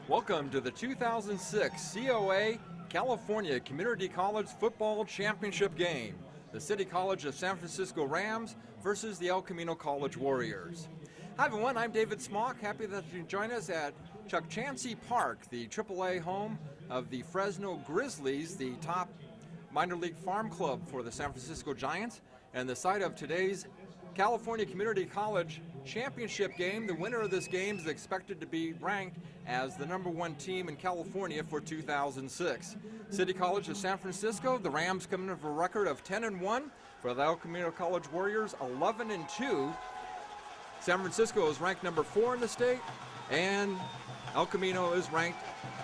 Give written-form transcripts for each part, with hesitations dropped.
Welcome to the 2006 COA California Community College Football Championship game. The City College of San Francisco Rams versus the El Camino College Warriors. Hi everyone, I'm David Smock. Happy that you join us at Chukchansi Park, the AAA home of the Fresno Grizzlies, the top minor league farm club for the San Francisco Giants, and the site of today's California Community College Championship game. The winner of this game is expected to be ranked as the #1 team in California for 2006. City College of San Francisco, the Rams coming in with a record of 10-1. For the El Camino College Warriors, 11-2. San Francisco is ranked #4 in the state, and El Camino is ranked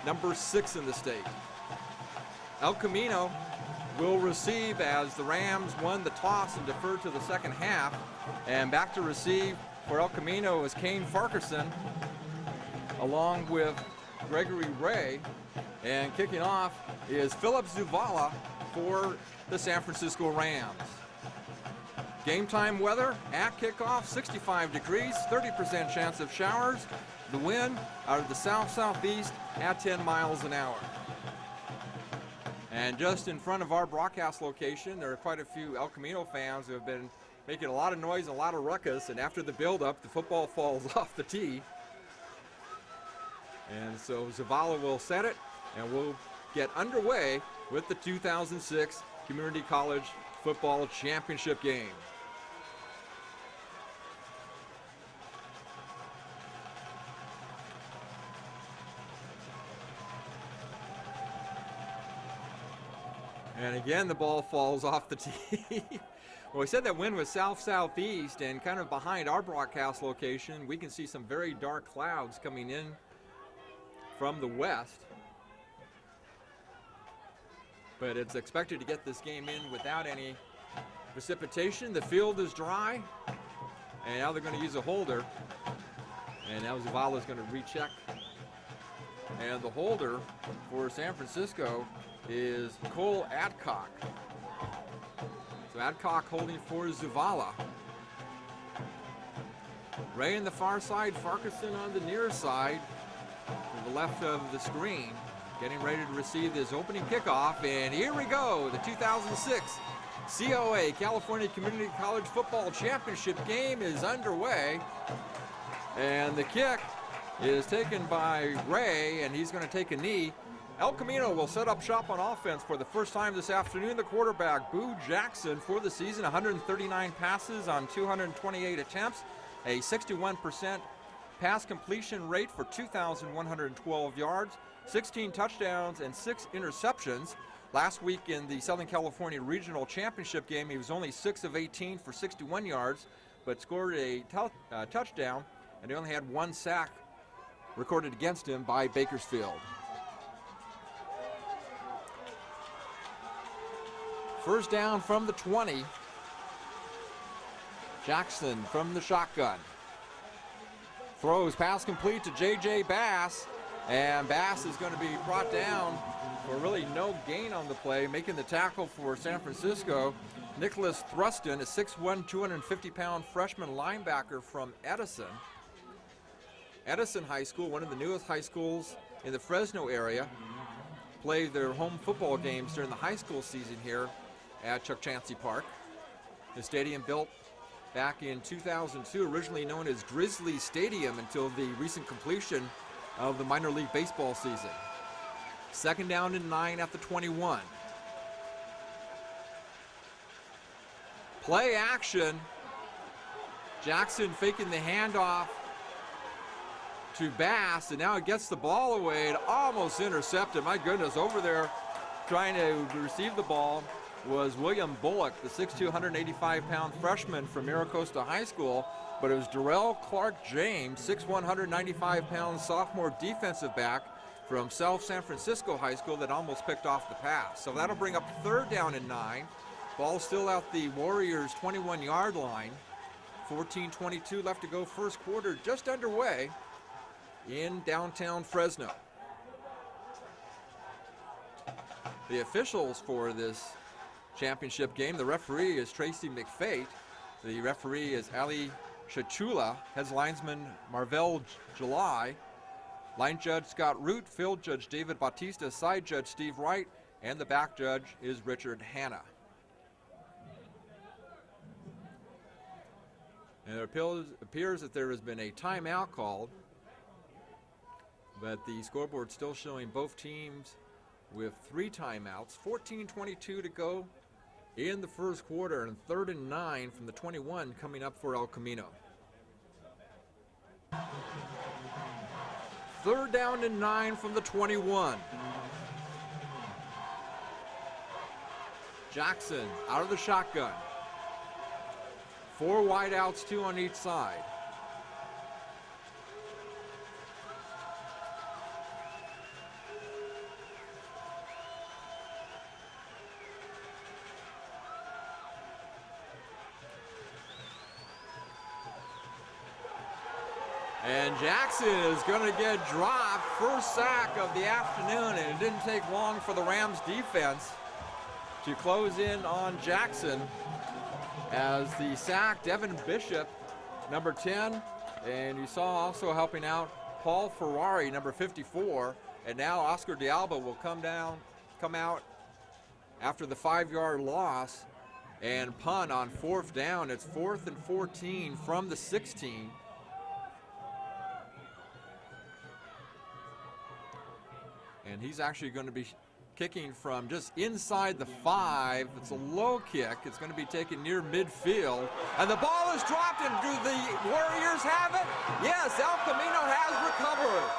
#6 in the state. El Camino will receive as the Rams won the toss and deferred to the second half. And back to receive for El Camino is Kane Farquharson along with Gregory Ray. And kicking off is Philip Zuvala for the San Francisco Rams. Game time weather at kickoff, 65 degrees, 30% chance of showers. The wind out of the south-southeast at 10 miles an hour. And just in front of our broadcast location, there are quite a few El Camino fans who have been making a lot of noise, a lot of ruckus, and after the build-up, the football falls off the tee. And so Zavala will set it, and we'll get underway with the 2006 Community College Football Championship game. And again, the ball falls off the tee. Well, we said that wind was south-southeast, and kind of behind our broadcast location, we can see some very dark clouds coming in from the west. But it's expected to get this game in without any precipitation. The field is dry, and now they're going to use a holder. And now Zavala is going to recheck. And the holder for San Francisco is Cole Adcock. So Adcock holding for Zavala. Ray on the far side, Farquharson on the near side, to the left of the screen, getting ready to receive this opening kickoff. And here we go, the 2006 COA California Community College Football Championship game is underway. And the kick is taken by Ray, and he's going to take a knee. El Camino will set up shop on offense for the first time this afternoon. The quarterback, Boo Jackson, for the season, 139 passes on 228 attempts, a 61% pass completion rate for 2,112 yards, 16 touchdowns, and 6 interceptions. Last week in the Southern California Regional Championship game, he was only 6 of 18 for 61 yards, but scored a touchdown, and he only had 1 sack recorded against him by Bakersfield. First down from the 20. Jackson from the shotgun. Throws, pass complete to J.J. Bass, and Bass is going to be brought down for really no gain on the play. Making the tackle for San Francisco, Nicholas Thruston, a 6'1", 250-pound freshman linebacker from Edison. Edison High School, one of the newest high schools in the Fresno area, play their home football games during the high school season here at Chukchansi Park. The stadium built back in 2002, originally known as Grizzly Stadium until the recent completion of the minor league baseball season. Second down and 9 at the 21. Play action. Jackson faking the handoff to Bass, and now it gets the ball away. It almost intercepted. My goodness, over there trying to receive the ball was William Bullock, the 6'2", 185-pound freshman from Miracosta High School, but it was Darrell Clark James, 6'1", 195-pound sophomore defensive back from South San Francisco High School that almost picked off the pass. So that'll bring up third down and 9. Ball still out the Warriors' 21-yard line. 14:22 left to go, first quarter just underway in downtown Fresno. The officials for this championship game, the referee is Tracy McFate. The referee is Ali Chachula. Heads linesman Marvell July. Line judge Scott Root, field judge David Bautista, side judge Steve Wright, and the back judge is Richard Hanna. And it appears that there has been a timeout called, but the scoreboard still showing both teams with 3 timeouts. 14:22 to go in the first quarter, and 3rd and 9 from the 21 coming up for El Camino. 3rd down and 9 from the 21. Jackson out of the shotgun. 4 wideouts, 2 on each side. And Jackson is going to get dropped. First sack of the afternoon, and it didn't take long for the Rams defense to close in on Jackson as the sack, Devin Bishop, number 10, and you saw also helping out Paul Ferrari, number 54, and now Oscar D'Alba will come out after the 5-yard loss and punt on 4th down. It's 4th and 14 from the 16. And he's actually going to be kicking from just inside the 5. It's a low kick. It's going to be taken near midfield. And the ball is dropped, and do the Warriors have it? Yes, El Camino has recovered.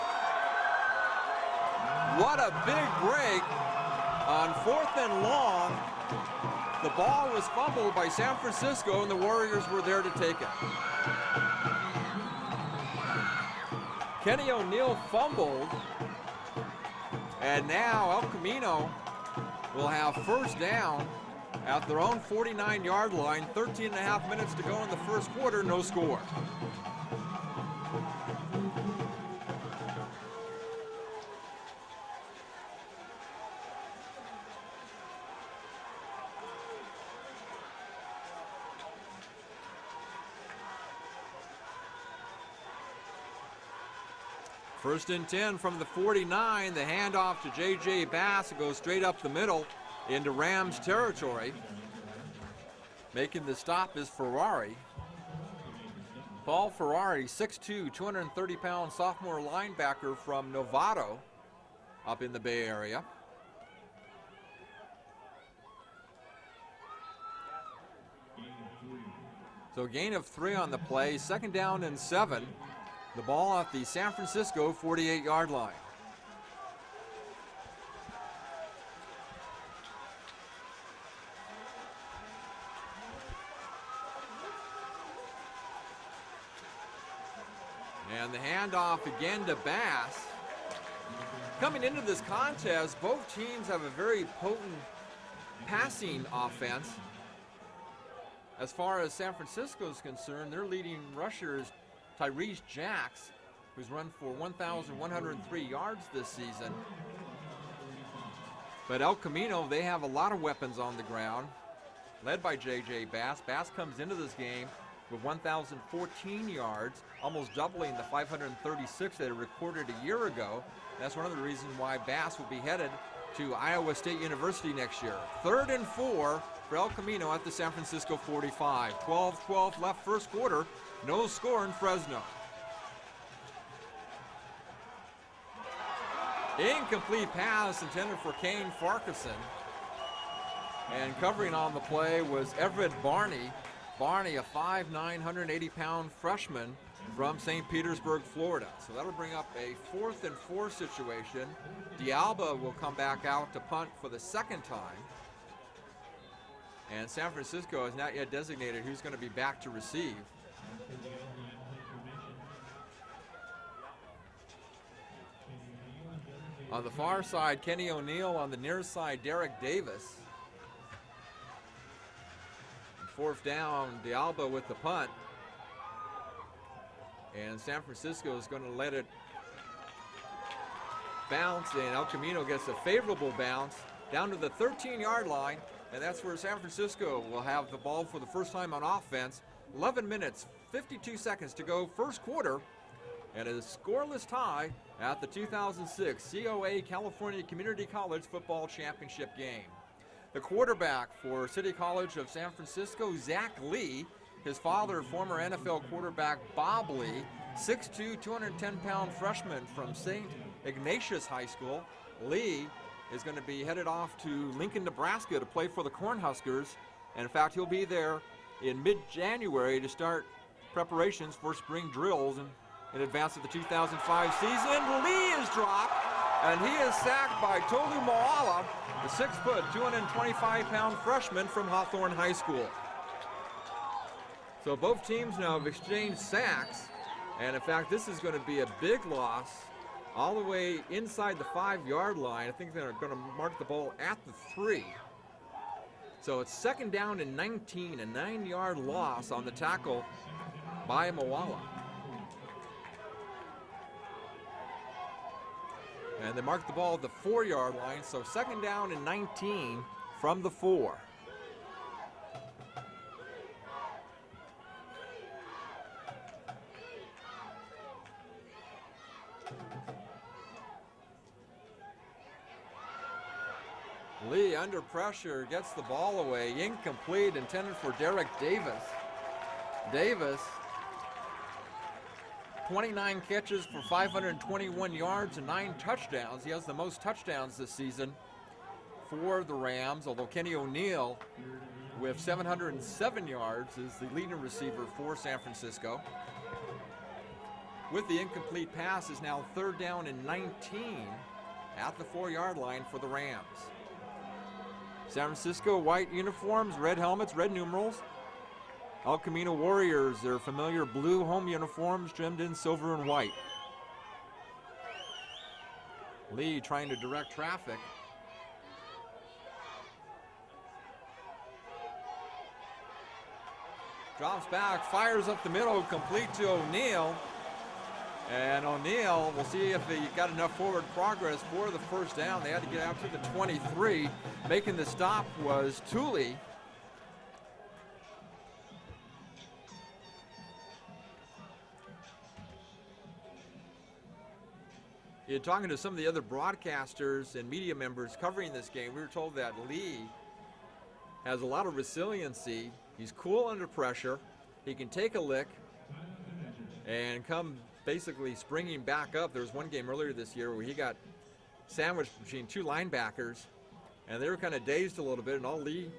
What a big break on 4th and long. The ball was fumbled by San Francisco, and the Warriors were there to take it. Kenny O'Neill fumbled. And now El Camino will have 1st down at their own 49-yard line. 13 and a half minutes to go in the first quarter, no score. First and 10 from the 49. The handoff to J.J. Bass. It goes straight up the middle into Rams territory. Making the stop is Ferrari. Paul Ferrari, 6'2", 230-pound sophomore linebacker from Novato up in the Bay Area. So gain of 3 on the play. 2nd down and 7. The ball at the San Francisco 48-yard line. And the handoff again to Bass. Coming into this contest, both teams have a very potent passing offense. As far as San Francisco is concerned, their leading rusher is Tyrese Jacks, who's run for 1,103 yards this season. But El Camino, they have a lot of weapons on the ground, led by J.J. Bass. Bass comes into this game with 1,014 yards, almost doubling the 536 that he recorded a year ago. That's one of the reasons why Bass will be headed to Iowa State University next year. 3rd and 4 for El Camino at the San Francisco 45. 12-12 left first quarter. No score in Fresno. Incomplete pass intended for Kane Farquharson. And covering on the play was Everett Barney. Barney, a 5'9", 180-pound freshman from St. Petersburg, Florida. So that'll bring up a 4th and 4 situation. D'Alba will come back out to punt for the 2nd time. And San Francisco has not yet designated who's going to be back to receive. On the far side, Kenny O'Neill. On the near side, Derek Davis. 4th down, D'Alba with the punt. And San Francisco is going to let it bounce, and El Camino gets a favorable bounce down to the 13-yard line, and that's where San Francisco will have the ball for the first time on offense. 11 minutes, 52 seconds to go first quarter. and a scoreless tie at the 2006 COA California Community College Football Championship game. The quarterback for City College of San Francisco, Zach Lee. His father, former NFL quarterback Bob Lee, 6'2", 210-pound freshman from St. Ignatius High School. Lee is going to be headed off to Lincoln, Nebraska to play for the Cornhuskers. And in fact, he'll be there in mid-January to start preparations for spring drills in advance of the 2005 season. Lee is dropped, and he is sacked by Tolu Moala, the 6', 225-pound freshman from Hawthorne High School. So both teams now have exchanged sacks, and in fact, this is going to be a big loss all the way inside the 5-yard line. I think they're going to mark the ball at the 3. So it's 2nd down and 19, a 9-yard loss on the tackle by Moala. And they mark the ball at the 4-yard line, so 2nd down and 19 from the 4. Lee under pressure gets the ball away, incomplete, intended for Derek Davis. Davis, 29 catches for 521 yards and 9 touchdowns. He has the most touchdowns this season for the Rams, although Kenny O'Neill with 707 yards is the leading receiver for San Francisco. With the incomplete pass is now 3rd down and 19 at the 4-yard line for the Rams. San Francisco white uniforms, red helmets, red numerals. El Camino Warriors, their familiar blue home uniforms trimmed in silver and white. Lee trying to direct traffic. Drops back, fires up the middle, complete to O'Neill. And O'Neill, we'll see if he got enough forward progress for the 1st down. They had to get out to the 23. Making the stop was Tooley. Talking to some of the other broadcasters and media members covering this game, we were told that Lee has a lot of resiliency. He's cool under pressure. He can take a lick and come basically springing back up. There was one game earlier this year where he got sandwiched between 2 linebackers, and they were kind of dazed a little bit, and all Lee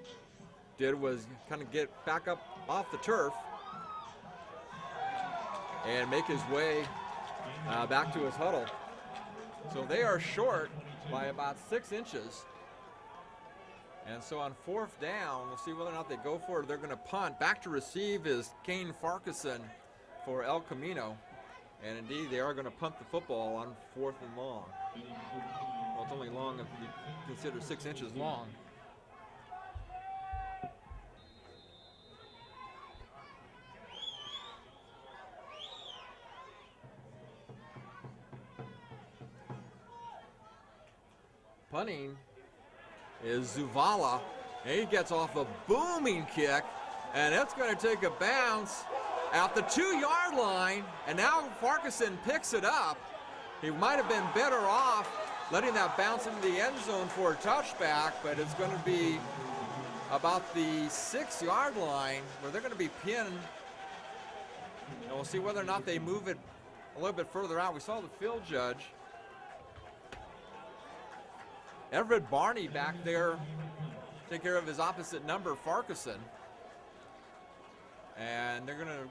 did was kind of get back up off the turf and make his way back to his huddle. So they are short by about 6 inches. And so on 4th down, we'll see whether or not they go for it. They're going to punt. Back to receive is Kane Farquharson for El Camino. And indeed, they are going to punt the football on 4th and long. Well, it's only long if you consider 6 inches long. Punting is Zuvala, and he gets off a booming kick, and it's going to take a bounce at the 2-yard line, and now Farquharson picks it up. He might have been better off letting that bounce into the end zone for a touchback, but it's going to be about the 6-yard line where they're going to be pinned, and we'll see whether or not they move it a little bit further out. We saw the field judge, Everett Barney, back there take care of his opposite number, Farquharson. And they're going to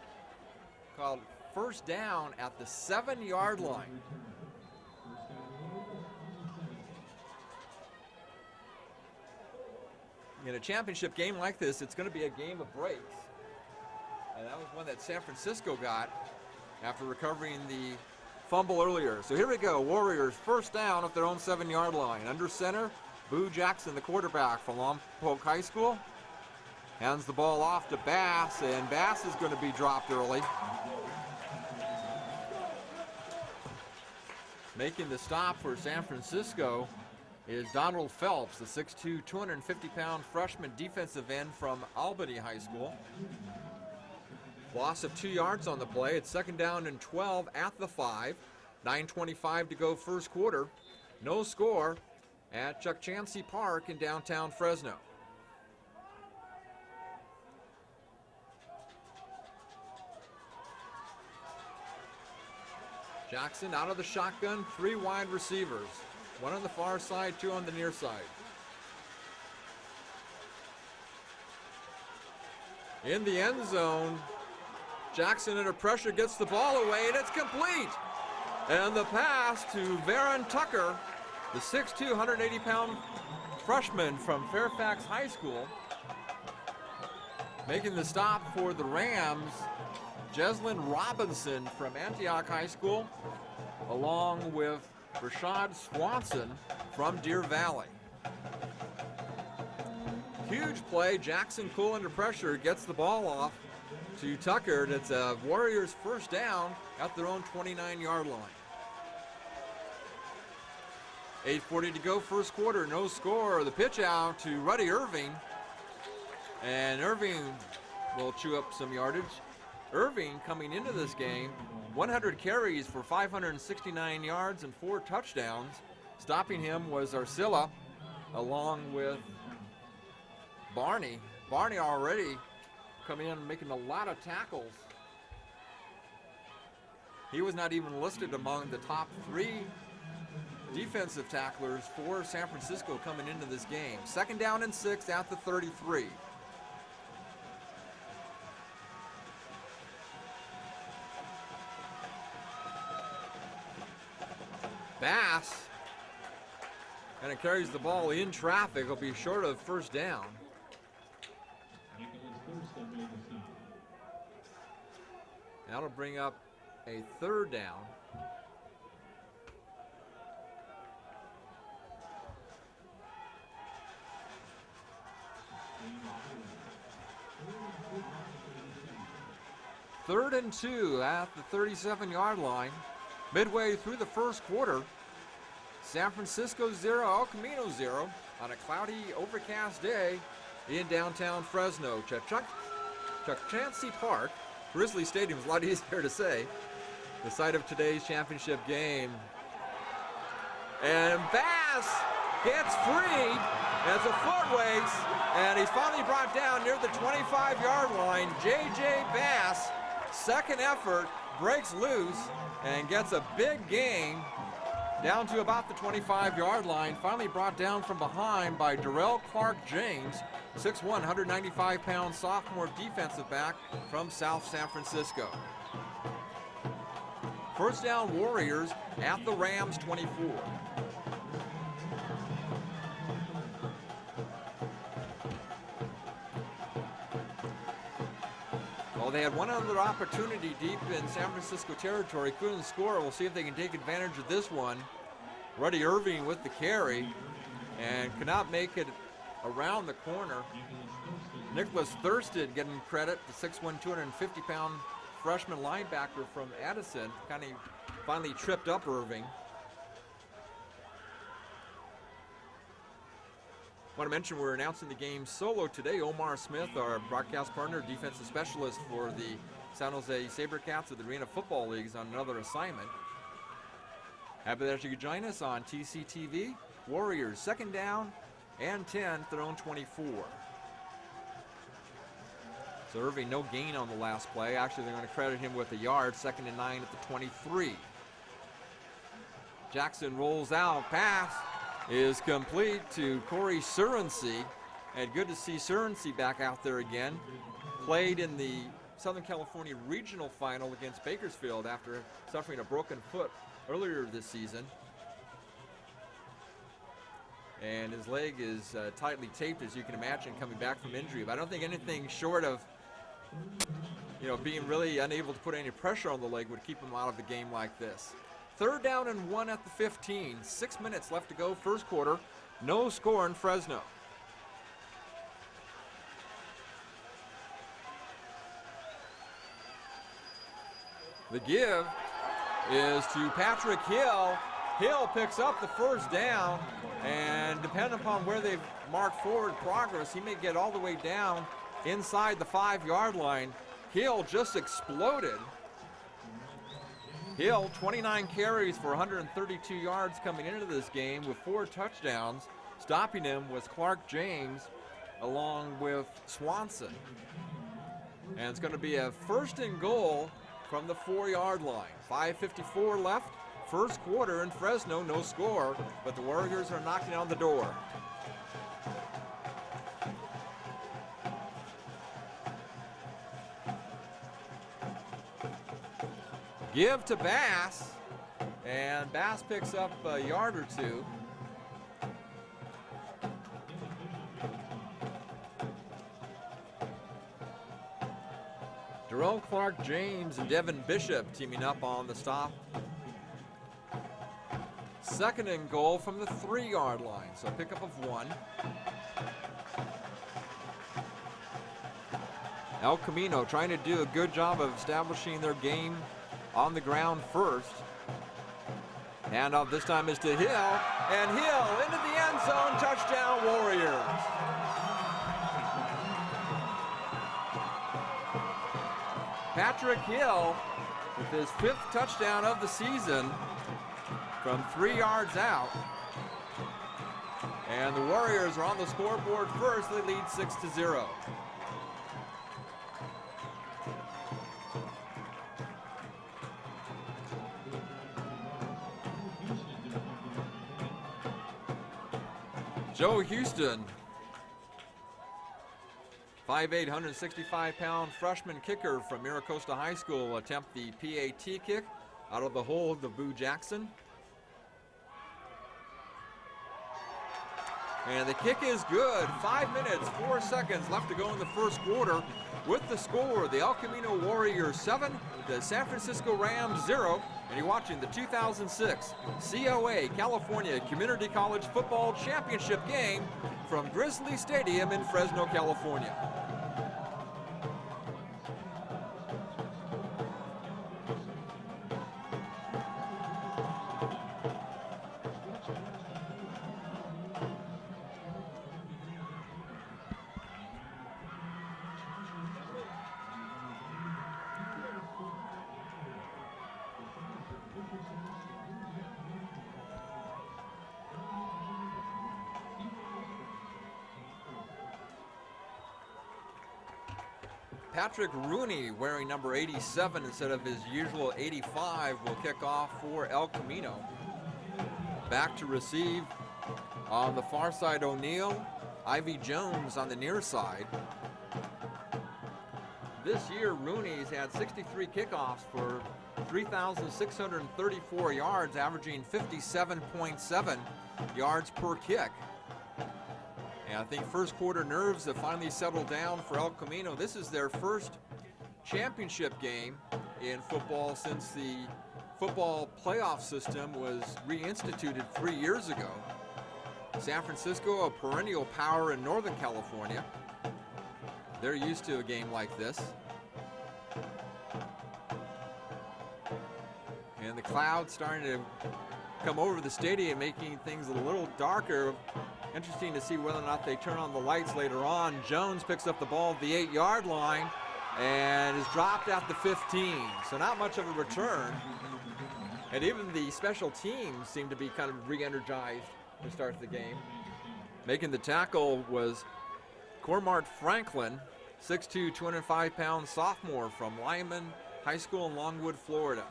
call 1st down at the 7-yard line. In a championship game like this, it's going to be a game of breaks. And that was one that San Francisco got after recovering the fumble earlier. So here we go, Warriors 1st down at their own 7-yard line. Under center, Boo Jackson, the quarterback from Lompoc High School. Hands the ball off to Bass, and Bass is going to be dropped early. Making the stop for San Francisco is Donald Phelps, the 6'2", 250-pound freshman defensive end from Albany High School. Loss of 2 yards on the play. It's 2nd down and 12 at the 5. 9:25 to go first quarter. No score at Chuck Chansey Park in downtown Fresno. Jackson out of the shotgun, 3 wide receivers. 1 on the far side, 2 on the near side. In the end zone, Jackson under pressure gets the ball away, and it's complete. And the pass to Varen Tucker, the 6'2", 180-pound freshman from Fairfax High School. Making the stop for the Rams, Jeslyn Robinson from Antioch High School, along with Rashad Swanson from Deer Valley. Huge play. Jackson cool under pressure, gets the ball off to Tucker, and it's a Warriors first down at their own 29-yard line. 8:40 to go first quarter, no score. The pitch out to Ruddy Irving, and Irving will chew up some yardage. Irving coming into this game, 100 carries for 569 yards and 4 touchdowns. Stopping him was Arcilla along with Barney. Barney already coming in and making a lot of tackles. He was not even listed among the top 3 defensive tacklers for San Francisco coming into this game. 2nd down and 6 at the 33. Bass kind of carries the ball in traffic. Will be short of first down. That'll bring up a 3rd down. Third and 2 at the 37-yard line. Midway through the first quarter, San Francisco 0, El Camino 0 on a cloudy, overcast day in downtown Fresno. Chuck Chansey Park, Grizzly Stadium is a lot easier to say, the site of today's championship game. And Bass gets free as a foot waits, and he's finally brought down near the 25-yard line. J.J. Bass, second effort, breaks loose and gets a big gain down to about the 25-yard line. Finally brought down from behind by Darrell Clark James, 6'1", 195-pound sophomore defensive back from South San Francisco. First down Warriors at the Rams 24. Well, they had one other opportunity deep in San Francisco territory, couldn't score. We'll see if they can take advantage of this one. Ruddy Irving with the carry and could not make it around the corner. Nicholas Thurston getting credit, the 6'1", 250-pound freshman linebacker from Addison, kind of finally tripped up Irving. I want to mention we're announcing the game solo today. Omar Smith, our broadcast partner, defensive specialist for the San Jose SaberCats of the Arena Football Leagues, on another assignment. Happy that you could join us on TCTV. Warriors 2nd down and 10, their own 24. So Irving, no gain on the last play. Actually, they're going to credit him with a yard. 2nd and 9 at the 23. Jackson rolls out, pass is complete to Corey Surrency, and good to see Surrency back out there again. Played in the Southern California Regional Final against Bakersfield after suffering a broken foot earlier this season. And his leg is tightly taped, as you can imagine, coming back from injury. But I don't think anything short of, being really unable to put any pressure on the leg would keep him out of the game like this. 3rd down and 1 at the 15. 6 minutes left to go first quarter. No score in Fresno. The give is to Patrick Hill. Hill picks up the first down, and depending upon where they've marked forward progress, he may get all the way down inside the 5-yard line. Hill just exploded. Hill, 29 carries for 132 yards coming into this game with 4 touchdowns. Stopping him was Clark James along with Swanson. And it's going to be a 1st and goal from the 4-yard line. 5:54 left, first quarter in Fresno, no score, but the Warriors are knocking on the door. Give to Bass, and Bass picks up a yard or two. Jerome Clark James and Devin Bishop teaming up on the stop. 2nd and goal from the 3-yard line, so a pickup of 1. El Camino trying to do a good job of establishing their game on the ground first. Handoff this time is to Hill, and Hill into the end zone, touchdown Warriors. Patrick Hill with his 5th touchdown of the season from 3 yards out. And the Warriors are on the scoreboard first. They lead 6-0. Joe Houston, 5'8", 165-pound freshman kicker from Miracosta High School, will attempt the PAT kick out of the hold of Boo Jackson. And the kick is good. 5 minutes, 4 seconds left to go in the first quarter. With the score, the El Camino Warriors 7, the San Francisco Rams 0. And you're watching the 2006 COA California Community College Football Championship game from Grizzly Stadium in Fresno, California. Patrick Rooney, wearing number 87 instead of his usual 85, will kick off for El Camino. Back to receive on the far side, O'Neal. Ivy Jones on the near side. This year, Rooney's had 63 kickoffs for 3,634 yards, averaging 57.7 yards per kick. And I think first quarter nerves have finally settled down for El Camino. This is their first championship game in football since the football playoff system was reinstituted 3 years ago. San Francisco, a perennial power in Northern California. They're used to a game like this. And the clouds starting to come over the stadium, making things a little darker. Interesting to see whether or not they turn on the lights later on. Jones picks up the ball at the 8-yard line and is dropped at the 15. So not much of a return. And even the special teams seem to be kind of re-energized to start the game. Making the tackle was Cormart Franklin, 6'2", 205-pound sophomore from Lyman High School in Longwood, Florida.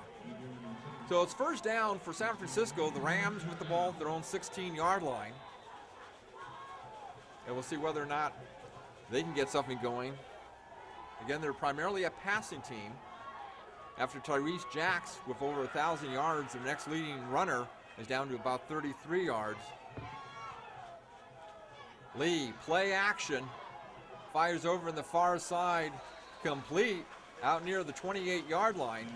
So it's first down for San Francisco. The Rams with the ball at their own 16-yard line. And we'll see whether or not they can get something going. Again, they're primarily a passing team. After Tyrese Jacks with over 1,000 yards, the next leading runner is down to about 33 yards. Lee, play action, fires over in the far side, complete, out near the 28-yard line.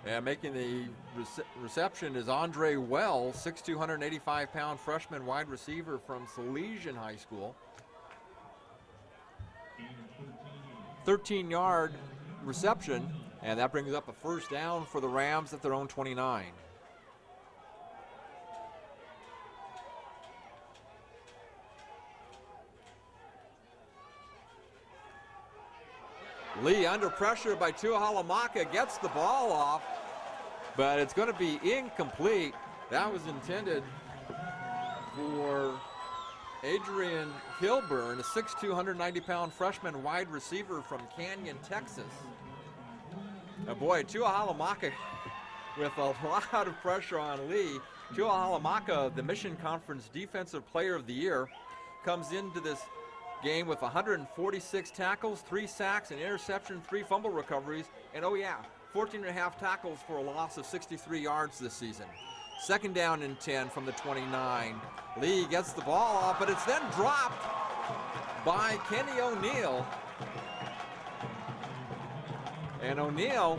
And making the reception is Andre Wells, 6'2", 185-pound freshman wide receiver from Salesian High School. 13-yard reception, and that brings up a first down for the Rams at their own 29. Lee under pressure by Tuahalamaka gets the ball off, but it's going to be incomplete. That was intended for Adrian Hilburn, a 6'2", 190-pound freshman wide receiver from Canyon, Texas. Boy, Tuahalamaka with a lot of pressure on Lee. Tuahalamaka, the Mission Conference Defensive Player of the Year, comes into this game with 146 tackles, 3 sacks, an interception, 3 fumble recoveries, and 14 and a half tackles for a loss of 63 yards this season. Second down and 10 from the 29. Lee gets the ball off, but it's then dropped by Kenny O'Neill. And O'Neill,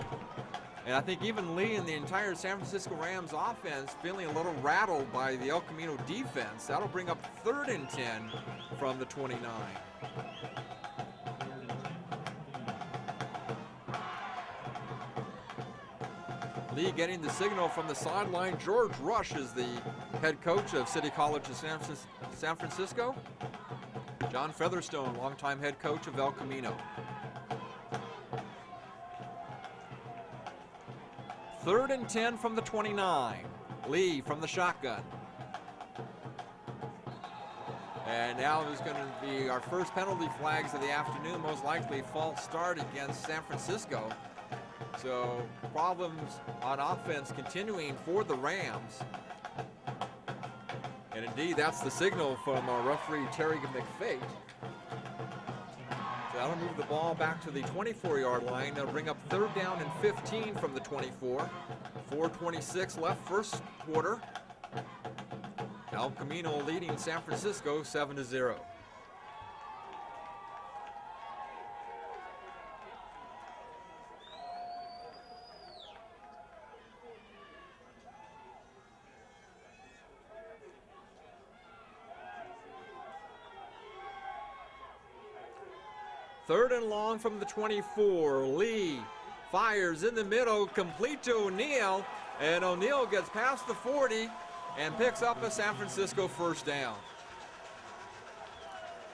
and I think even Lee and the entire San Francisco Rams offense feeling a little rattled by the El Camino defense. That'll bring up 3rd and 10 from the 29. Lee getting the signal from the sideline. George Rush is the head coach of City College of San Francisco. John Featherstone, longtime head coach of El Camino. 3rd and 10 from the 29. Lee from the shotgun. And now there's going to be our first penalty flags of the afternoon, most likely false start against San Francisco. So problems on offense continuing for the Rams. And indeed, that's the signal from our referee, Terry McFate. So that'll move the ball back to the 24-yard line. They'll bring up 3rd down and 15 from the 24. 4:26 left first quarter. El Camino leading San Francisco 7-0. Third and long from the 24. Lee fires in the middle, complete to O'Neill, and O'Neill gets past the 40 and picks up a San Francisco first down.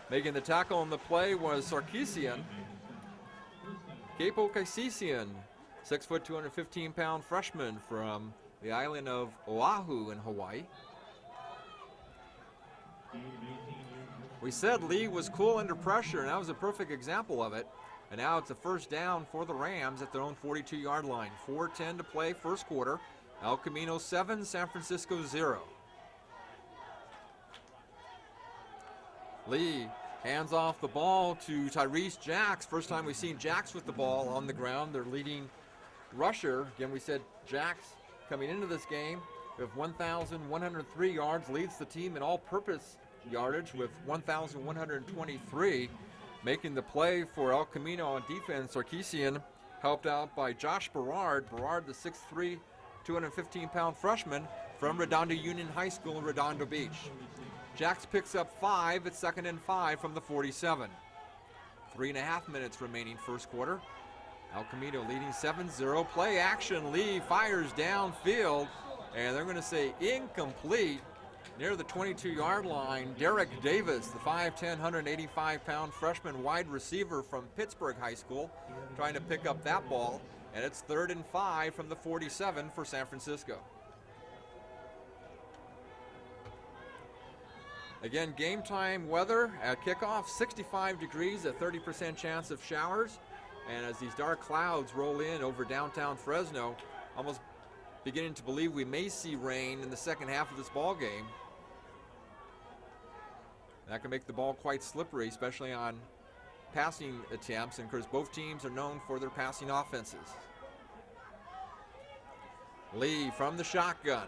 Making the tackle on the play was Sarkisian. Capo Kaisisian, 6', 215-pound freshman from the island of Oahu in Hawaii. We said Lee was cool under pressure, and that was a perfect example of it. And now it's a first down for the Rams at their own 42-yard line. 4:10 to play, first quarter. El Camino 7, San Francisco 0. Lee hands off the ball to Tyrese Jacks. First time we've seen Jacks with the ball on the ground. Their leading rusher. Again, we said Jacks coming into this game with 1,103 yards, leads the team in all-purpose yardage with 1,123. Making the play for El Camino on defense, Sarkisian, helped out by Josh Berard. Berard, the 6'3", 215-pound freshman from Redondo Union High School in Redondo Beach. Jacks picks up 5 at 2nd and 5 from the 47. 3.5 minutes remaining first quarter. El Camino leading 7-0. Play action. Lee fires downfield, and they're going to say incomplete. Near the 22-yard line, Derek Davis, the 5'10", 185-pound freshman wide receiver from Pittsburgh High School, trying to pick up that ball, and it's 3rd and 5 from the 47 for San Francisco. Again, game time weather at kickoff, 65 degrees, a 30% chance of showers, and as these dark clouds roll in over downtown Fresno, almost beginning to believe we may see rain in the second half of this ball game. That can make the ball quite slippery, especially on passing attempts, and of course both teams are known for their passing offenses. Lee from the shotgun.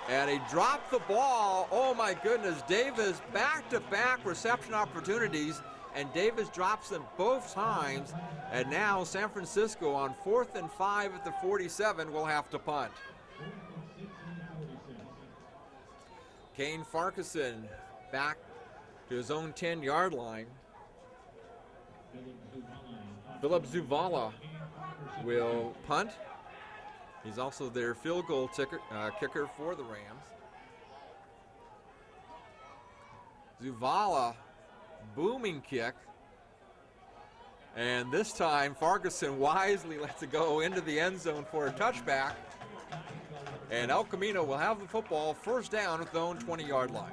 And he dropped the ball. Oh my goodness, Davis back-to-back reception opportunities, and Davis drops them both times. And now San Francisco on 4th and 5 at the 47 will have to punt. Kane Farquharson back to his own 10-yard line. Philip Zuvala will punt. He's also their field goal kicker for the Rams. Zuvala, booming kick, And this time, Farquharson wisely lets it go into the end zone for a touchback. And El Camino will have the football first down at their own 20-yard line.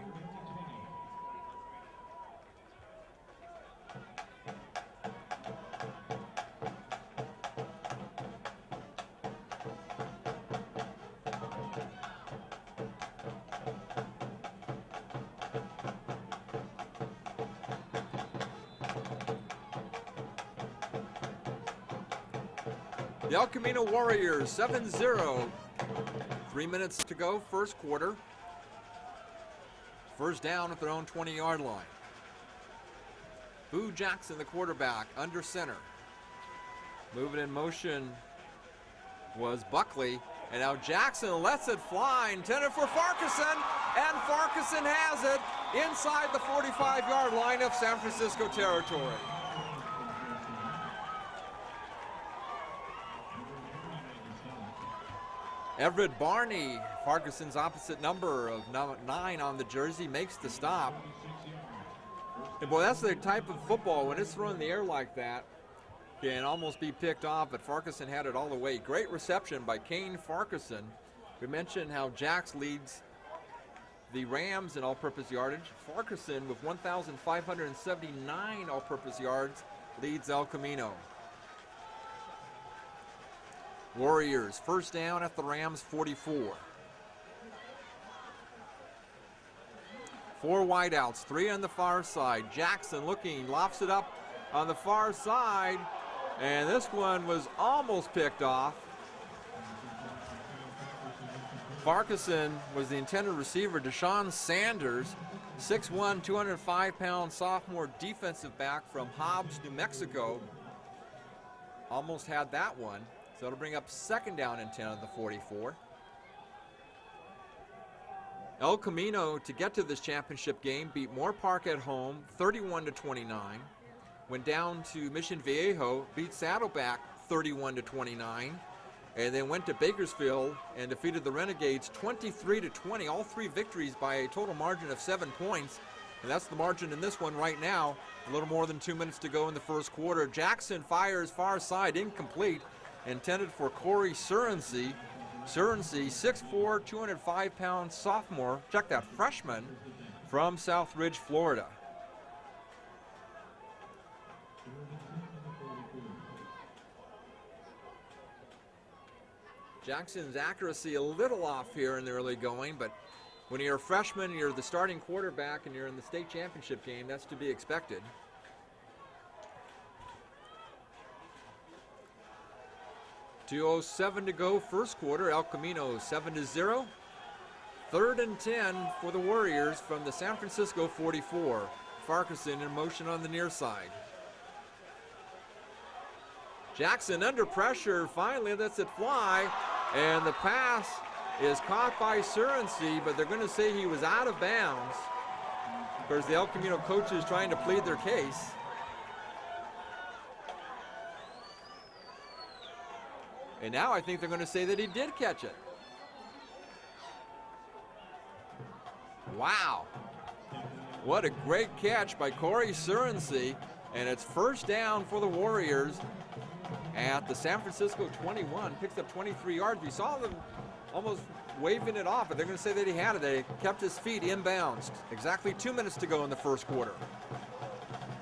The El Camino Warriors 7-0. 3 minutes to go, first quarter. First down at their own 20-yard line. Boo Jackson, the quarterback, under center. Moving in motion was Buckley. And now Jackson lets it fly, intended for Farquharson. And Farquharson has it inside the 45-yard line of San Francisco territory. Everett Barney, Farquharson's opposite number of 9 on the jersey, makes the stop. And boy, that's the type of football, when it's thrown in the air like that, can almost be picked off, but Farquharson had it all the way. Great reception by Kane Farquharson. We mentioned how Jax leads the Rams in all-purpose yardage. Farquharson, with 1,579 all-purpose yards, leads El Camino. Warriors first down at the Rams 44. 4 wideouts, 3 on the far side. Jackson looking, lofts it up on the far side, and this one was almost picked off. Farquharson was the intended receiver. Deshaun Sanders, 6'1", 205-pound sophomore defensive back from Hobbs, New Mexico, almost had that one. So it'll bring up second down and 10 on the 44. El Camino, to get to this championship game, beat Moore Park at home 31-29. Went down to Mission Viejo, beat Saddleback 31-29. And then went to Bakersfield and defeated the Renegades 23-20. All 3 victories by a total margin of 7 points. And that's the margin in this one right now. A little more than 2 minutes to go in the first quarter. Jackson fires far side, incomplete. Intended for Corey Surrency. Surrency, 6'4", 205-pound sophomore, check that, freshman from Southridge, Florida. Jackson's accuracy a little off here in the early going, but when you're a freshman, you're the starting quarterback, and you're in the state championship game, that's to be expected. 2:07 to go, first quarter. El Camino 7-0. 3rd and 10 for the Warriors from the San Francisco 44. Farquharson in motion on the near side. Jackson under pressure, finally lets it fly, and the pass is caught by Surrency, but they're going to say he was out of bounds. Of course, the El Camino coaches trying to plead their case. And now I think they're going to say that he did catch it. Wow. What a great catch by Corey Surrency. And it's first down for the Warriors at the San Francisco 21. Picks up 23 yards. We saw them almost waving it off, but they're going to say that he had it. They kept his feet inbounds. Exactly 2 minutes to go in the first quarter.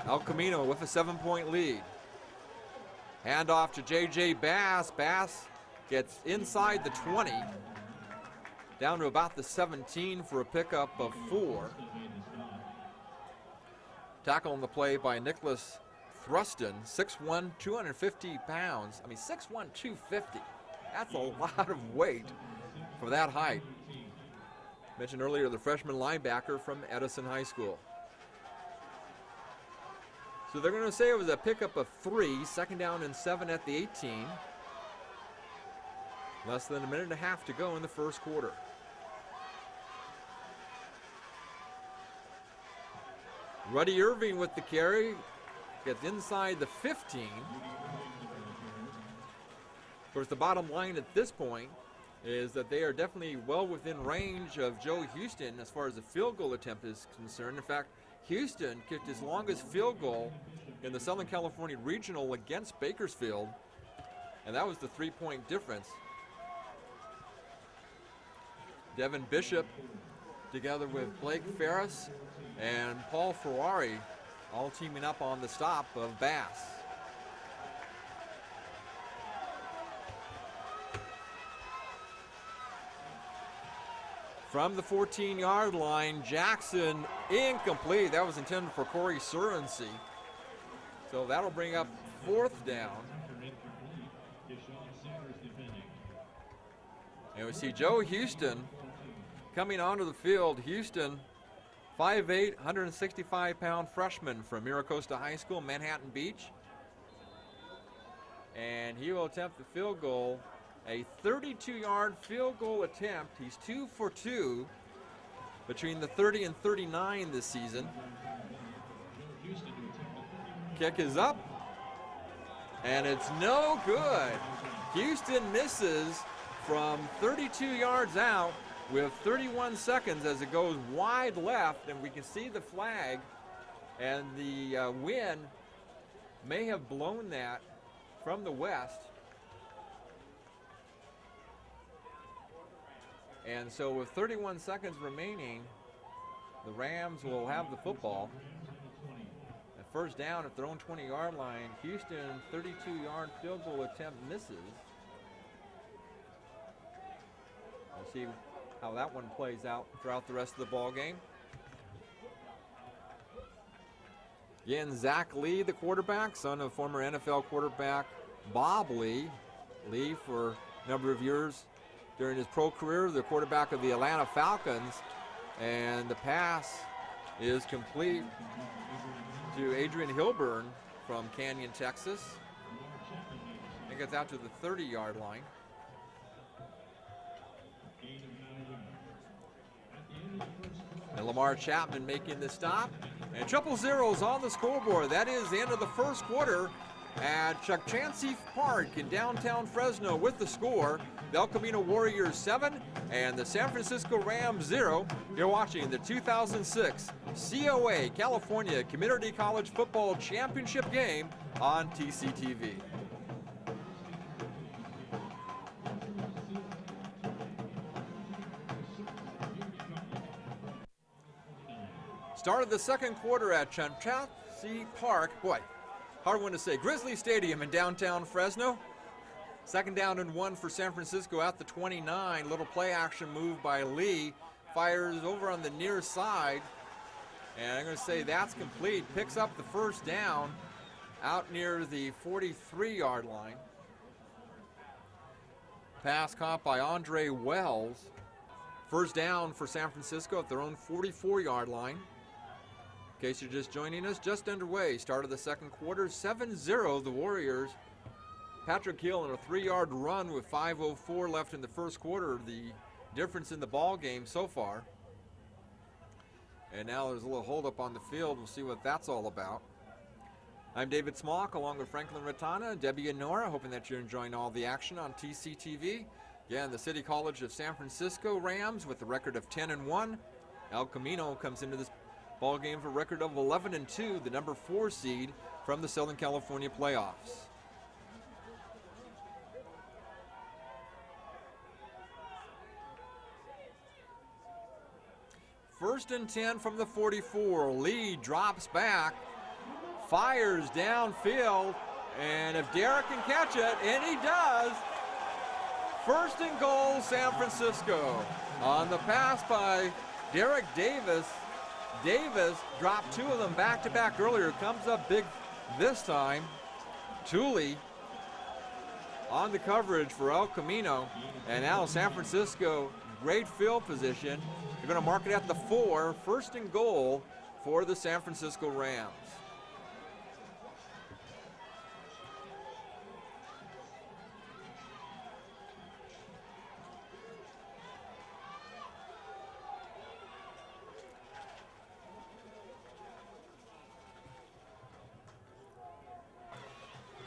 El Camino with a 7-point lead. Handoff to J.J. Bass. Bass gets inside the 20, down to about the 17 for a pickup of 4. Tackle on the play by Nicholas Thruston, 6'1", 250 pounds. I mean, 6'1", 250. That's a lot of weight for that height. Mentioned earlier, the freshman linebacker from Edison High School. So they're going to say it was a pickup of 3, second down and 7 at the 18. Less than a minute and a half to go in the first quarter. Ruddy Irving with the carry, gets inside the 15. Of course, the bottom line at this point is that they are definitely well within range of Joe Houston as far as the field goal attempt is concerned. In fact, Houston kicked his longest field goal in the Southern California Regional against Bakersfield, and that was the 3-point difference. Devin Bishop, together with Blake Ferris and Paul Ferrari, all teaming up on the stop of Bass. From the 14-yard line, Jackson incomplete. That was intended for Corey Surrency. So that'll bring up 4th down. And we see Joe Houston coming onto the field. Houston, 5'8", 165-pound freshman from Miracosta High School, Manhattan Beach. And he will attempt the field goal. A 32-yard field goal attempt. He's 2 for 2 between the 30 and 39 this season. Kick is up, and it's no good. Houston misses from 32 yards out with 31 seconds as it goes wide left, and we can see the flag, and the wind may have blown that from the west. And so with 31 seconds remaining, the Rams will have the football. At first down at their own 20-yard line, Houston 32-yard field goal attempt misses. We'll see how that one plays out throughout the rest of the ball game. Again, Zach Lee, the quarterback, son of former NFL quarterback Bob Lee. Lee, for a number of years during his pro career, the quarterback of the Atlanta Falcons. And the pass is complete to Adrian Hilburn from Canyon, Texas. I think it's out to the 30-yard line. And Lamar Chapman making the stop. And triple zeros on the scoreboard. That is the end of the first quarter at Chukchansi Park in downtown Fresno with the score. The El Camino Warriors 7 and the San Francisco Rams 0. You're watching the 2006 COA California Community College Football Championship game on TCTV. Start of the second quarter at Chukchansi Park. Boy, hard one to say. Grizzly Stadium in downtown Fresno. Second down and 1 for San Francisco at the 29. Little play action move by Lee. Fires over on the near side. And I'm going to say that's complete. Picks up the first down out near the 43-yard line. Pass caught by Andre Wells. First down for San Francisco at their own 44-yard line. In case you're just joining us, just underway. Start of the second quarter, 7-0 the Warriors. Patrick Hill in a 3-yard run with 5:04 left in the first quarter. The difference in the ball game so far. And now there's a little holdup on the field. We'll see what that's all about. I'm David Smock along with Franklin Ratana, Debbie and Nora, hoping that you're enjoying all the action on TCTV. Again, the City College of San Francisco Rams with a record of 10-1. El Camino comes into this ball game for a record of 11-2, the number 4 seed from the Southern California playoffs. First and 10 from the 44. Lee drops back, fires downfield, and if Derek can catch it, and he does, first and goal, San Francisco. On the pass by Derek Davis. Davis dropped 2 of them back-to-back earlier. Comes up big this time. Tooley on the coverage for El Camino. And now San Francisco, great field position. They're going to mark it at the 4. First and goal for the San Francisco Rams.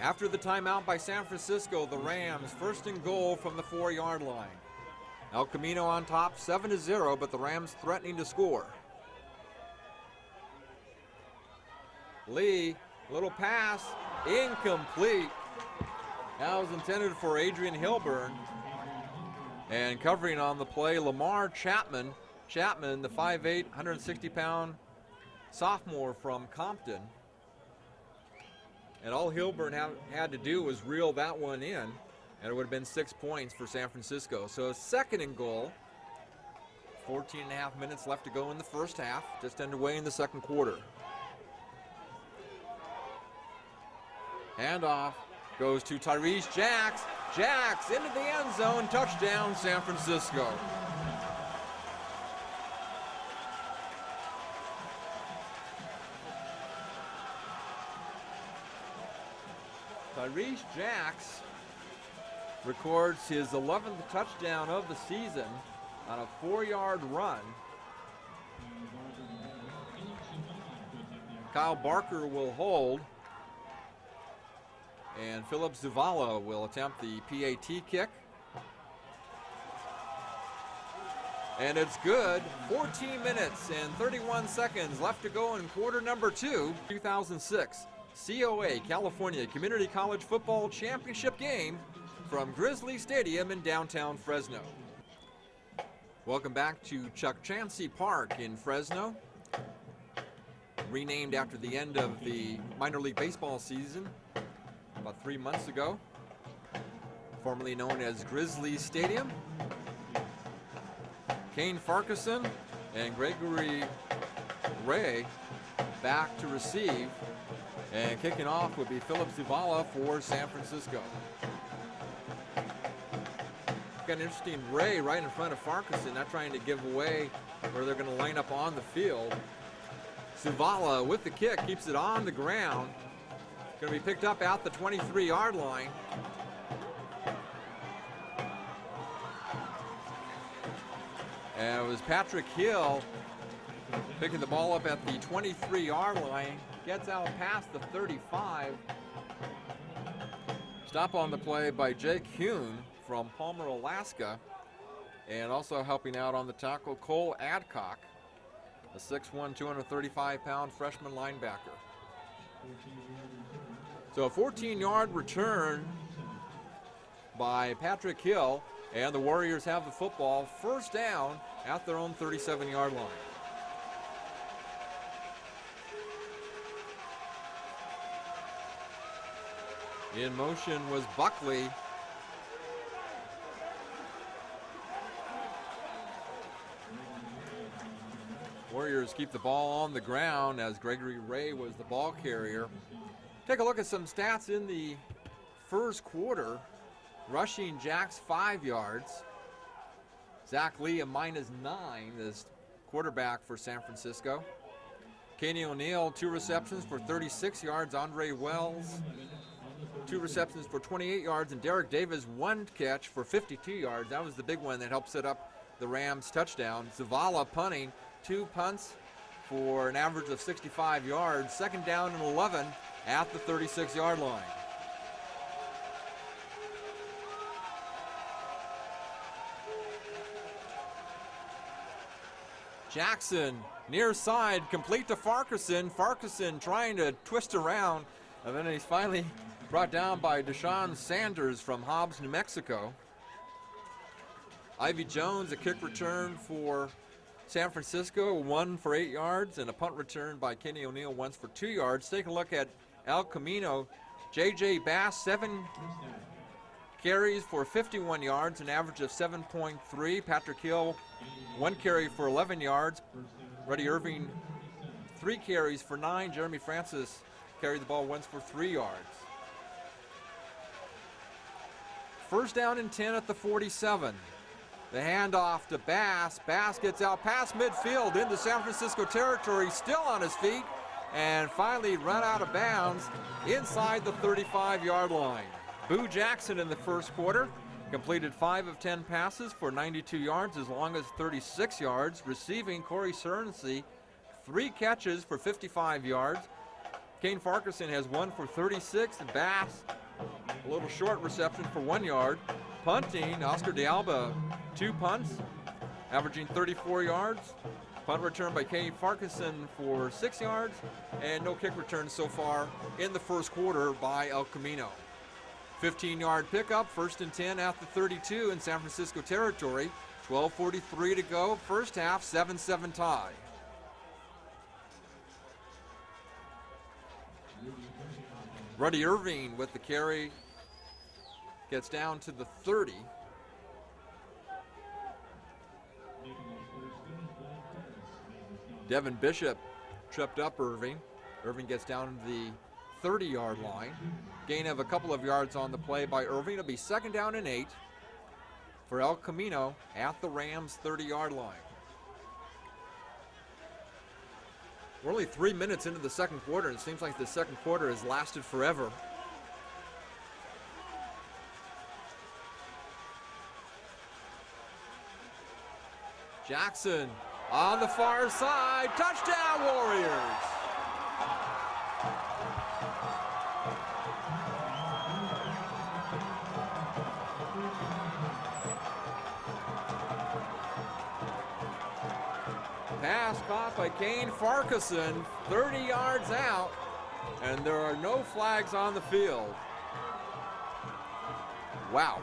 After the timeout by San Francisco, the Rams first and goal from the 4-yard line. El Camino on top, 7-0, but the Rams threatening to score. Lee Little pass, incomplete. That was intended for Adrian Hilburn. And covering on the play, Lamar Chapman. Chapman, the 5'8", 160-pound sophomore from Compton. And all Hilburn had to do was reel that one in, and it would have been 6 points for San Francisco. So 2nd and goal. 14 and a half minutes left to go in the first half, just underway in the second quarter. Handoff goes to Tyrese Jacks. Jacks into the end zone, touchdown San Francisco. Tyrese Jacks records his 11th touchdown of the season on a 4-yard run. Kyle Barker will hold, and Philip Zavala will attempt the PAT kick. And it's good. 14 minutes and 31 seconds left to go in quarter number 2. 2006 COA California Community College Football Championship game from Grizzly Stadium in downtown Fresno. Welcome back to Chuck Chansey Park in Fresno, renamed after the end of the minor league baseball season about 3 months ago, formerly known as Grizzly Stadium. Kane Farquharson and Gregory Ray back to receive, and kicking off would be Philip Zavala for San Francisco. Got an interesting Ray right in front of Farquharson, not trying to give away where they're going to line up on the field. Zavala with the kick keeps it on the ground. Going to be picked up at the 23-yard line. And it was Patrick Hill picking the ball up at the 23-yard line. Gets out past the 35. Stop on the play by Jake Hune from Palmer, Alaska. And also helping out on the tackle, Cole Adcock, a 6'1", 235-pound freshman linebacker. So a 14-yard return by Patrick Hill, and the Warriors have the football, first down at their own 37-yard line. In motion was Buckley. Warriors keep the ball on the ground as Gregory Ray was the ball carrier. Take a look at some stats in the first quarter. Rushing Jacks 5 yards. Zach Lee a -9, this quarterback for San Francisco. Kenny O'Neill 2 receptions for 36 yards. Andre Wells 2 receptions for 28 yards, and Derek Davis 1 catch for 52 yards. That was the big one that helped set up the Rams touchdown. Zavala punting, 2 punts for an average of 65 yards. Second down and 11 at the 36-yard line. Jackson near side, complete to Farquharson. Farquharson trying to twist around, and then he's finally brought down by Deshaun Sanders from Hobbs, New Mexico. Ivy Jones, a kick return for San Francisco, 1 for 8 yards, and a punt return by Kenny O'Neill, once for 2 yards. Take a look at El Camino. J.J. Bass, 7 carries for 51 yards, an average of 7.3. Patrick Hill, 1 carry for 11 yards. Rudy Irving, 3 carries for 9. Jeremy Francis carried the ball once for 3 yards. First down and 10 at the 47. The handoff to Bass. Bass gets out past midfield into San Francisco territory, still on his feet, and finally run out of bounds inside the 35-yard line. Boo Jackson in the first quarter completed 5 of 10 passes for 92 yards, as long as 36 yards. Receiving, Corey Cerncy, 3 catches for 55 yards. Kane Farquharson has 1 for 36, and Bass, a little short reception for 1 yard. Punting, Oscar de Alba, 2 punts, averaging 34 yards. Punt return by Kenny Farquharson for 6 yards, and no kick return so far in the first quarter by El Camino. 15-yard pickup, 1st and 10 at the 32 in San Francisco territory. 12:43 to go, first half, 7-7 tie. Ruddy Irving with the carry, gets down to the 30. Devin Bishop tripped up Irving. Irving gets down to the 30-yard line. Gain of a couple of yards on the play by Irving. It'll be 2nd down and 8 for El Camino at the Rams' 30-yard line. We're only 3 minutes into the second quarter, and it seems like the second quarter has lasted forever. Jackson on the far side, touchdown Warriors! Pass caught by Kane Farquharson, 30 yards out, and there are no flags on the field. Wow.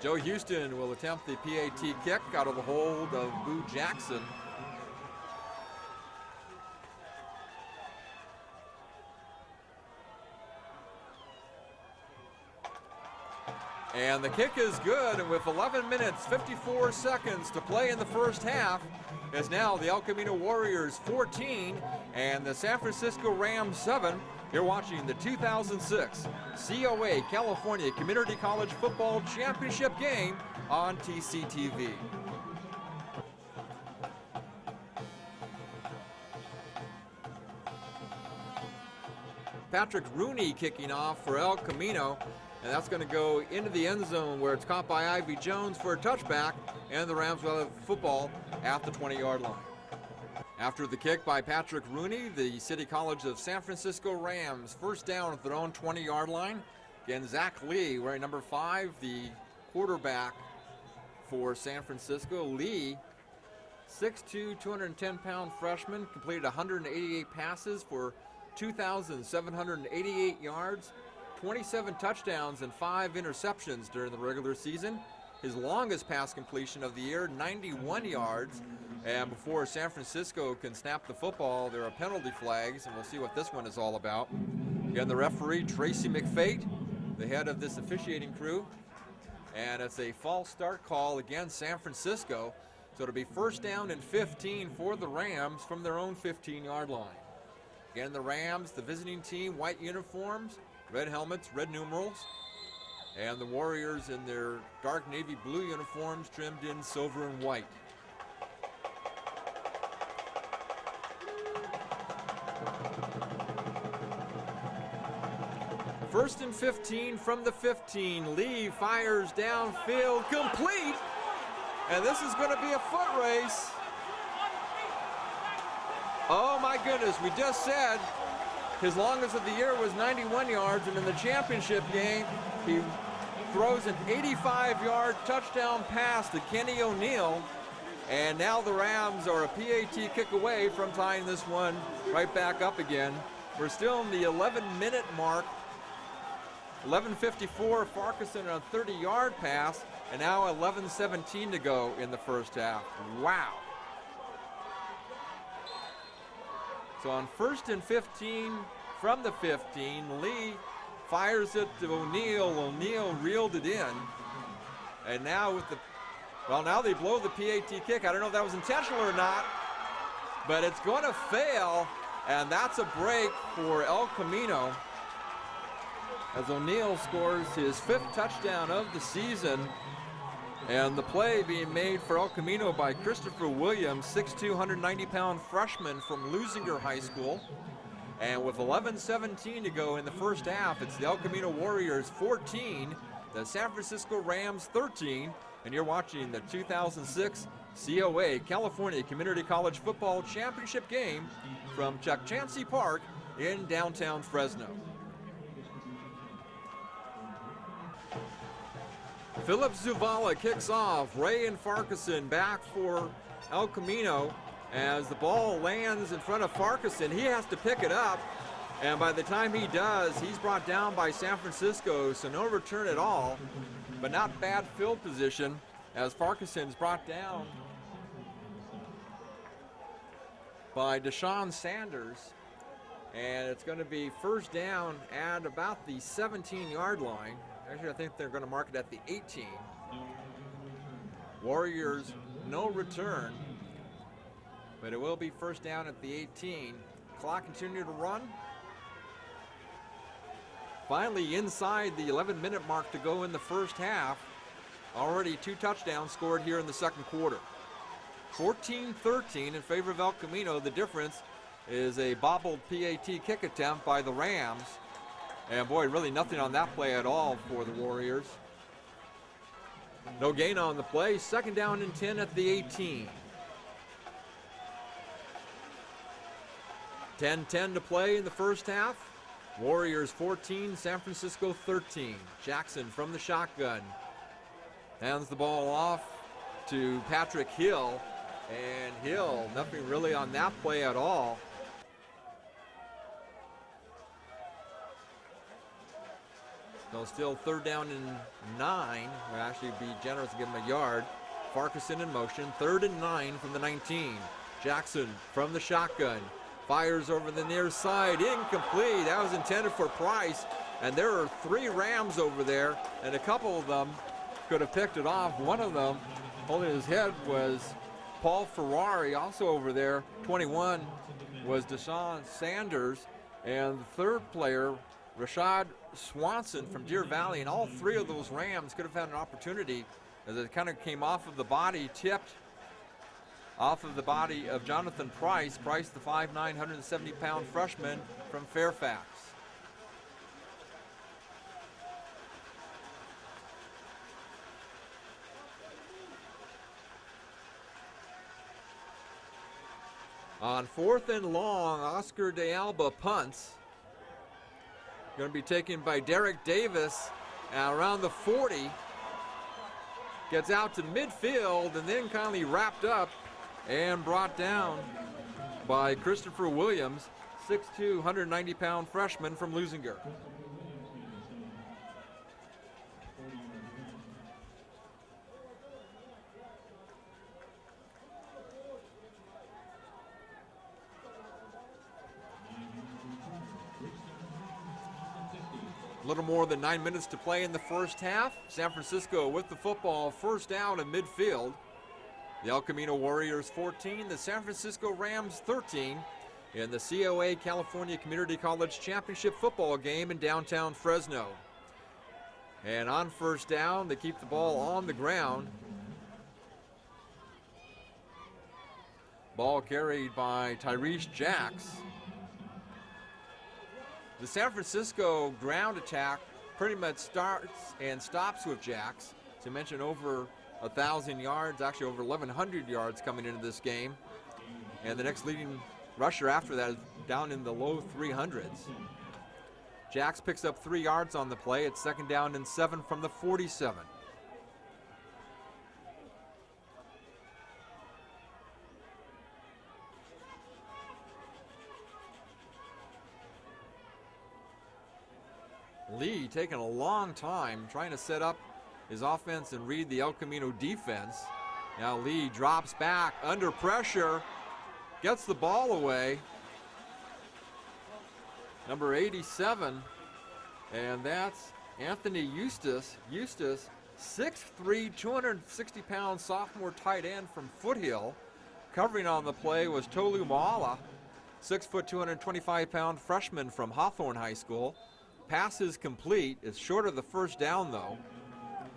Joe Houston will attempt the PAT kick out of the hold of Boo Jackson. And the kick is good, and with 11 minutes, 54 seconds to play in the first half, is now the El Camino Warriors 14 and the San Francisco Rams 7. You're watching the 2006 COA California Community College Football Championship game on TCTV. Patrick Rooney kicking off for El Camino, and that's going to go into the end zone where it's caught by Ivy Jones for a touchback, and the Rams will have football at the 20-yard line. After the kick by Patrick Rooney, the City College of San Francisco Rams first down at their own 20-yard line. Again, Zach Lee wearing number 5, the quarterback for San Francisco. Lee, 6'2", 210-pound freshman, completed 188 passes for 2,788 yards, 27 touchdowns and 5 interceptions during the regular season. His longest pass completion of the year, 91 yards. And before San Francisco can snap the football, there are penalty flags, and we'll see what this one is all about. Again, the referee, Tracy McFate, the head of this officiating crew. And it's a false start call against San Francisco. So it'll be first down and 15 for the Rams from their own 15-yard line. Again, the Rams, the visiting team, white uniforms, red helmets, red numerals. And the Warriors in their dark navy blue uniforms trimmed in silver and white. First and 15 from the 15. Lee fires downfield, complete. And this is going to be a foot race. Oh my goodness, we just said his longest of the year was 91 yards, and in the championship game, he throws an 85-yard touchdown pass to Kenny O'Neill. And now the Rams are a PAT kick away from tying this one right back up again. We're still in the 11-minute mark. 11:54, Farquharson on a 30-yard pass, and now 11:17 to go in the first half. Wow. So on first and 15 from the 15, Lee fires it to O'Neill. O'Neill reeled it in. And now with the, well, now they blow the PAT kick. I don't know if that was intentional or not, but it's going to fail, and that's a break for El Camino as O'Neill scores his 5th touchdown of the season. And the play being made for El Camino by Christopher Williams, 6'2", 190-pound freshman from Lusinger High School. And with 11:17 to go in the first half, it's the El Camino Warriors 14, the San Francisco Rams 13, and you're watching the 2006 COA California Community College Football Championship game from Chuck Chansey Park in downtown Fresno. Philip Zuvala kicks off. Ray and Farquharson back for El Camino as the ball lands in front of Farquharson. He has to pick it up, and by the time he does, he's brought down by San Francisco, so no return at all, but not bad field position as Farquharson's brought down by Deshaun Sanders, and it's going to be first down at about the 17-yard line. Actually, I think they're going to mark it at the 18. Warriors, no return, but it will be first down at the 18. Clock continue to run. Finally inside the 11-minute mark to go in the first half. Already 2 touchdowns scored here in the second quarter. 14-13 in favor of El Camino. The difference is a bobbled PAT kick attempt by the Rams. And boy, really nothing on that play at all for the Warriors. No gain on the play. Second down and 10 at the 18. 10-10 to play in the first half. Warriors 14, San Francisco 13. Jackson from the shotgun. Hands the ball off to Patrick Hill. And Hill, nothing really on that play at all. So still third down and 9. We'll actually be generous to give him a yard. Farquharson in motion. 3rd and 9 from the 19. Jackson from the shotgun. Fires over the near side. Incomplete. That was intended for Price. And there are 3 Rams over there, and a couple of them could have picked it off. One of them holding his head was Paul Ferrari, also over there. 21 was Deshaun Sanders. And the third player, Rashad Swanson from Deer Valley, and all 3 of those Rams could have had an opportunity as it kind of came off of the body, tipped off of the body of Jonathan Price. Price, the 5'9", 170-pound freshman from Fairfax. On 4th and long, Oscar de Alba punts. Going to be taken by Derek Davis around the 40. Gets out to midfield and then kindly wrapped up and brought down by Christopher Williams, 6'2", 190-pound freshman from Lusinger. A little more than 9 minutes to play in the first half. San Francisco with the football, first down in midfield. The El Camino Warriors 14, the San Francisco Rams 13 in the COA California Community College Championship football game in downtown Fresno. And on first down, they keep the ball on the ground. Ball carried by Tyrese Jacks. The San Francisco ground attack pretty much starts and stops with Jacks. As I mentioned, over 1,000 yards, actually over 1,100 yards coming into this game. And the next leading rusher after that is down in the low 300s. Jacks picks up 3 yards on the play. It's second down and 7 from the 47. Lee taking a long time trying to set up his offense and read the El Camino defense. Now Lee drops back under pressure, gets the ball away. Number 87, and that's Anthony Eustace. Eustace, 6'3", 260-pound sophomore tight end from Foothill. Covering on the play was Tolu Maala, 6', 225-pound freshman from Hawthorne High School. Pass is complete. It's short of the first down, though.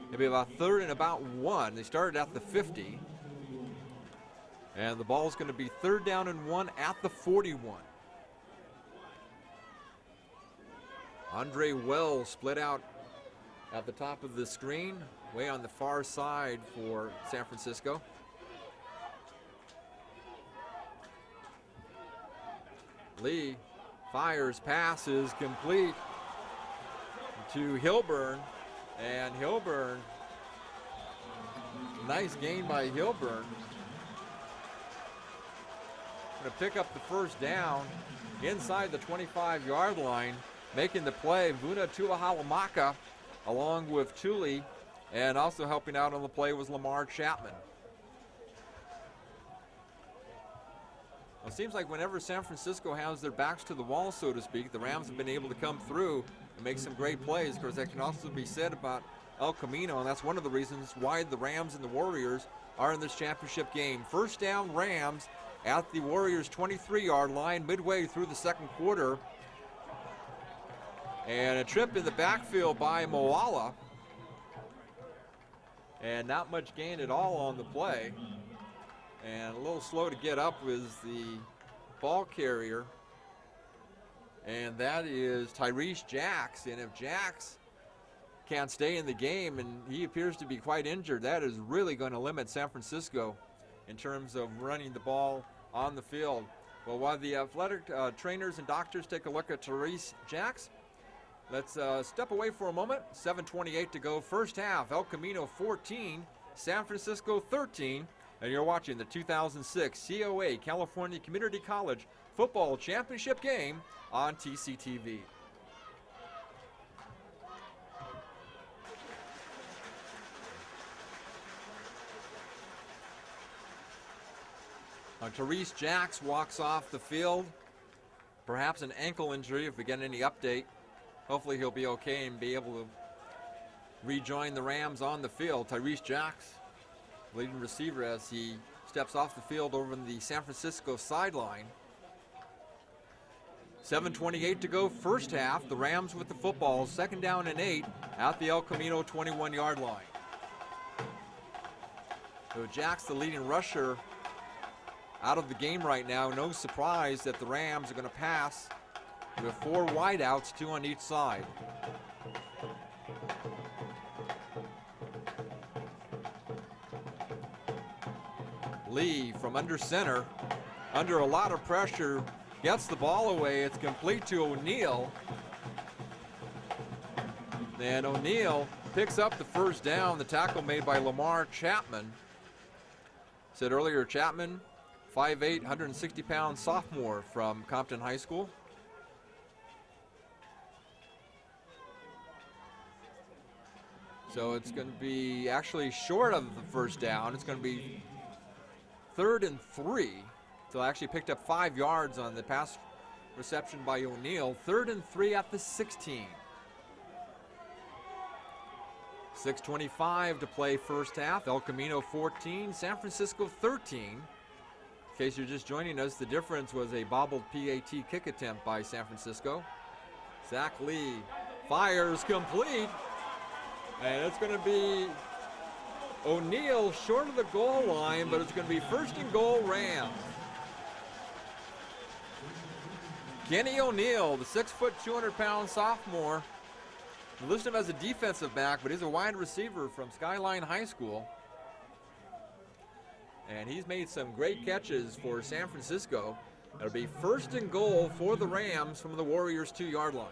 It'll be about 3rd and about 1. They started at the 50. And the ball's going to be 3rd down and 1 at the 41. Andre Wells split out at the top of the screen, way on the far side for San Francisco. Lee fires, pass is complete to Hilburn, and Hilburn Nice gain by Hilburn. Going to pick up the first down inside the 25-yard line. Making the play, Vuna Tuahalamaka, along with Thule, and also helping out on the play was Lamar Chapman. Well, it seems like whenever San Francisco has their backs to the wall, so to speak, the Rams have been able to come through and make some great plays. Of course, that can also be said about El Camino, and that's one of the reasons why the Rams and the Warriors are in this championship game. First down, Rams at the Warriors' 23-yard line midway through the second quarter. And a trip in the backfield by Moala. And not much gain at all on the play. And a little slow to get up was the ball carrier. And that is Tyrese Jacks. And if Jacks can't stay in the game, and he appears to be quite injured, that is really going to limit San Francisco in terms of running the ball on the field. Well, while the athletic trainers and doctors take a look at Tyrese Jacks, let's step away for a moment. 7:28 to go, first half. El Camino 14, San Francisco 13, and you're watching the 2006 COA California Community College Football Championship game on TCTV. Tyrese Jacks walks off the field. Perhaps an ankle injury if we get any update. Hopefully he'll be okay and be able to rejoin the Rams on the field. Tyrese Jacks, leading receiver, as he steps off the field over in the San Francisco sideline. 7:28 to go, first half. The Rams with the football, second down and 8 at the El Camino 21-yard line. So Jacks, the leading rusher, out of the game right now. No surprise that the Rams are going to pass with 4 wideouts, 2 on each side. Lee from under center, under a lot of pressure, gets the ball away. It's complete to O'Neal. And O'Neal picks up the first down. The tackle made by Lamar Chapman. Said earlier, Chapman, 5'8", 160-pound sophomore from Compton High School. So it's going to be actually short of the first down. It's going to be 3rd and 3. So I actually picked up 5 yards on the pass reception by O'Neal. 3rd and 3 at the 16. 6:25 to play first half. El Camino 14, San Francisco 13. In case you're just joining us, the difference was a bobbled PAT kick attempt by San Francisco. Zach Lee fires complete. And it's going to be O'Neal short of the goal line, but it's going to be 1st and goal Rams. Kenny O'Neal, the 6', 200-pound sophomore. We list him as a defensive back, but he's a wide receiver from Skyline High School. And he's made some great catches for San Francisco. It'll be 1st and goal for the Rams from the Warriors' 2-yard line.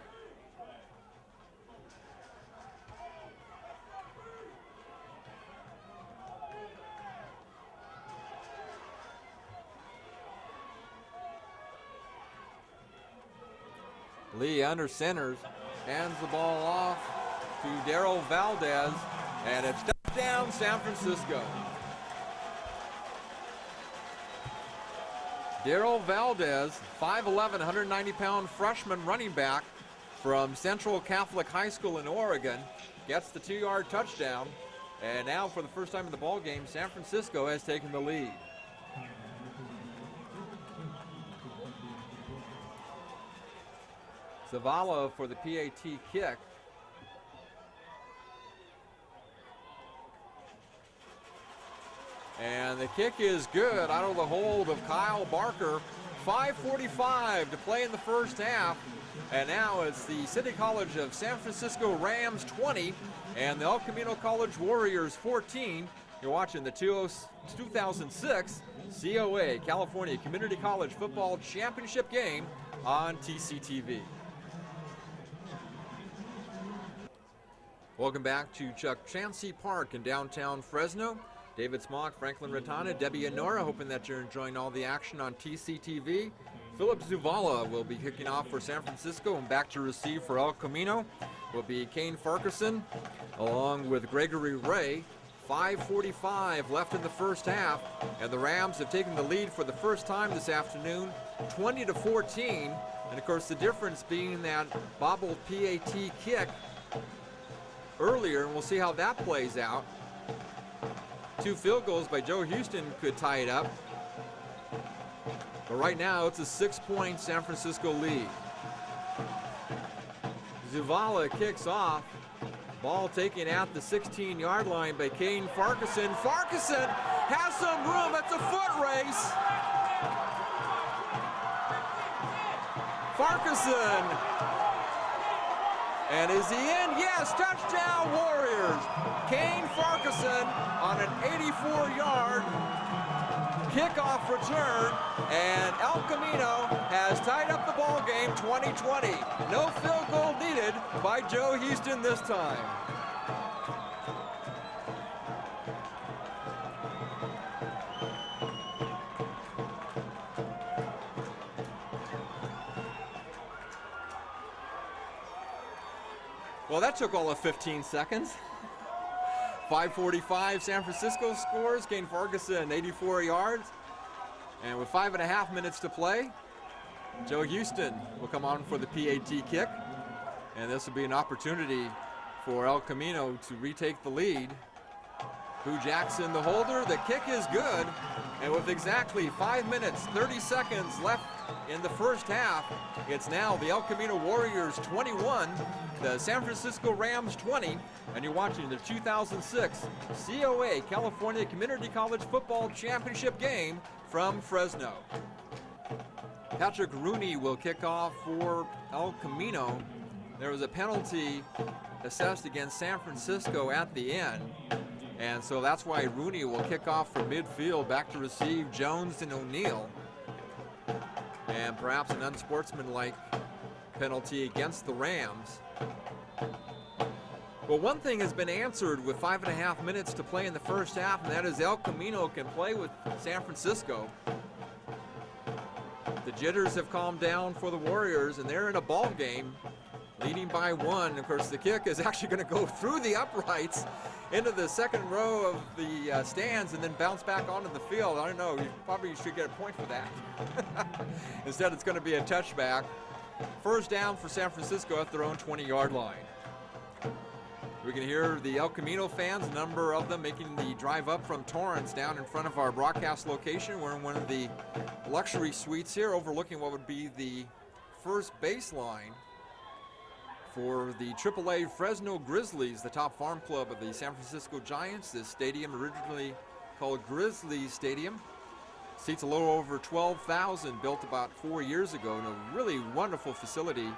Lee under centers, hands the ball off to Daryl Valdez, and it's touchdown San Francisco. Daryl Valdez, 5'11", 190-pound freshman running back from Central Catholic High School in Oregon, gets the 2-yard touchdown, and now for the first time in the ball game, San Francisco has taken the lead. Zavala for the PAT kick. And the kick is good out of the hold of Kyle Barker. 5:45 to play in the first half. And now it's the City College of San Francisco Rams 20 and the El Camino College Warriors 14. You're watching the 2006 COA California Community College Football Championship game on TCTV. Welcome back to Chuck Chansey Park in downtown Fresno. David Smock, Franklin Ratana, Debbie and Nora, hoping that you're enjoying all the action on TCTV. Philip Zuvala will be kicking off for San Francisco, and back to receive for El Camino will be Kane Farquharson along with Gregory Ray. 5:45 left in the first half, and the Rams have taken the lead for the first time this afternoon, 20-14. And of course the difference being that bobbled PAT kick earlier, and we'll see how that plays out. 2 field goals by Joe Houston could tie it up. But right now it's a 6-point San Francisco lead. Zuvala kicks off. Ball taken at the 16-yard line by Kane Farquharson. Farquharson has some room. It's a foot race. Farquharson. And is he in? Yes, touchdown Warriors. Kane Farquharson on an 84-yard kickoff return, and El Camino has tied up the ball game 20-20. No field goal needed by Joe Houston this time. Well, that took all of 15 seconds. 5:45, San Francisco scores. Kane Farquharson, 84 yards. And with 5.5 minutes to play, Joe Houston will come on for the PAT kick. And this will be an opportunity for El Camino to retake the lead. Boo Jackson, the holder. The kick is good. And with exactly 5 minutes, 30 seconds left in the first half, it's now the El Camino Warriors 21, the San Francisco Rams 20, and you're watching the 2006 COA California Community College Football Championship game from Fresno. Patrick Rooney will kick off for El Camino. There was a penalty assessed against San Francisco at the end, and so that's why Rooney will kick off from midfield, back to receive Jones and O'Neill. And perhaps an unsportsmanlike penalty against the Rams. Well, one thing has been answered with 5.5 minutes to play in the first half, and that is El Camino can play with San Francisco. The jitters have calmed down for the Warriors, and they're in a ball game, leading by 1. Of course, the kick is actually going to go through the uprights into the second row of the stands and then bounce back onto the field. I don't know, you probably should get a point for that. Instead, it's going to be a touchback. First down for San Francisco at their own 20-yard line. We can hear the El Camino fans, a number of them making the drive up from Torrance down in front of our broadcast location. We're in one of the luxury suites here overlooking what would be the first baseline for the AAA Fresno Grizzlies, the top farm club of the San Francisco Giants. This stadium, originally called Grizzly Stadium, seats a little over 12,000, built about 4 years ago, and a really wonderful facility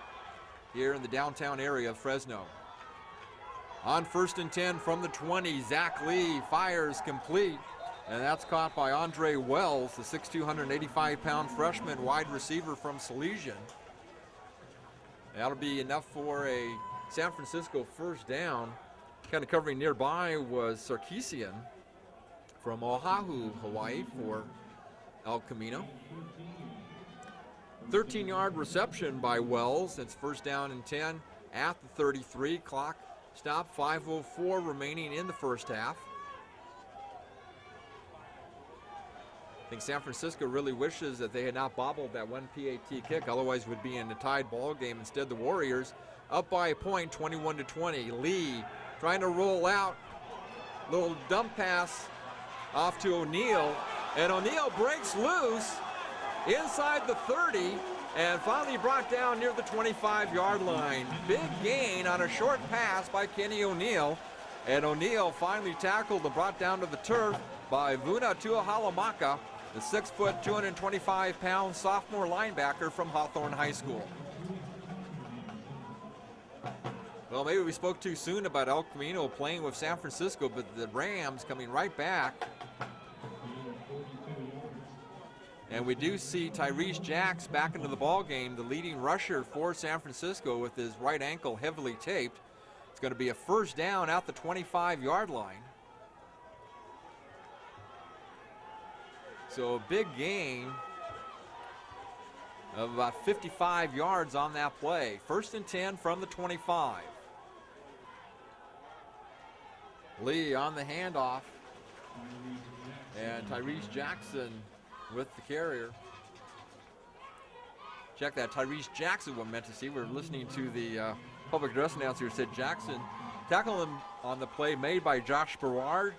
here in the downtown area of Fresno. On 1st and 10 from the 20, Zach Lee fires complete, and that's caught by Andre Wells, the 6'2", 185-pound freshman wide receiver from Salesian. That'll be enough for a San Francisco first down. Kind of covering nearby was Sarkisian from Oahu, Hawaii for El Camino. 13-yard reception by Wells. It's first down and 10 at the 33. Clock stop, 5:04 remaining in the first half. I think San Francisco really wishes that they had not bobbled that one PAT kick, otherwise would be in a tied ball game. Instead, the Warriors up by a point, 21-20. Lee trying to roll out, little dump pass off to O'Neill, and O'Neill breaks loose inside the 30 and finally brought down near the 25-yard line. Big gain on a short pass by Kenny O'Neill, and O'Neill finally tackled and brought down to the turf by Vuna Tuahalamaka, the 6', 225-pound sophomore linebacker from Hawthorne High School. Well, maybe we spoke too soon about El Camino playing with San Francisco, but the Rams coming right back. And we do see Tyrese Jacks back into the ball game, the leading rusher for San Francisco, with his right ankle heavily taped. It's going to be a first down at the 25-yard line. So a big gain of about 55 yards on that play. 1st and 10 from the 25. Lee on the handoff. And Tyrese Jackson with the carrier. Check that, Tyrese Jackson, what meant to see. We're listening to the public address announcer who said Jackson. Tackle him on the play made by Josh Berard.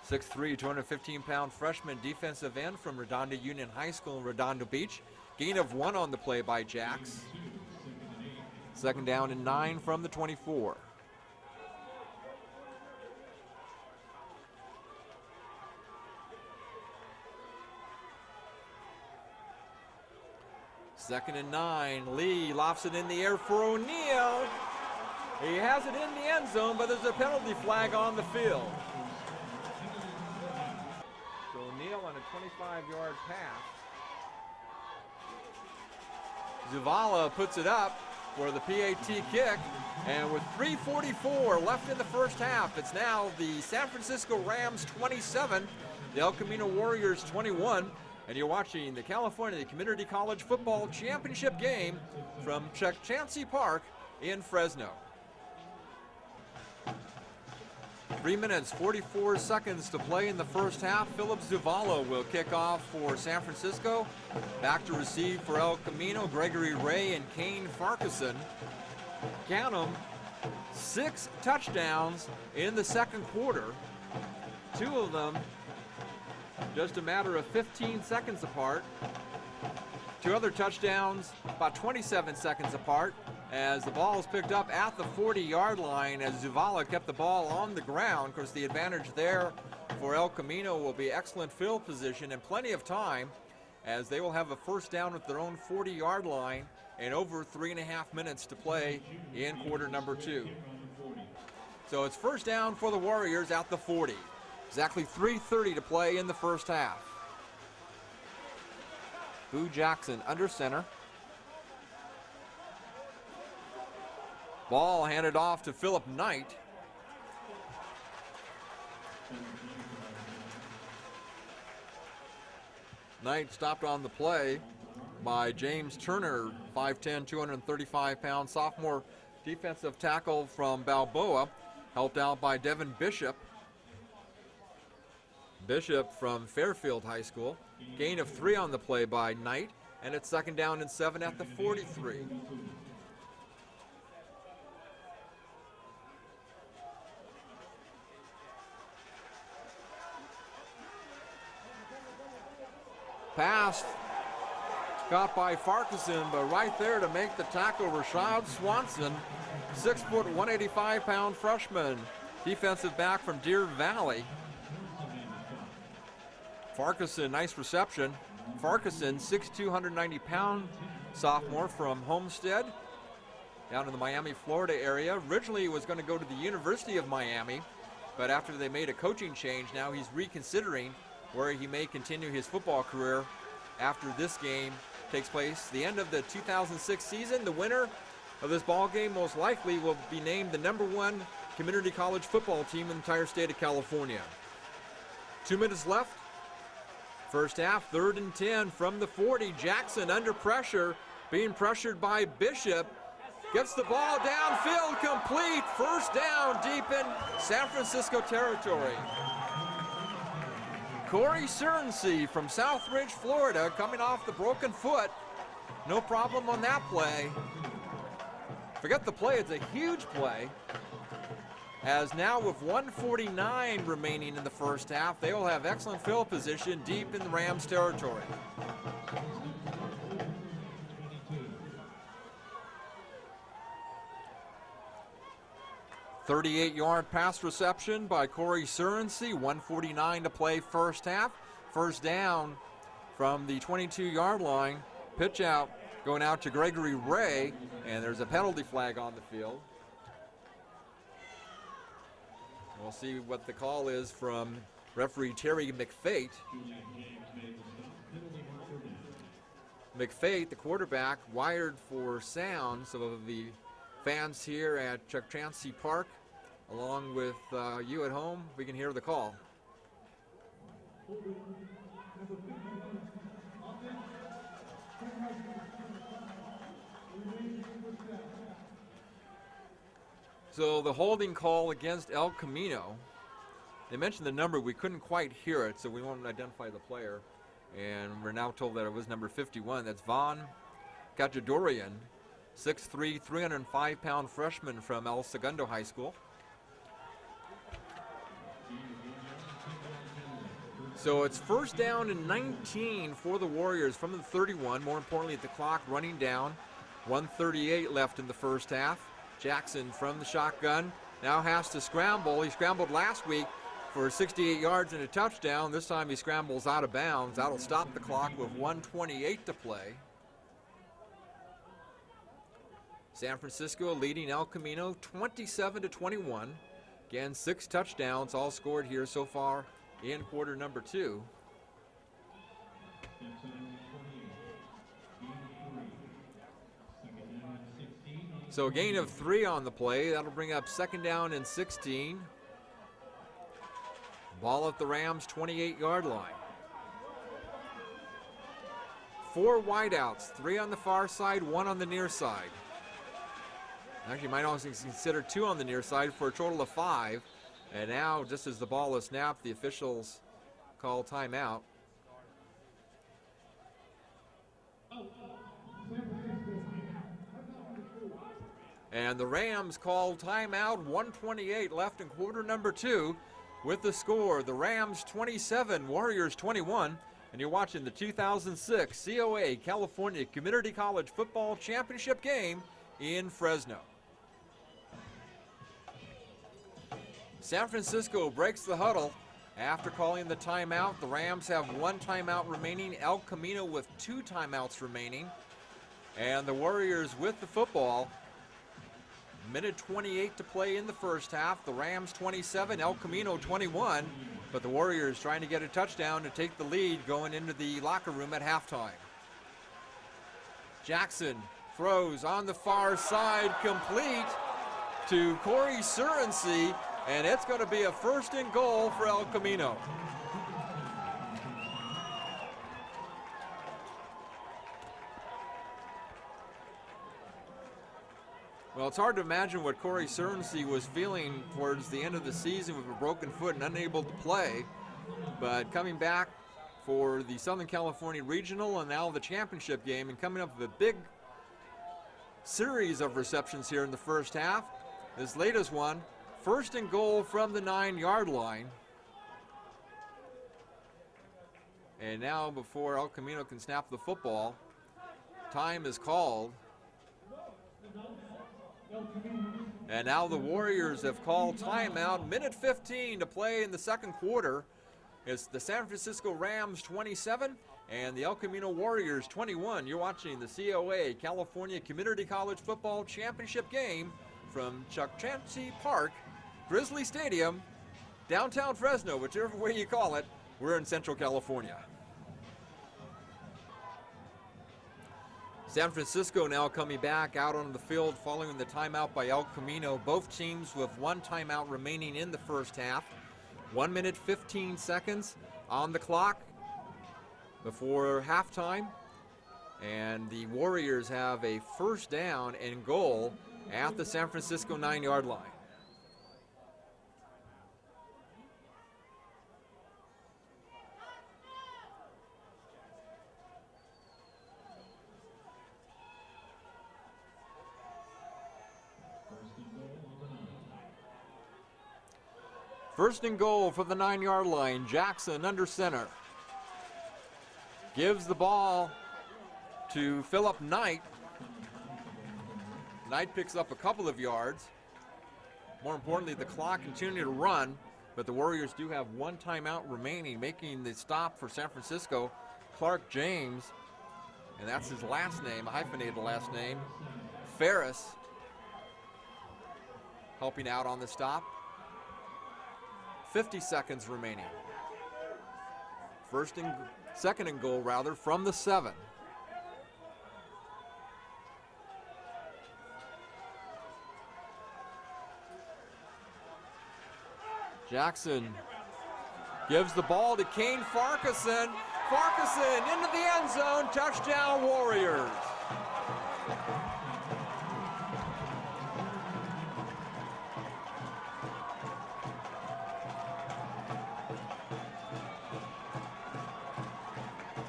6'3", 215-pound freshman defensive end from Redondo Union High School in Redondo Beach. Gain of 1 on the play by Jax. 2nd down and 9 from the 24. Second and 9. Lee lofts it in the air for O'Neal. He has it in the end zone, but there's a penalty flag on the field. So O'Neal on a 25-yard pass. Zavala puts it up for the PAT kick, and with 3:44 left in the first half, it's now the San Francisco Rams 27, the El Camino Warriors 21, and you're watching the California Community College Football Championship game from Chancey Park in Fresno. 3 minutes, 44 seconds to play in the first half. Philip Zavala will kick off for San Francisco. Back to receive for El Camino, Gregory Ray and Kane Farquharson. Count them, 6 touchdowns in the second quarter. 2 of them just a matter of 15 seconds apart. 2 other touchdowns about 27 seconds apart, as the ball is picked up at the 40-yard line as Zavala kept the ball on the ground. Of course, the advantage there for El Camino will be excellent field position and plenty of time, as they will have a first down at their own 40-yard line and over 3.5 minutes to play in quarter number 2. So it's first down for the Warriors at the 40. Exactly 3:30 to play in the first half. Boo Jackson under center. Ball handed off to Philip Knight. Knight stopped on the play by James Turner, 5'10", 235-pound sophomore defensive tackle from Balboa, helped out by Devin Bishop. Bishop from Fairfield High School. Gain of 3 on the play by Knight, and it's 2nd down and 7 at the 43. Pass caught by Farquharson, but right there to make the tackle, Rashad Swanson, 6 foot, 185-pound freshman, defensive back from Deer Valley. Farquharson, nice reception. Farquharson, 6'2", 190-pound sophomore from Homestead, down in the Miami, Florida area. Originally he was going to go to the University of Miami, but after they made a coaching change, now he's reconsidering where he may continue his football career after this game takes place. The end of the 2006 season, the winner of this ball game most likely will be named the #1 community college football team in the entire state of California. 2 minutes left. First half, 3rd and 10 from the 40. Jackson under pressure, being pressured by Bishop. Gets the ball downfield, complete. First down deep in San Francisco territory. Corey Cernsey from Southridge, Florida, coming off the broken foot. No problem on that play. Forget the play, it's a huge play. As now with 1:49 remaining in the first half, they will have excellent field position deep in the Rams territory. "38-yard pass reception by Corey Cernsey, 1:49 to play first half. First down from the 22-yard line. Pitch out going out to Gregory Ray, and there's a penalty flag on the field. We'll see what the call is from referee Terry McFate. McFate, the quarterback, wired for sound, so the fans here at Chancey Park, along with you at home, we can hear the call. So the holding call against El Camino, they mentioned the number, we couldn't quite hear it, so we won't identify the player. And we're now told that it was number 51. That's Von Cajadorian, 6'3", 305-pound freshman from El Segundo High School. So it's first down and 19 for the Warriors from the 31. More importantly, the clock running down. 1:38 left in the first half. Jackson from the shotgun now has to scramble. He scrambled last week for 68 yards and a touchdown. This time he scrambles out of bounds. That'll stop the clock with 1:28 to play. San Francisco leading El Camino 27-21. Again, 6 touchdowns all scored here so far in quarter number 2. So a gain of 3 on the play. That'll bring up second down and 16. Ball at the Rams' 28-yard line. 4 wideouts, 3 on the far side, 1 on the near side. Actually, you might also consider 2 on the near side for a total of 5. And now, just as the ball is snapped, the officials call timeout. And the Rams call timeout, 1:28 left in quarter number 2. With the score, the Rams 27, Warriors 21. And you're watching the 2006 COA California Community College Football Championship game in Fresno. San Francisco breaks the huddle after calling the timeout. The Rams have 1 timeout remaining. El Camino with 2 timeouts remaining. And the Warriors with the football. Minute 28 to play in the first half. The Rams 27, El Camino 21. But the Warriors trying to get a touchdown to take the lead going into the locker room at halftime. Jackson throws on the far side, complete to Corey Surensee. And it's going to be a 1st and goal for El Camino. Well, it's hard to imagine what Corey Surensee was feeling towards the end of the season with a broken foot and unable to play. But coming back for the Southern California Regional and now the championship game and coming up with a big series of receptions here in the first half. This latest one, 1st and goal from the 9-yard line. And now before El Camino can snap the football, time is called. And now the Warriors have called timeout. Minute 15 to play in the second quarter. It's the San Francisco Rams 27 and the El Camino Warriors 21. You're watching the COA California Community College Football Championship game from Chuck Chancey Park, Grizzly Stadium, downtown Fresno, whichever way you call it. We're in Central California. San Francisco now coming back out on the field following the timeout by El Camino. Both teams with 1 timeout remaining in the first half. 1 minute, 15 seconds on the clock before halftime. And the Warriors have a 1st down and goal at the San Francisco 9-yard line. First and goal for the 9-yard line. Jackson under center. Gives the ball to Philip Knight. Knight picks up a couple of yards. More importantly, the clock continued to run, but the Warriors do have 1 timeout remaining, making the stop for San Francisco, Clark James, and that's his last name, a hyphenated last name, Ferris, helping out on the stop. 50 seconds remaining. Second and goal rather from the 7. Jackson gives the ball to Kane Farquharson, Farquharson into the end zone, touchdown Warriors.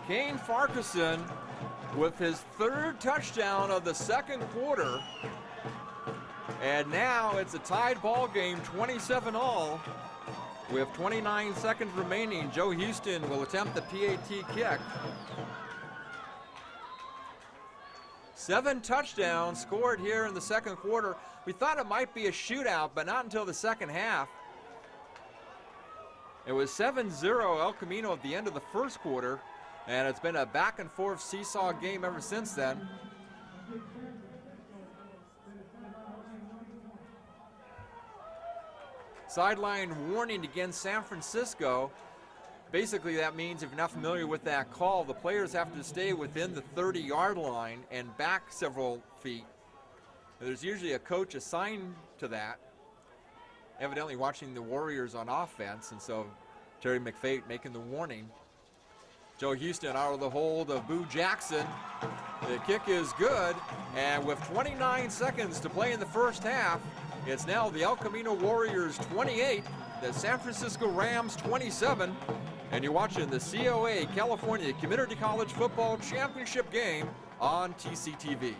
Kane Farquharson with his third touchdown of the second quarter. And now it's a tied ball game, 27-all. With 29 seconds remaining, Joe Houston will attempt the PAT kick. 7 touchdowns scored here in the second quarter. We thought it might be a shootout, but not until the second half. It was 7-0 El Camino at the end of the first quarter, and it's been a back and forth seesaw game ever since then. Sideline warning against San Francisco. Basically, that means if you're not familiar with that call, the players have to stay within the 30-yard line and back several feet. There's usually a coach assigned to that, evidently watching the Warriors on offense, and so Terry McFate making the warning. Joe Houston out of the hold of Boo Jackson. The kick is good, and with 29 seconds to play in the first half, it's now the El Camino Warriors 28, the San Francisco Rams 27, and you're watching the COA California Community College Football Championship game on TCTV.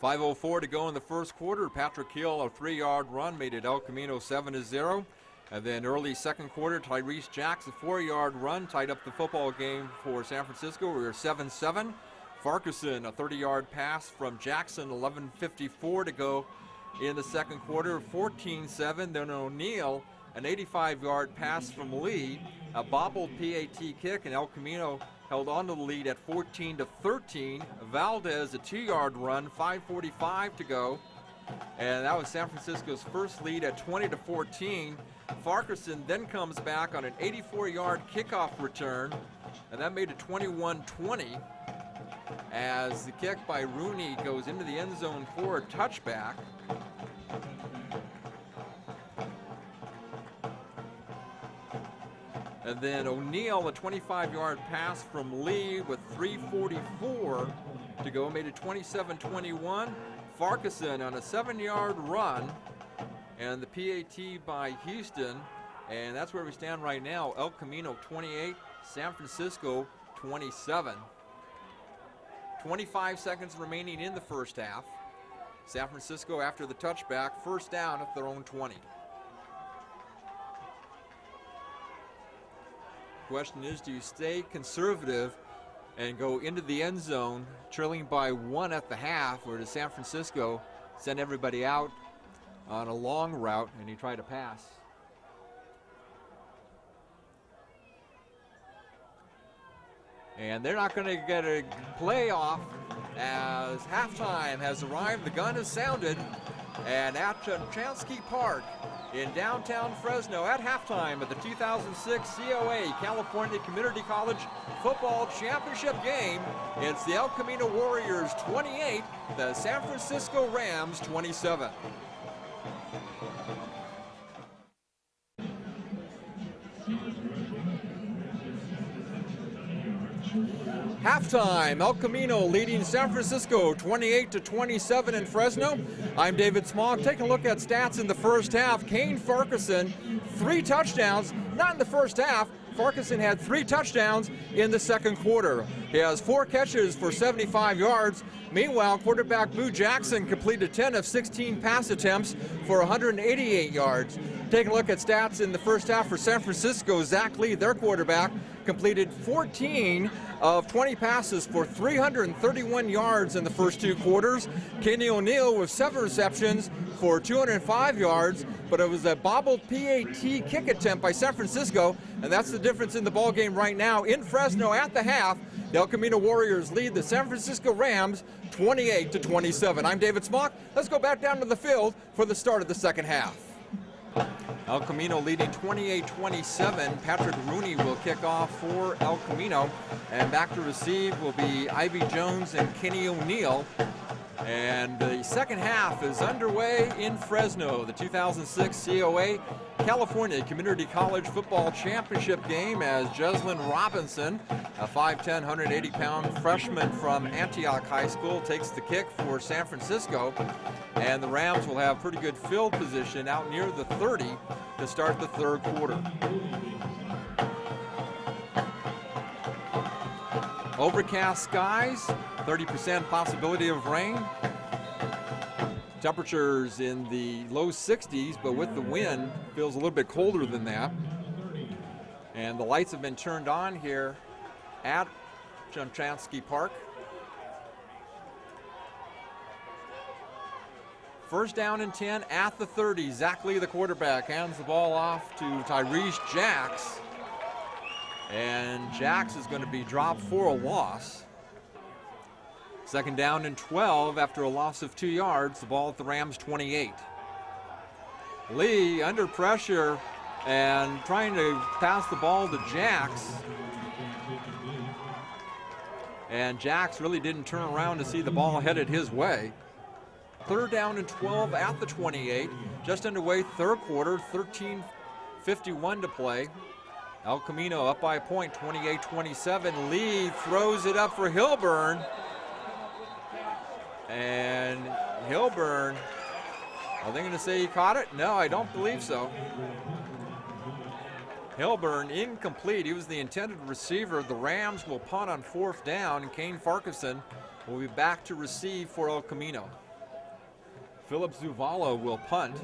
.504 to go in the first quarter. Patrick Hill, a 3-yard run, made it El Camino 7-0. And then early second quarter, Tyrese Jacks, a 4-yard run, tied up the football game for San Francisco. We were 7-7. Farquharson, a 30-yard pass from Jackson, 11:54 to go in the second quarter, 14-7. Then O'Neal, an 85-yard pass from Lee, a bobbled PAT kick, and El Camino held on to the lead at 14-13. Valdez, a 2-yard run, 5:45 to go. And that was San Francisco's first lead at 20-14. Farquharson then comes back on an 84-yard kickoff return, and that made it 21-20 as the kick by Rooney goes into the end zone for a touchback. And then O'Neal, a 25-yard pass from Lee with 3:44 to go, made it 27-21. Farquharson on a 7-yard run, and the PAT by Houston, and that's where we stand right now. El Camino 28, San Francisco 27. 25 seconds remaining in the first half. San Francisco, after the touchback, first down at their own 20. Question is, do you stay conservative and go into the end zone trailing by 1 at the half, or does San Francisco send everybody out on a long route and you try to pass? And they're not going to get a playoff as halftime has arrived. The gun has sounded, and at Chansky Park in downtown Fresno at halftime of the 2006 COA California Community College Football Championship game, it's the El Camino Warriors 28, the San Francisco Rams 27. Halftime, El Camino leading San Francisco 28-27 in Fresno. I'm David Smog. Taking a look at stats in the first half. Kane Farquharson, 3 touchdowns, not in the first half. Farquharson had 3 touchdowns in the second quarter. He has 4 catches for 75 yards. Meanwhile, quarterback Boo Jackson completed 10 of 16 pass attempts for 188 yards. Taking a look at stats in the first half for San Francisco, Zach Lee, their quarterback, completed 14 of 20 passes for 331 yards in the first 2 quarters. Kenny O'Neal with 7 receptions for 205 yards, but it was a bobbled PAT kick attempt by San Francisco, and that's the difference in the ball game right now in Fresno at the half. The El Camino Warriors lead the San Francisco Rams 28-27. I'm David Smock. Let's go back down to the field for the start of the second half. El Camino leading 28-27. Patrick Rooney will kick off for El Camino, and back to receive will be Ivy Jones and Kenny O'Neal. And the second half is underway in Fresno, the 2006 COA California Community College Football Championship game, as Jeslyn Robinson, a 5'10", 180-pound freshman from Antioch High School, takes the kick for San Francisco. And the Rams will have pretty good field position out near the 30 to start the third quarter. Overcast skies, 30% possibility of rain. Temperatures in the low 60s, but with the wind, feels a little bit colder than that. And the lights have been turned on here at Chomchansky Park. First down and 10 at the 30. Zach Lee, the quarterback, hands the ball off to Tyrese Jacks. And Jacks is going to be dropped for a loss. Second down and 12 after a loss of 2 yards. The ball at the Rams' 28. Lee under pressure and trying to pass the ball to Jacks. And Jacks really didn't turn around to see the ball headed his way. Third down and 12 at the 28. Just underway third quarter, 13:51 to play. El Camino up by a point, 28-27. Lee throws it up for Hilburn. And Hilburn, are they going to say he caught it? No, I don't believe so. Hilburn incomplete. He was the intended receiver. The Rams will punt on fourth down. Kane Farquharson will be back to receive for El Camino. Philip Zuvala will punt.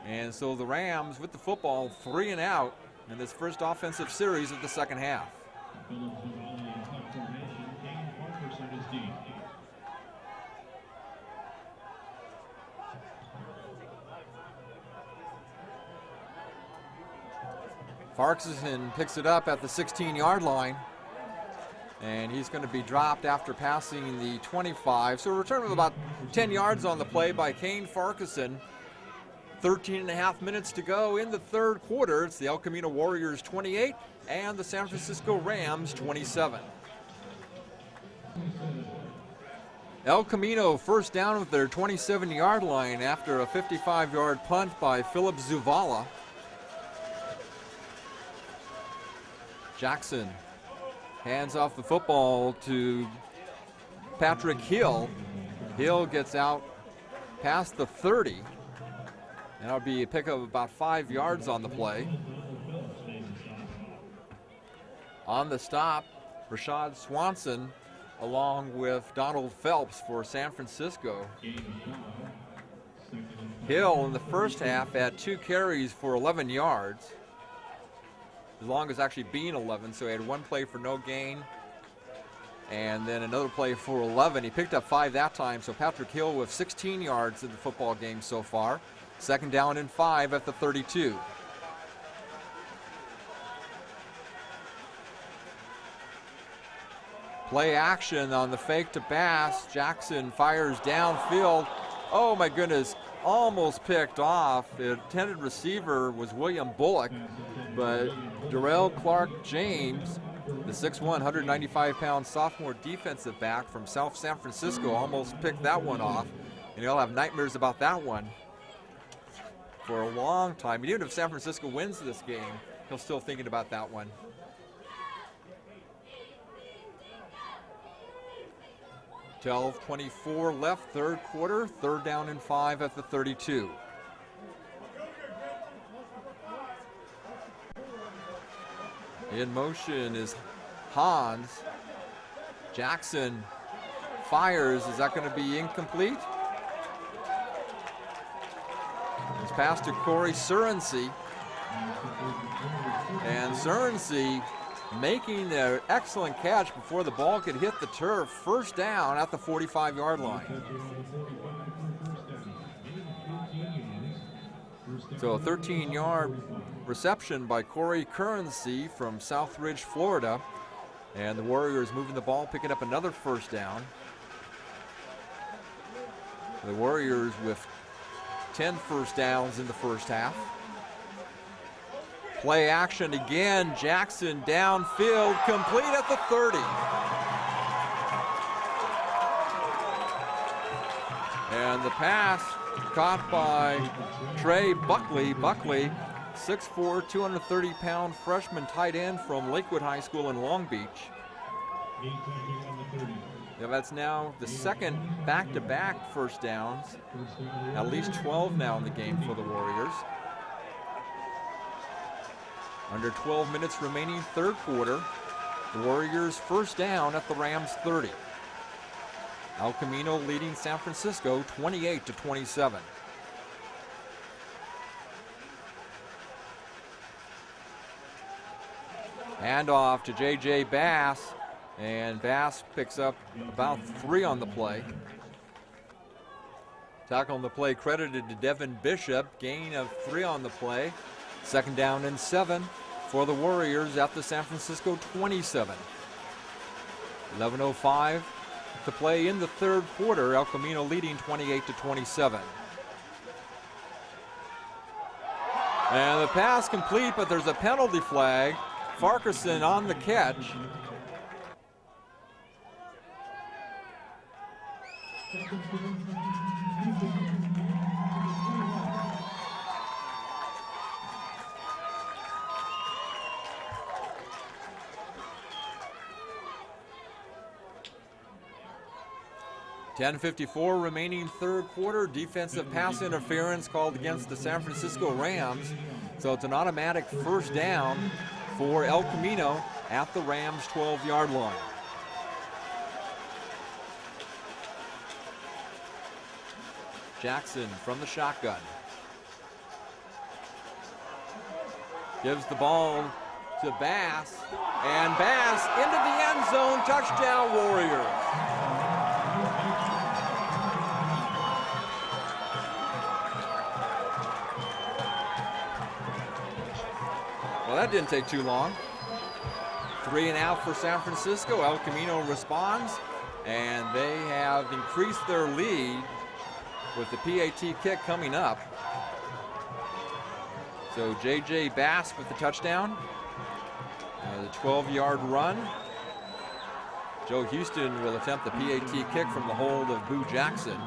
And so the Rams with the football, 3 and out in this first offensive series of the second half. Farquharson picks it up at the 16-yard line. And he's going to be dropped after passing the 25. So a return of about 10 yards on the play by Kane Farquharson. 13 and a half minutes to go in the third quarter. It's the El Camino Warriors 28 and the San Francisco Rams 27. El Camino first down with their 27-yard line after a 55-yard punt by Philip Zuvala. Jackson hands off the football to Patrick Hill. Hill gets out past the 30. That'll be a pickup of about 5 yards on the play. On the stop, Rashad Swanson along with Donald Phelps for San Francisco. Hill in the first half had 2 carries for 11 yards. As long as actually being 11, so he had 1 play for no gain and then another play for 11. He picked up 5 that time, so Patrick Hill with 16 yards in the football game so far. Second down and 5 at the 32. Play action on the fake to pass. Jackson fires downfield. Oh my goodness, almost picked off. The intended receiver was William Bullock, but Darrell Clark James, the 6'1", 195-pound sophomore defensive back from South San Francisco, almost picked that one off. And he'll have nightmares about that one for a long time. Even if San Francisco wins this game, he'll still thinking about that one. .24 left, third quarter, third down and 5 at the 32. In motion is Hans. Jackson fires. Is that going to be incomplete? It's passed to Corey Surensey. And Surensey making an excellent catch before the ball could hit the turf. First down at the 45-yard line. So a 13-yard reception by Corey Currency from Southridge, Florida. And the Warriors moving the ball, picking up another first down. The Warriors with 10 first downs in the first half. Play action again. Jackson downfield, complete at the 30. And the pass caught by Trey Buckley. Buckley, 6'4", 230-pound freshman tight end from Lakewood High School in Long Beach. Yeah, that's now the second back-to-back first downs. At least 12 now in the game for the Warriors. Under 12 minutes remaining, third quarter. The Warriors first down at the Rams 30. El Camino leading San Francisco 28-27. Handoff to J.J. Bass, and Bass picks up about 3 on the play. Tackle on the play credited to Devin Bishop, gain of 3 on the play. Second down and 7 for the Warriors at the San Francisco 27. 11:05 to play in the third quarter. El Camino leading 28-27. And the pass complete, but there's a penalty flag. Farquharson on the catch. .10:54 remaining third quarter. Defensive pass interference called against the San Francisco Rams. So it's an automatic first down for El Camino at the Rams' 12-yard line. Jackson from the shotgun. Gives the ball to Bass. And Bass into the end zone. Touchdown, Warriors. Well, that didn't take too long. 3 and out for San Francisco. El Camino responds, and they have increased their lead with the PAT kick coming up. So J.J. Bass with the touchdown. The 12-yard run. Joe Houston will attempt the PAT kick from the hold of Boo Jackson.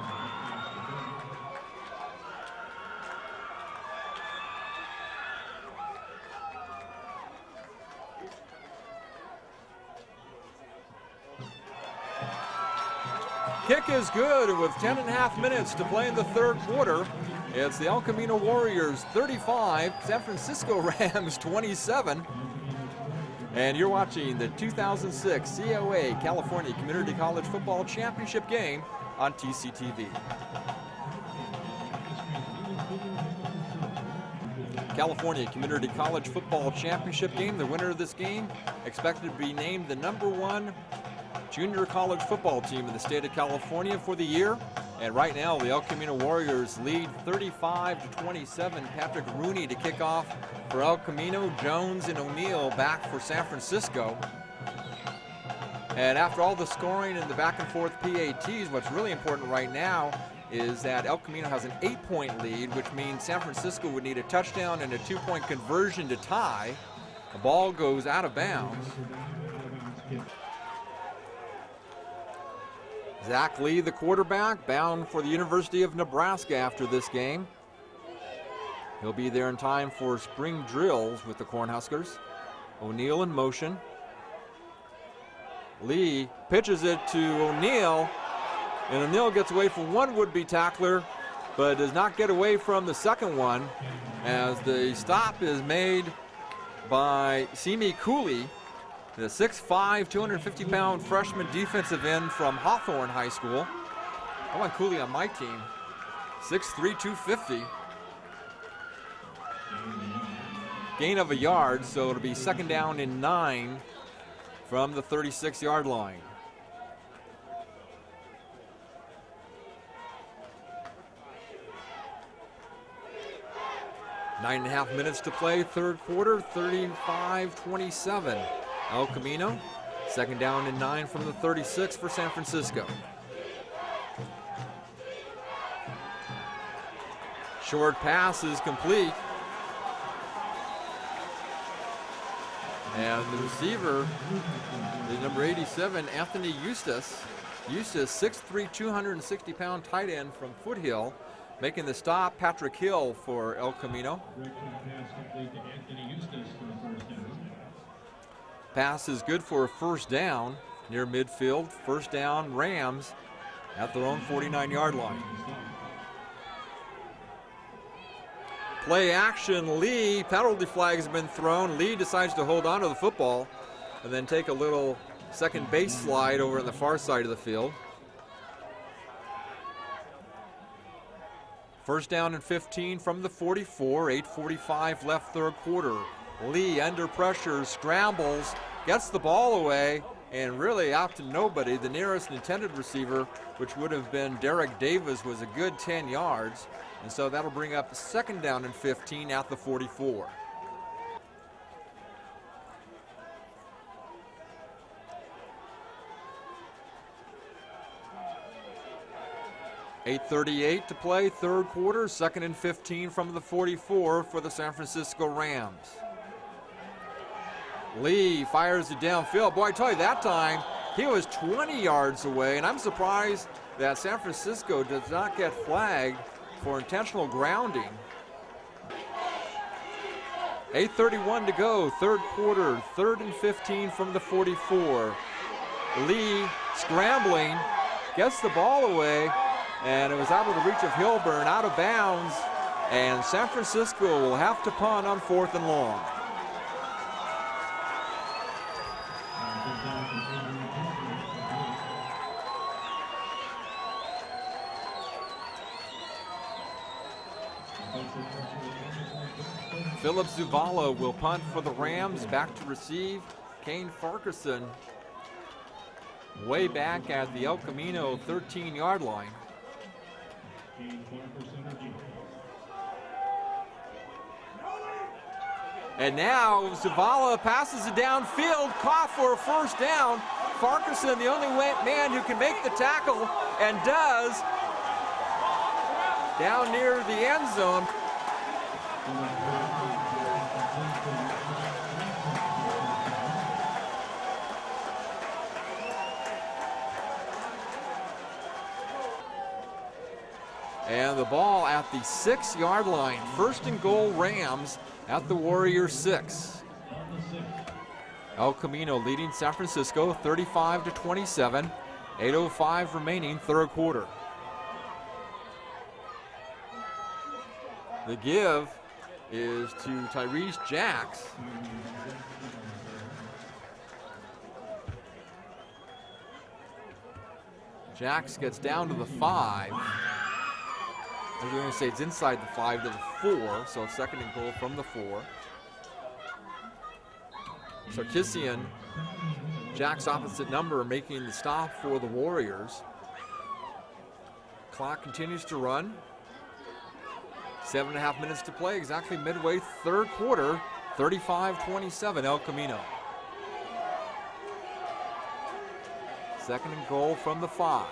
Kick is good, and with 10.5 minutes to play in the third quarter, it's the El Camino Warriors 35, San Francisco Rams 27. And you're watching the 2006 COA California Community College Football Championship game on TCTV. California Community College Football Championship game. The winner of this game expected to be named the #1 junior college football team in the state of California for the year. And right now, the El Camino Warriors lead 35-27. Patrick Rooney to kick off for El Camino. Jones and O'Neill back for San Francisco. And after all the scoring and the back and forth PATs, what's really important right now is that El Camino has an 8-point lead, which means San Francisco would need a touchdown and a 2-point conversion to tie. The ball goes out of bounds. Zach Lee, the quarterback, bound for the University of Nebraska after this game. He'll be there in time for spring drills with the Cornhuskers. O'Neill in motion. Lee pitches it to O'Neill, and O'Neill gets away from one would-be tackler, but does not get away from the second one, as the stop is made by Simi Cooley, the 6'5", 250-pound freshman defensive end from Hawthorne High School. I want Cooley on my team. 6'3", 250. Gain of a yard, so it'll be second down and 9 from the 36-yard line. Nine and a half minutes to play, third quarter, 35-27. El Camino, second down and 9 from the 36 for San Francisco. Short pass is complete. And the receiver is number 87, Anthony Eustace. Eustace, 6'3", 260-pound tight end from Foothill. Making the stop, Patrick Hill for El Camino. Pass is good for a first down near midfield. First down, Rams at their own 49-yard line. Play action, Lee. Penalty flag has been thrown. Lee decides to hold on to the football and then take a little second base slide over on the far side of the field. First down and 15 from the 44, 8:45 left third quarter. Lee under pressure, scrambles, gets the ball away, and really out to nobody. The nearest intended receiver, which would have been Derek Davis, was a good 10 yards. And so that'll bring up second down and 15 at the 44. $8:38 to play, third quarter, second and 15 from the 44 for the San Francisco Rams. Lee fires it downfield. Boy, I tell you, that time he was 20 yards away, and I'm surprised that San Francisco does not get flagged for intentional grounding. 8:31 to go, third quarter, third and 15 from the 44. Lee scrambling, gets the ball away, and it was out of the reach of Hilburn, out of bounds, and San Francisco will have to punt on 4th and long. Philip Zuvala will punt for the Rams. Back to receive, Kane Farquharson way back at the El Camino 13-yard line. And now Zavala passes it downfield, caught for a first down. Farquharson, the only man who can make the tackle, and does, down near the end zone. And the ball at the 6-yard line. First and goal, Rams at the Warriors 6. El Camino leading San Francisco 35-27. 8:05 remaining, third quarter. The give is to Tyrese Jacks. Jacks gets down to the 5. I was going to say it's inside the 5 to the 4, so second and goal from the 4. Sarkisian, Jack's opposite number, making the stop for the Warriors. Clock continues to run. 7.5 minutes to play, exactly midway third quarter, 35-27 El Camino. Second and goal from the 5.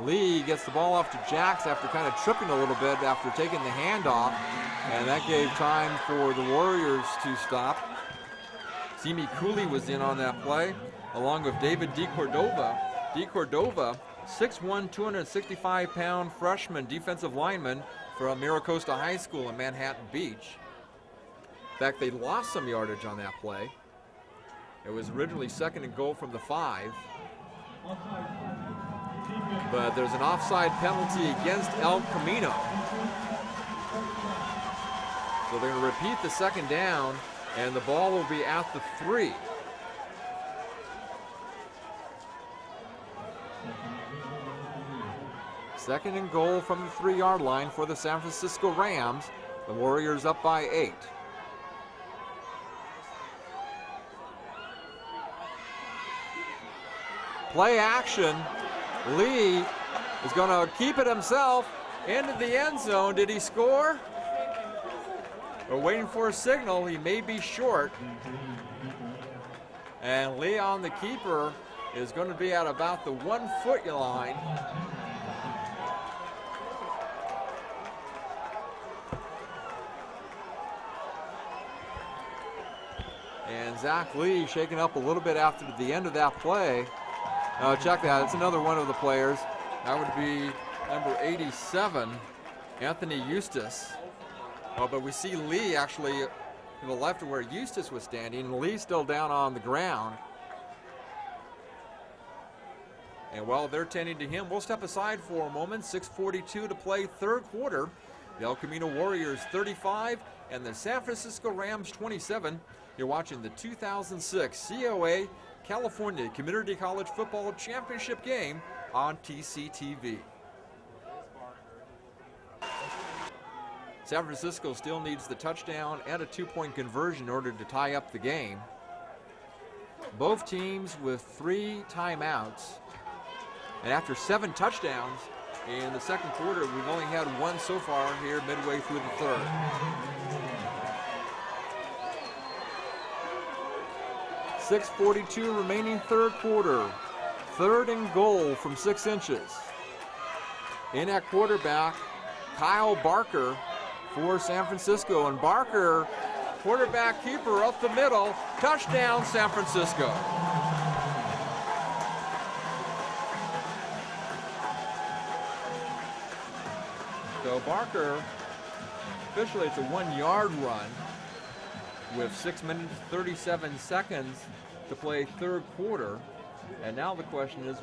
Lee gets the ball off to Jacks after kind of tripping a little bit after taking the handoff, and that gave time for the Warriors to stop. Simi Cooley was in on that play, along with David DeCordova. DeCordova, 6'1", 265-pound freshman defensive lineman from Miracosta High School in Manhattan Beach. In fact, they lost some yardage on that play. It was originally second and goal from the 5. But there's an offside penalty against El Camino. So they're going to repeat the second down, and the ball will be at the 3. Second and goal from the 3-yard line for the San Francisco Rams. The Warriors up by 8. Play action. Lee is going to keep it himself into the end zone. Did he score? We're waiting for a signal. He may be short. And Leon, the keeper, is going to be at about the 1-foot line. And Zach Lee shaken up a little bit after the end of that play. Check that, it's another one of the players. That would be number 87, Anthony Eustace. But we see Lee actually to the left of where Eustace was standing. Lee's still down on the ground. And while they're tending to him, we'll step aside for a moment. 6:42 to play, third quarter. The El Camino Warriors 35 and the San Francisco Rams 27. You're watching the 2006 COA California Community College Football Championship game on TCTV. San Francisco still needs the touchdown and a two-point conversion in order to tie up the game. Both teams with 3 timeouts. And after 7 touchdowns in the second quarter, we've only had 1 so far here midway through the third. .642 remaining third quarter. 3rd and goal from 6 inches. In at quarterback, Kyle Barker for San Francisco. And Barker, quarterback keeper up the middle. Touchdown, San Francisco. So Barker, officially it's a 1-yard run with 6 minutes, 37 seconds to play third quarter. And now the question is,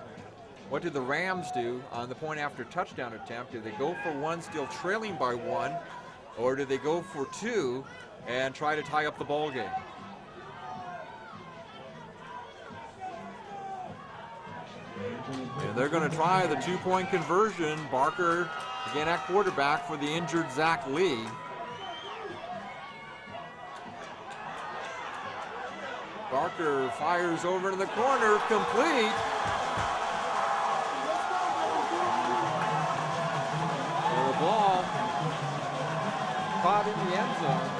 what do the Rams do on the point after touchdown attempt? Do they go for 1, still trailing by 1, or do they go for 2 and try to tie up the ball game? And they're going to try the 2-point conversion. Barker again at quarterback for the injured Zach Lee. Barker fires over to the corner, complete. And the ball caught in the end zone.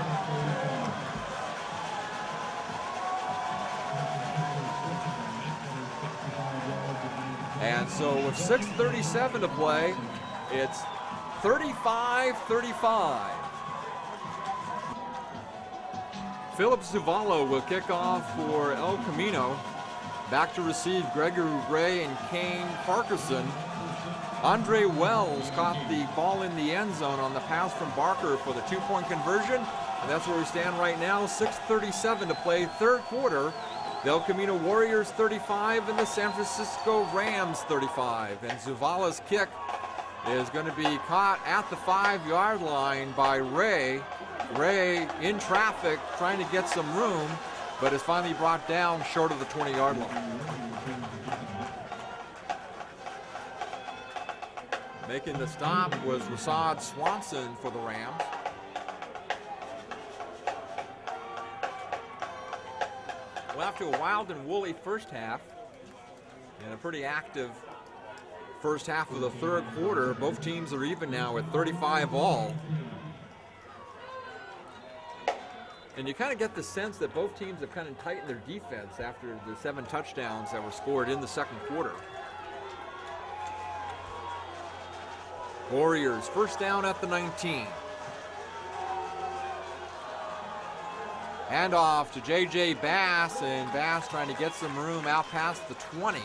And so with 6:37 to play, it's 35-35. Philip Zuvala will kick off for El Camino. Back to receive Gregory Ray and Kane Parkinson. Andre Wells caught the ball in the end zone on the pass from Barker for the 2-point conversion. And that's where we stand right now, 6:37 to play, third quarter. The El Camino Warriors 35 and the San Francisco Rams 35. And Zuvala's kick is going to be caught at the 5-yard line by Ray. Ray in traffic trying to get some room, but is finally brought down short of the 20-yard line. Making the stop was Rasad Swanson for the Rams. Well, after a wild and woolly first half and a pretty active first half of the third quarter, both teams are even now at 35 all. And you kind of get the sense that both teams have kind of tightened their defense after the 7 touchdowns that were scored in the second quarter. Warriors first down at the 19. Handoff to J.J. Bass, and Bass trying to get some room out past the 20.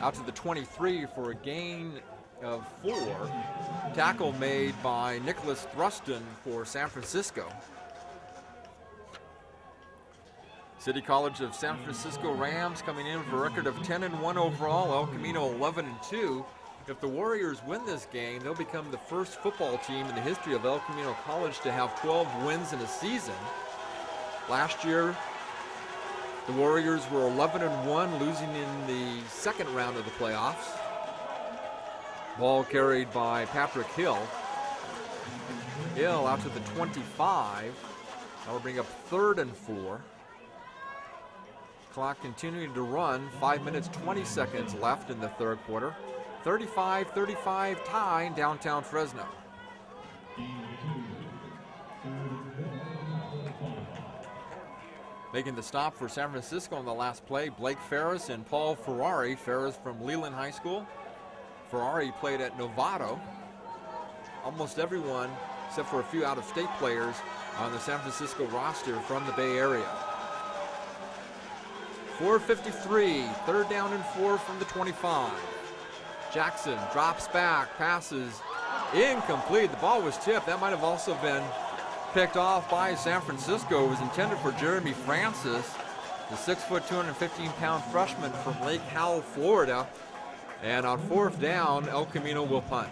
Out to the 23 for a gain of 4. Tackle made by Nicholas Thruston for San Francisco. City College of San Francisco Rams coming in with a record of 10-1 overall. El Camino 11-2. If the Warriors win this game, they'll become the first football team in the history of El Camino College to have 12 wins in a season. Last year, the Warriors were 11-1, losing in the second round of the playoffs. Ball carried by Patrick Hill. Hill out to the 25. That will bring up 3rd and 4. Clock continuing to run. 5 minutes, 20 seconds left in the third quarter. 35-35 tie in downtown Fresno. Making the stop for San Francisco on the last play, Blake Ferris and Paul Ferrari. Ferris from Leland High School. Ferrari played at Novato. Almost everyone, except for a few out-of-state players, on the San Francisco roster from the Bay Area. 4:53, 3rd down and 4 from the 25. Jackson drops back, passes incomplete. The ball was tipped. That might have also been picked off by San Francisco. It was intended for Jeremy Francis, the 6', 215-pound freshman from Lake Howell, Florida. And on 4th down, El Camino will punt.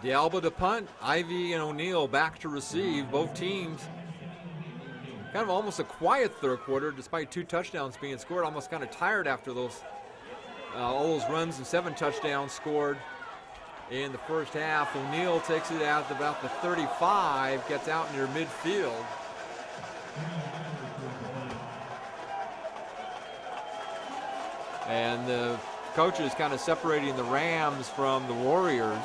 D'Alba to punt, Ivy and O'Neill back to receive. Both teams kind of almost a quiet third quarter despite 2 touchdowns being scored. Almost kind of tired after those all those runs and 7 touchdowns scored in the first half. O'Neill takes it out at about the 35, gets out near midfield. And the coaches kind of separating the Rams from the Warriors.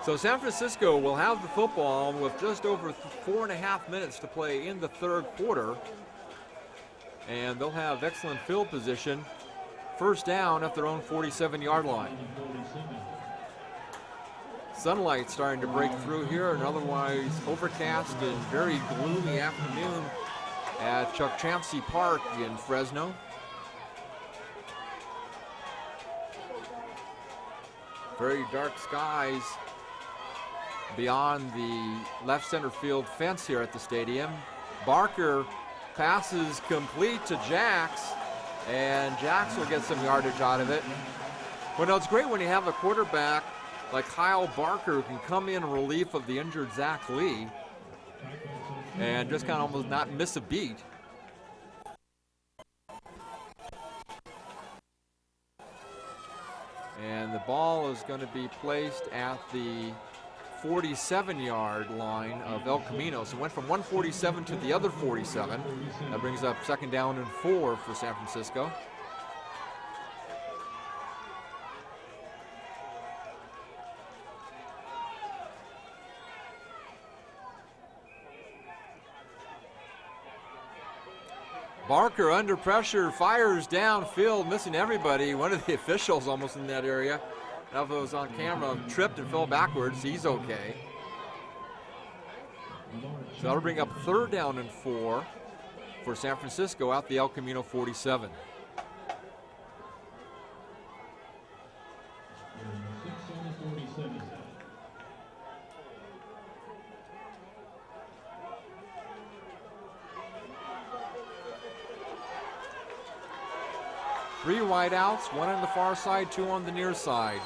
So San Francisco will have the football with just over 4.5 minutes to play in the third quarter. And they'll have excellent field position. First down at their own 47-yard line. Sunlight starting to break through here, an otherwise overcast and very gloomy afternoon at Chuck Chansey Park in Fresno. Very dark skies beyond the left center field fence here at the stadium. Barker passes complete to Jax, and Jax will get some yardage out of it. Well, it's great when you have a quarterback like Kyle Barker who can come in relief of the injured Zach Lee and just kind of almost not miss a beat. And the ball is going to be placed at the 47-yard line of El Camino. So it went from 147 to the other 47. That brings up 2nd down and 4 for San Francisco. Barker under pressure, fires downfield, missing everybody. One of the officials almost in that area, if it was on camera, tripped and fell backwards. He's okay. So that'll bring up 3rd down and 4 for San Francisco at the El Camino 47. Three wideouts, 1 on the far side, 2 on the near side.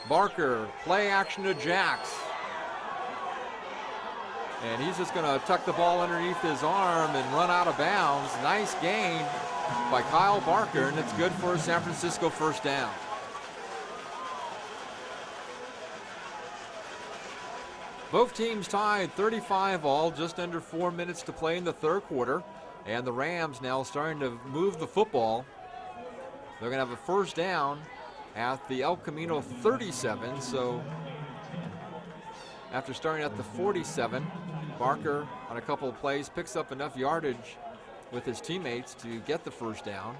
Barker, play action to Jax. And he's just going to tuck the ball underneath his arm and run out of bounds. Nice gain by Kyle Barker, and it's good for a San Francisco 1st down. Both teams tied 35 all, just under 4 minutes to play in the third quarter. And the Rams now starting to move the football. They're going to have a 1st down at the El Camino 37. So after starting at the 47, Barker on a couple of plays picks up enough yardage with his teammates to get the 1st down.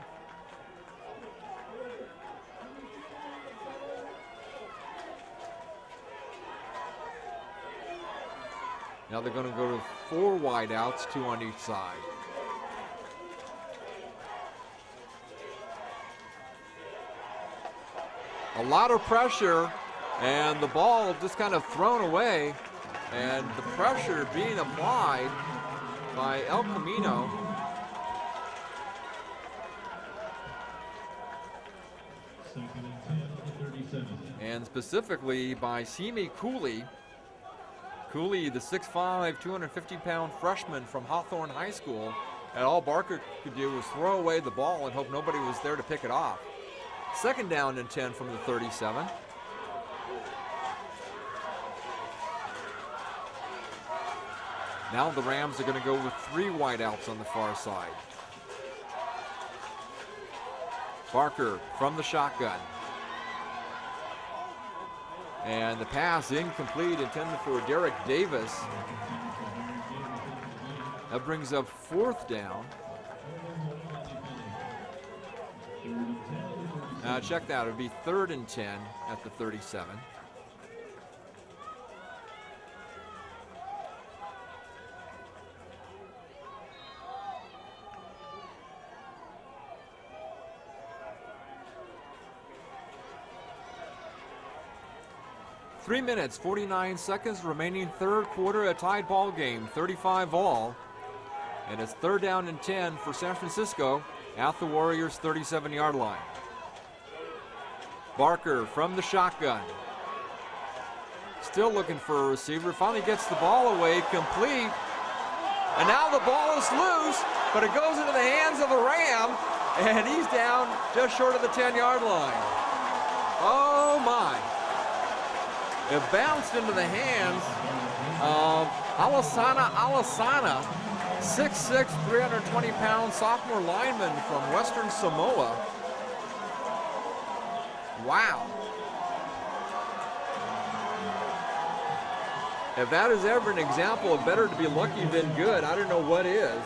Now they're going to go to 4 wideouts, 2 on each side. A lot of pressure, and the ball just kind of thrown away, and the pressure being applied by El Camino. And specifically by Simi Cooley. Cooley, the 6'5", 250-pound freshman from Hawthorne High School, and all Barker could do was throw away the ball and hope nobody was there to pick it off. 2nd down and 10 from the 37. Now the Rams are going to go with 3 wideouts on the far side. Barker from the shotgun. And the pass incomplete, intended for Derek Davis. That brings up 4th down. Check that, it would be 3rd and 10 at the 37. Three minutes, 49 seconds remaining, 3rd quarter, a tied ball game, 35 all. And it's 3rd down and 10 for San Francisco at the Warriors' 37-yard line. Barker from the shotgun. Still looking for a receiver. Finally gets the ball away, complete. And now the ball is loose, but it goes into the hands of the Ram, and he's down just short of the 10-yard line. Oh my. It bounced into the hands of Alasana, 6'6", 320-pound sophomore lineman from Western Samoa. Wow. If that is ever an example of better to be lucky than good, I don't know what is.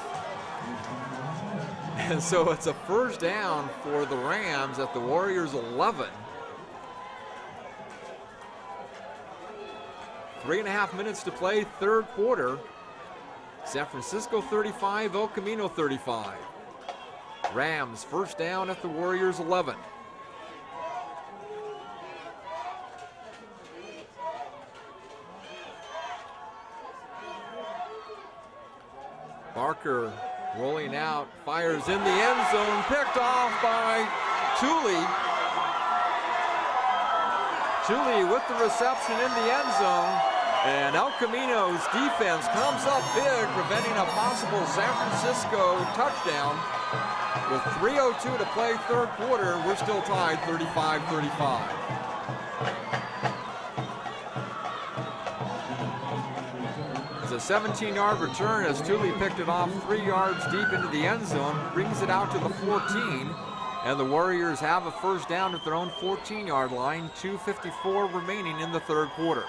And so it's a 1st down for the Rams at the Warriors' 11. 3.5 minutes to play, 3rd quarter. San Francisco 35, El Camino 35. Rams 1st down at the Warriors' 11. Barker rolling out, fires in the end zone, picked off by Tooley. Tooley with the reception in the end zone, and El Camino's defense comes up big, preventing a possible San Francisco touchdown. With 3:02 to play, 3rd quarter, we're still tied 35-35. It's a 17-yard return as Tooley picked it off 3 yards deep into the end zone, brings it out to the 14. And the Warriors have a 1st down at their own 14-yard line, 2:54 remaining in the 3rd quarter.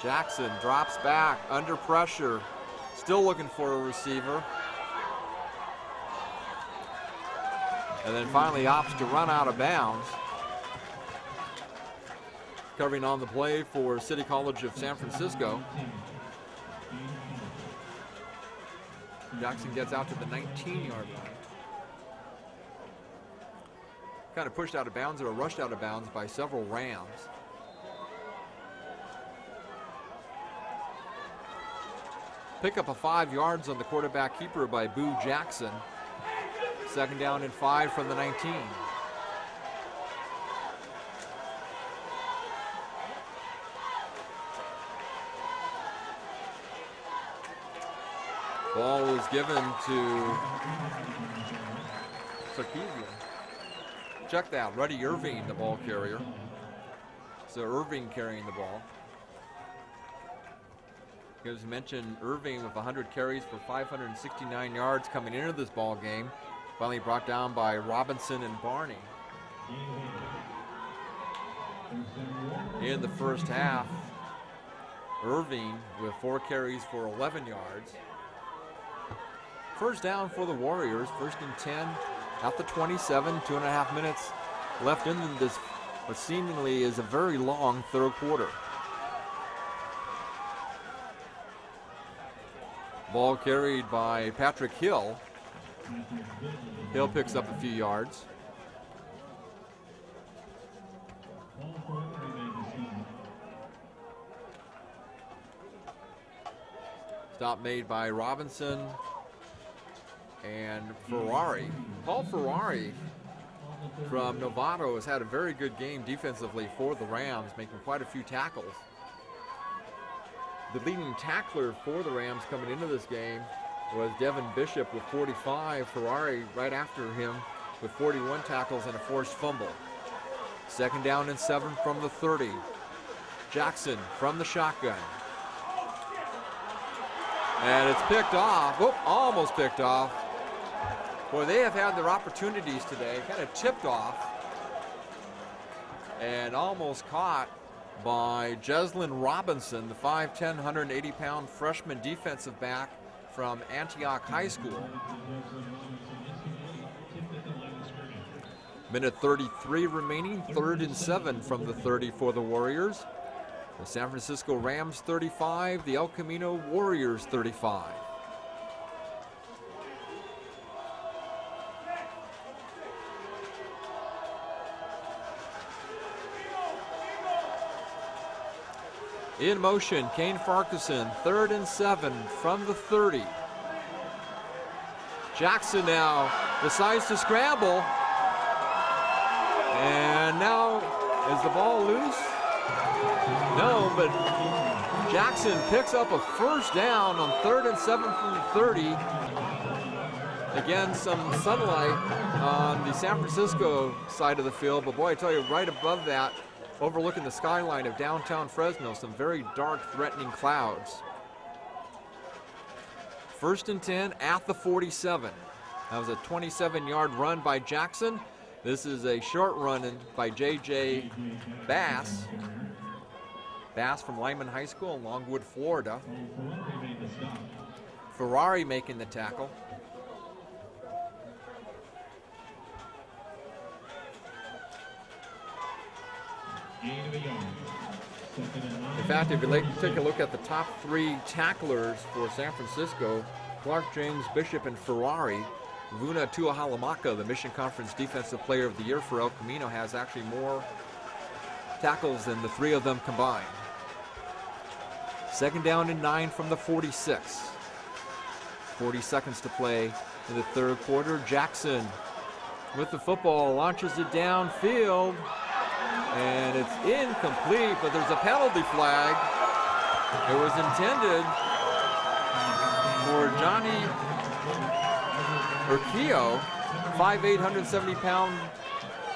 Jackson drops back under pressure, still looking for a receiver. And then finally opts to run out of bounds. Covering on the play for City College of San Francisco. Jackson gets out to the 19-yard line. Kind of pushed out of bounds or rushed out of bounds by several Rams. Pick up a 5 yards on the quarterback keeper by Boo Jackson. 2nd down and 5 from the 19. Ball is given to Sakizia. Check that, Ruddy Irving, the ball carrier. So Irving carrying the ball. As mentioned, Irving with 100 carries for 569 yards coming into this ball game. Finally brought down by Robinson and Barney. In the 1st half, Irving with 4 carries for 11 yards. 1st down for the Warriors, 1st and 10 at the 27, 2.5 minutes left in this, what seemingly is a very long 3rd quarter. Ball carried by Patrick Hill. Hill picks up a few yards. Stop made by Robinson and Ferrari. Paul Ferrari from Novato has had a very good game defensively for the Rams, making quite a few tackles. The leading tackler for the Rams coming into this game was Devin Bishop with 45. Ferrari right after him with 41 tackles and a forced fumble. 2nd down and 7 from the 30. Jackson from the shotgun. And it's picked off. Almost picked off. Boy, they have had their opportunities today, kind of tipped off and almost caught by Jeslyn Robinson, the 5'10", 180-pound freshman defensive back from Antioch High School. Minute 33 remaining, 3rd and 7 from the 30 for the Warriors. The San Francisco Rams 35, the El Camino Warriors 35. In motion, Kane Farquharson, 3rd and 7 from the 30. Jackson now decides to scramble. And now, is the ball loose? No, but Jackson picks up a first down on 3rd and 7 from the 30. Again, some sunlight on the San Francisco side of the field, but boy, I tell you, right above that, overlooking the skyline of downtown Fresno, some very dark, threatening clouds. 1st and 10 at the 47. That was a 27-yard run by Jackson. This is a short run by J.J. Bass. Bass from Lyman High School in Longwood, Florida. Ferrari making the tackle. In fact, if you take a look at the top 3 tacklers for San Francisco, Clark, James, Bishop, and Ferrari, Vuna Tuahalamaka, the Mission Conference Defensive Player of the Year for El Camino, has actually more tackles than the 3 of them combined. 2nd down and 9 from the 46. 40 seconds to play in the 3rd quarter. Jackson with the football, launches it downfield, and it's incomplete, but there's a penalty flag. It was intended for Johnny Urquillo, 5'8", 170-pound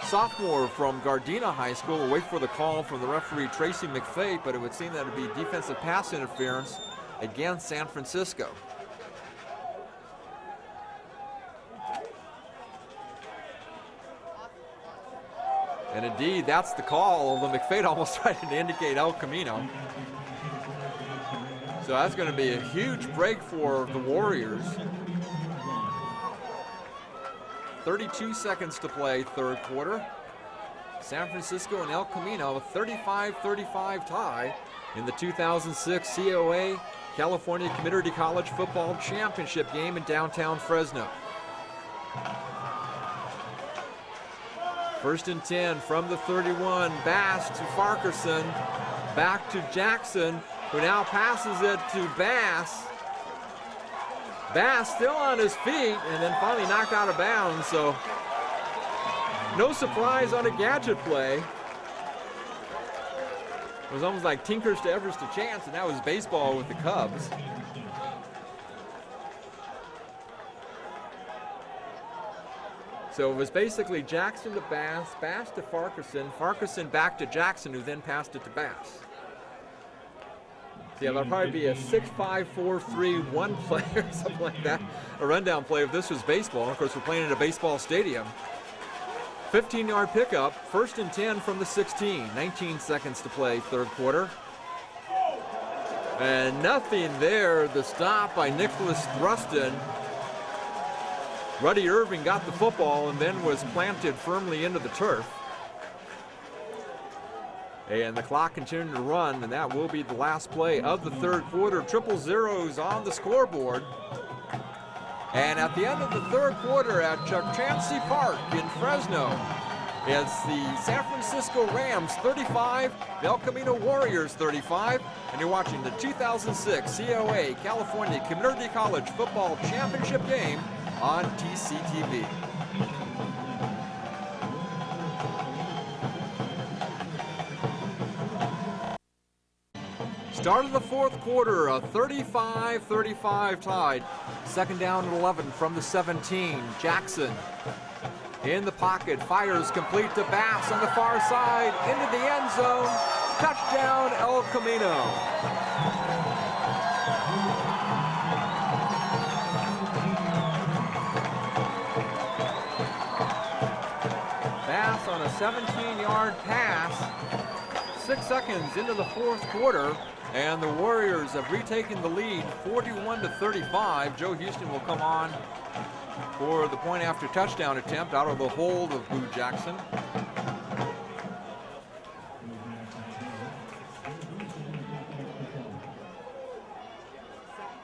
sophomore from Gardena High School. We'll wait for the call from the referee Tracy McFate, but it would seem that it would be defensive pass interference against San Francisco. And indeed, that's the call, although McFate almost tried to indicate El Camino. So that's going to be a huge break for the Warriors. 32 seconds to play, 3rd quarter. San Francisco and El Camino, a 35-35 tie in the 2006 COA California Community College Football Championship game in downtown Fresno. 1st and 10 from the 31. Bass to Farquharson. Back to Jackson, who now passes it to Bass. Bass still on his feet and then finally knocked out of bounds. So no surprise on a gadget play. It was almost like Tinkers to Everest to Chance, and that was baseball with the Cubs. So it was basically Jackson to Bass, Bass to Farquharson, Farquharson back to Jackson, who then passed it to Bass. So yeah, that'll probably be a 6-5-4-3-1 play or something like that, a rundown play if this was baseball. Of course, we're playing in a baseball stadium. 15-yard pickup, 1st and 10 from the 16. 19 seconds to play, 3rd quarter. And nothing there. The stop by Nicholas Thruston. Ruddy Irving got the football and then was planted firmly into the turf. And the clock continued to run, and that will be the last play of the 3rd quarter. 000 on the scoreboard. And at the end of the 3rd quarter at Chancey Park in Fresno, it's the San Francisco Rams 35, the El Camino Warriors 35, and you're watching the 2006 COA California Community College Football Championship game on TCTV. Start of the 4th quarter, a 35-35 tie. 2nd down and 11 from the 17. Jackson in the pocket, fires complete to Bass on the far side, into the end zone. Touchdown, El Camino. 17-yard pass. 6 seconds into the fourth quarter, and the Warriors have retaken the lead 41-35. Joe Houston will come on for the point after touchdown attempt out of the hold of Boo Jackson.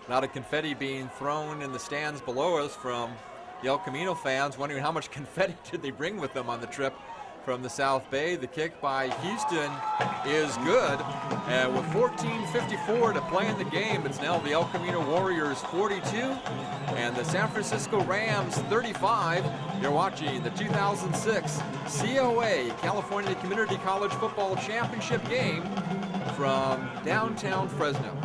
A lot of confetti being thrown in the stands below us from the El Camino fans, wondering how much confetti did they bring with them on the trip from the South Bay. The kick by Houston is good. And with 14:54 to play in the game, it's now the El Camino Warriors 42 and the San Francisco Rams 35. You're watching the 2006 COA California Community College Football Championship game from downtown Fresno.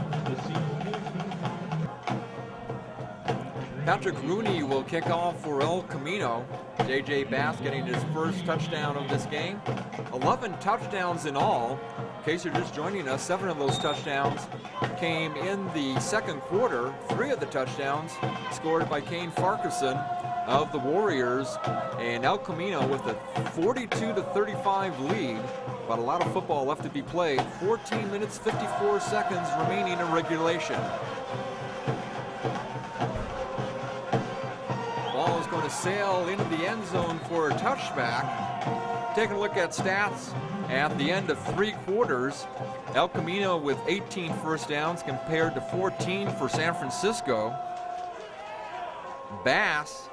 Patrick Rooney will kick off for El Camino. J.J. Bass getting his first touchdown of this game. 11 touchdowns in all. In case you're just joining us, 7 of those touchdowns came in the second quarter. 3 of the touchdowns scored by Kane Farquharson of the Warriors. And El Camino with a 42-35 lead. But a lot of football left to be played. 14 minutes, 54 seconds remaining in regulation. Ball is going to sail into the end zone for a touchback. Taking a look at stats at the end of 3 quarters. El Camino with 18 first downs compared to 14 for San Francisco. Bass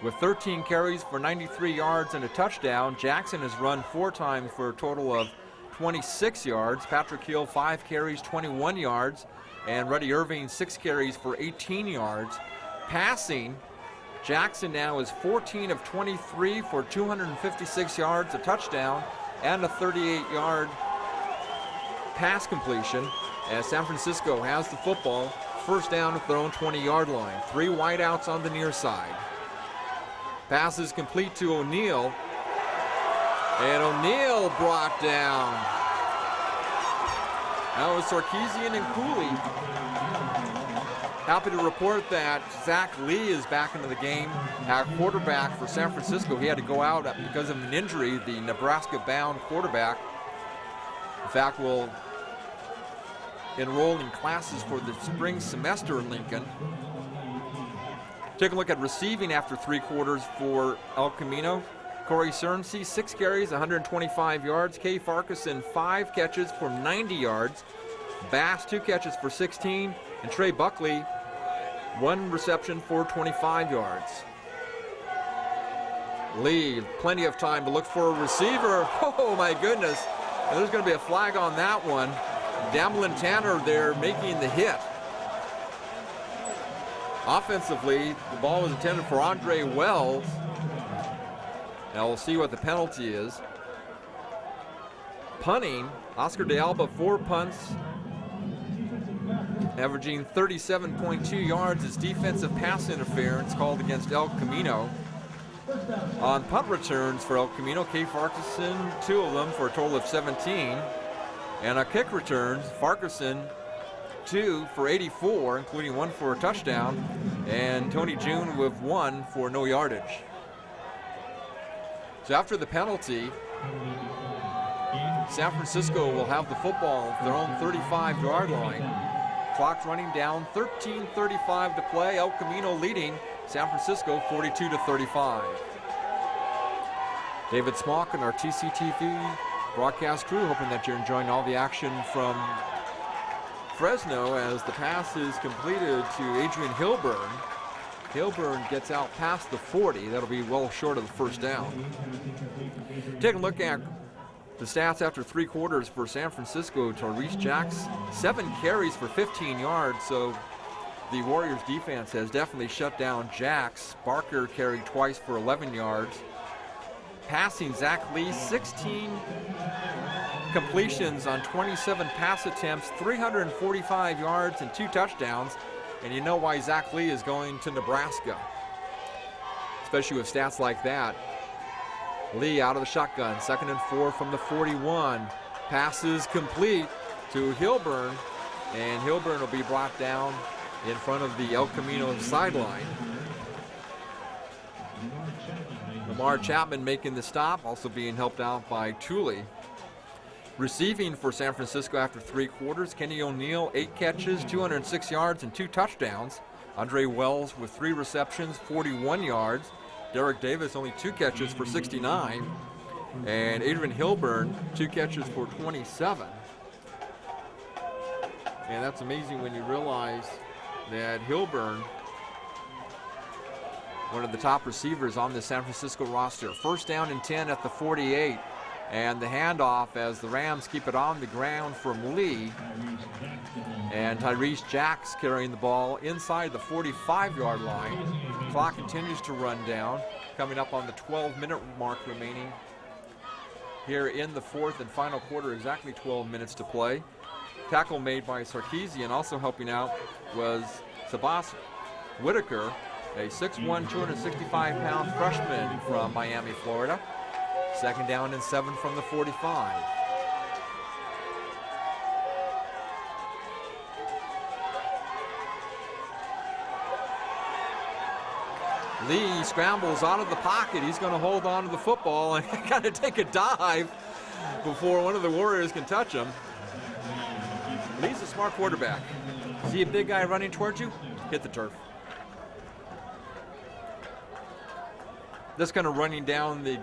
with 13 carries for 93 yards and a touchdown. Jackson has run 4 times for a total of 26 yards. Patrick Hill 5 carries, 21 yards. And Reddy Irving 6 carries for 18 yards. Passing, Jackson now is 14 of 23 for 256 yards, a touchdown, and a 38-yard pass completion as San Francisco has the football, first down at their own 20-yard line. 3 wideouts on the near side. Pass is complete to O'Neal, and O'Neal brought down. That was Sarkeesian and Cooley. Happy to report that Zach Lee is back into the game at quarterback for San Francisco. He had to go out because of an injury, the Nebraska-bound quarterback. In fact, will enroll in classes for the spring semester in Lincoln. Take a look at receiving after 3 quarters for El Camino. Corey Cernsey, 6 carries, 125 yards. Kay Farquharson, 5 catches for 90 yards. Bass, 2 catches for 16. And Trey Buckley, 1 reception for 25 yards. Lee, plenty of time to look for a receiver. Oh my goodness. And there's going to be a flag on that one. Damlin Tanner there making the hit. Offensively, the ball was intended for Andre Wells. Now we'll see what the penalty is. Punting, Oscar de Alba 4 punts, averaging 37.2 yards. As defensive pass interference called against El Camino. On punt returns for El Camino, Kay Farquharson, 2 of them for a total of 17. And on kick returns, Farquharson, 2 for 84, including 1 for a touchdown. And Tony June with 1 for no yardage. So after the penalty, San Francisco will have the football at their own 35-yard line. Clock running down, 13:35 to play. El Camino leading San Francisco 42-35. David Smock and our TCTV broadcast crew hoping that you're enjoying all the action from Fresno as the pass is completed to Adrian Hilburn. Hilburn gets out past the 40. That'll be well short of the first down. Take a look at the stats after 3 quarters for San Francisco. Taurease Jacks, 7 carries for 15 yards. So the Warriors defense has definitely shut down Jacks. Barker carried twice for 11 yards. Passing, Zach Lee, 16 completions on 27 pass attempts, 345 yards and 2 touchdowns. And you know why Zach Lee is going to Nebraska, especially with stats like that. Lee out of the shotgun, 2nd and 4 from the 41. Passes complete to Hilburn, and Hilburn will be brought down in front of the El Camino sideline. Lamar Chapman making the stop, also being helped out by Tooley. Receiving for San Francisco after 3 quarters, Kenny O'Neill, 8 catches, 206 yards, and 2 touchdowns. Andre Wells with 3 receptions, 41 yards. Derek Davis only 2 catches for 69. And Adrian Hilburn, 2 catches for 27. And that's amazing when you realize that Hilburn, one of the top receivers on the San Francisco roster. First down and 10 at the 48. And the handoff as the Rams keep it on the ground from Lee. And Tyrese Jacks carrying the ball inside the 45-yard line. Clock continues to run down, coming up on the 12-minute mark remaining here in the 4th and final quarter, exactly 12 minutes to play. Tackle made by Sarkisian. Also helping out was Sabas Whitaker, a 6'1", 265-pound freshman from Miami, Florida. Second down and 7 from the 45. Lee scrambles out of the pocket. He's going to hold on to the football and kind of take a dive before one of the Warriors can touch him. Lee's a smart quarterback. See a big guy running towards you? Hit the turf. This kind of running down the